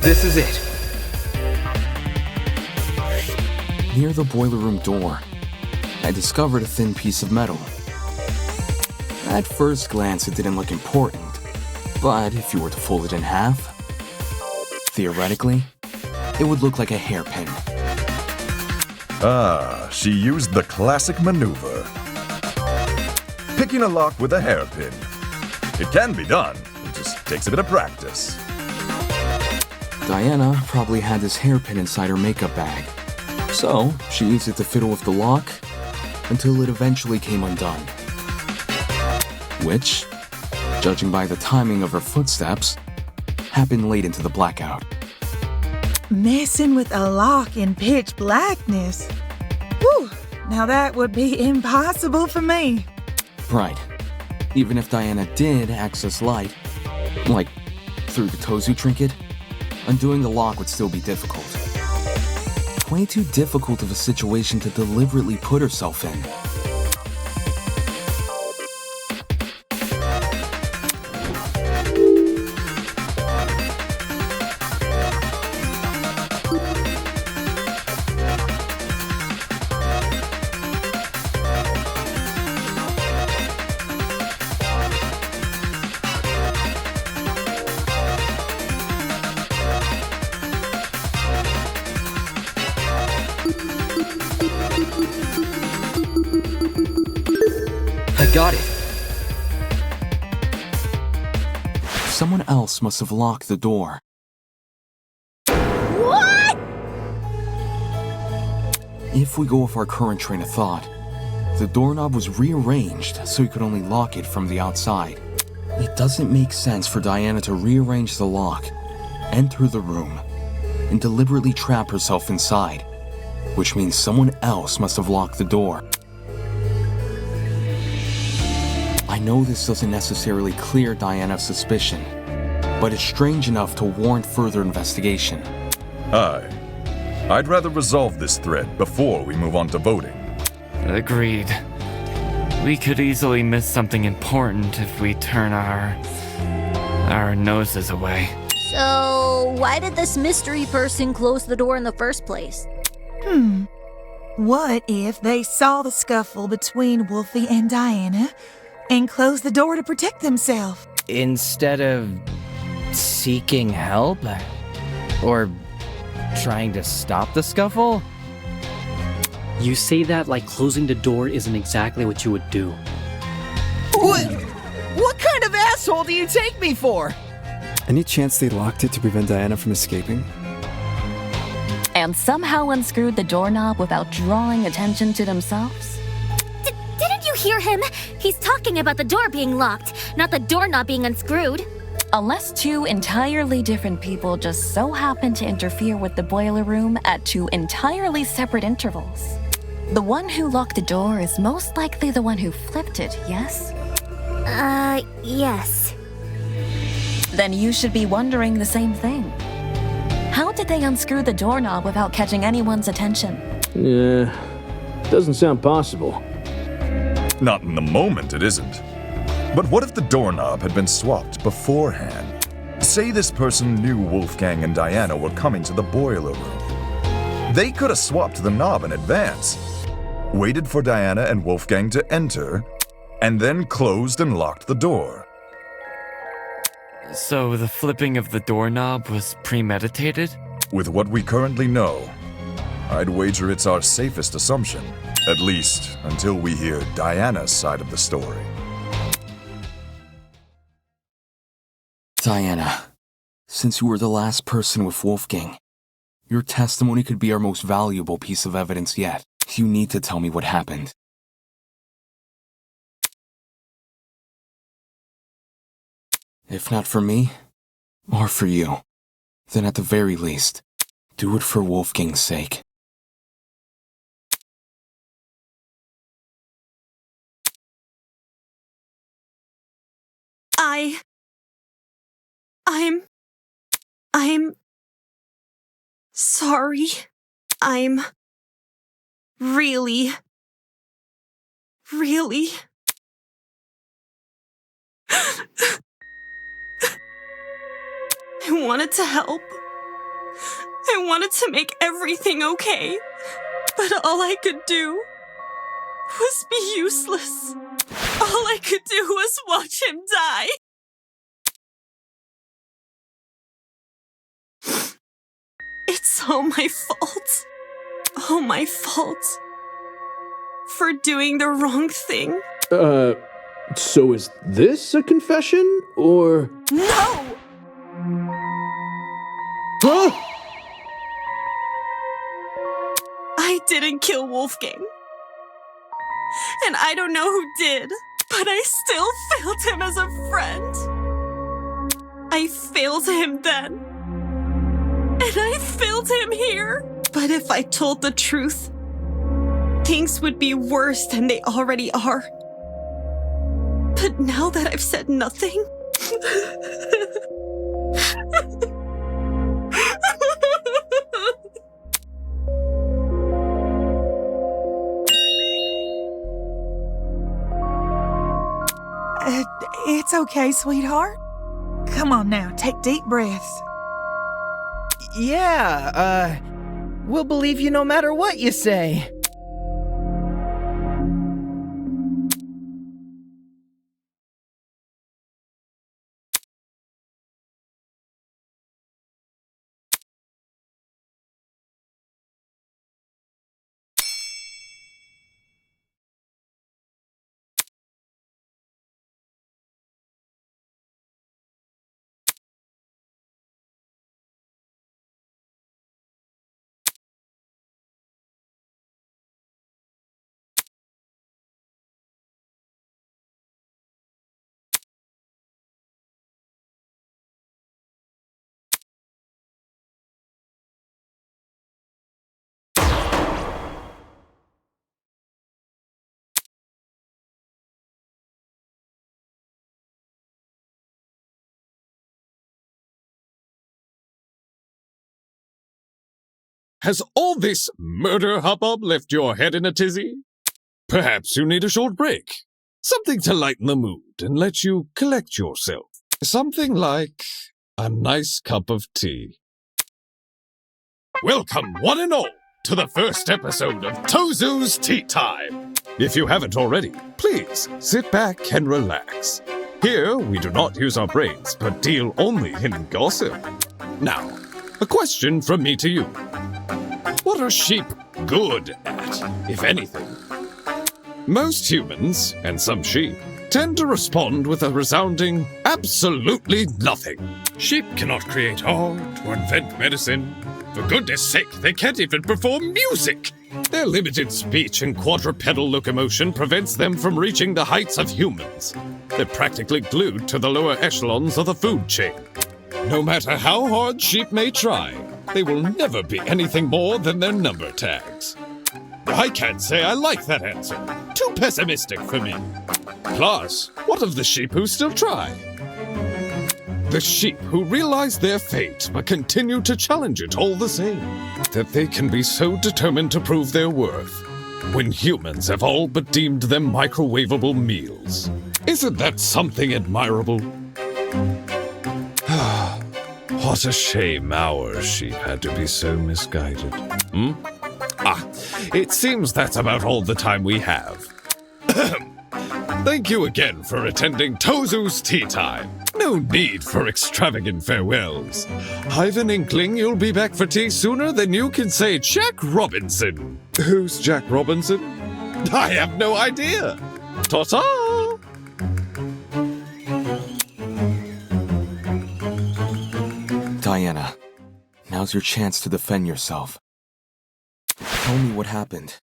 This is it. Near the boiler room door, I discovered a thin piece of metal. At first glance, it didn't look important, but if you were to fold it in half, theoretically, it would look like a hairpin. Ah, she used the classic maneuver. Picking a lock with a hairpin. It can be done, it just takes a bit of practice. Diana probably had this hairpin inside her makeup bag, so she used it to fiddle with the lock until it eventually came undone. Which, judging by the timing of her footsteps, happened late into the blackout. Messing with a lock in pitch blackness. Whew, now that would be impossible for me. Right. Even if Diana did access light, like through the Tozu trinket, undoing the lock would still be difficult. Way too difficult of a situation to deliberately put herself in. I got it. Someone else must have locked the door. What? If we go off our current train of thought, the doorknob was rearranged so you could only lock it from the outside. It doesn't make sense for Diana to rearrange the lock, enter the room, and deliberately trap herself inside, which means someone else must have locked the door. I know this doesn't necessarily clear Diana's suspicion, but it's strange enough to warrant further investigation. Aye. I'd rather resolve this thread before we move on to voting. Agreed. We could easily miss something important if we turn our noses away. So, why did this mystery person close the door in the first place? What if they saw the scuffle between Wolfie and Diana and closed the door to protect themselves? Instead of seeking help? Or trying to stop the scuffle? You say that like closing the door isn't exactly what you would do. What kind of asshole do you take me for? Any chance they locked it to prevent Diana from escaping? And somehow unscrewed the doorknob without drawing attention to themselves? Didn't you hear him? He's talking about the door being locked, not the doorknob being unscrewed. Unless two entirely different people just so happen to interfere with the boiler room at two entirely separate intervals. The one who locked the door is most likely the one who flipped it, yes? Yes. Then you should be wondering the same thing. How did they unscrew the doorknob without catching anyone's attention? Yeah, doesn't sound possible. Not in the moment, it isn't. But what if the doorknob had been swapped beforehand? Say this person knew Wolfgang and Diana were coming to the boiler room. They could have swapped the knob in advance, waited for Diana and Wolfgang to enter, and then closed and locked the door. So the flipping of the doorknob was premeditated? With what we currently know, I'd wager it's our safest assumption, at least until we hear Diana's side of the story. Diana, since you were the last person with Wolfgang, your testimony could be our most valuable piece of evidence yet. You need to tell me what happened. If not for me, or for you, then at the very least, do it for Wolfgang's sake. I'm sorry. I'm really I wanted to help. I wanted to make everything okay. But all I could do was be useless. All I could do was watch him die. It's all my fault. All my fault. For doing the wrong thing. So is this a confession, or... No! Huh? I didn't kill Wolfgang. And I don't know who did, but I still failed him as a friend. I failed him then. And I failed him here. But if I told the truth, things would be worse than they already are. But now that I've said nothing... It's okay, sweetheart. Come on now, take deep breaths. Yeah, we'll believe you no matter what you say. Has all this murder hubbub left your head in a tizzy? Perhaps you need a short break. Something to lighten the mood and let you collect yourself. Something like a nice cup of tea. Welcome, one and all, to the first episode of Tozu's Tea Time. If you haven't already, please sit back and relax. Here, we do not use our brains, but deal only in gossip. Now, a question from me to you. What are sheep good at, if anything? Most humans, and some sheep, tend to respond with a resounding absolutely nothing. Sheep cannot create art or invent medicine. For goodness sake, they can't even perform music. Their limited speech and quadrupedal locomotion prevents them from reaching the heights of humans. They're practically glued to the lower echelons of the food chain. No matter how hard sheep may try, they will never be anything more than their number tags. I can't say I like that answer. Too pessimistic for me. Plus, what of the sheep who still try? The sheep who realize their fate but continue to challenge it all the same. That they can be so determined to prove their worth when humans have all but deemed them microwavable meals. Isn't that something admirable? What a shame our sheep had to be so misguided. It seems that's about all the time we have. Thank you again for attending Tozu's Tea Time. No need for extravagant farewells. I've an inkling you'll be back for tea sooner than you can say Jack Robinson. Who's Jack Robinson? I have no idea. Ta-ta! Diana, now's your chance to defend yourself. Tell me what happened.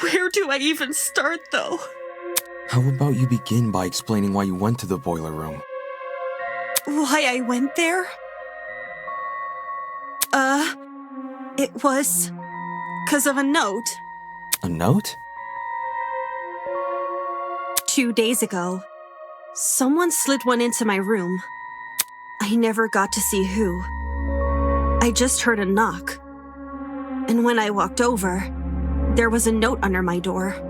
Where do I even start, though? How about you begin by explaining why you went to the boiler room? Why I went there? It was 'cause of a note. A note? 2 days ago, someone slid one into my room. I never got to see who. I just heard a knock. And when I walked over, there was a note under my door.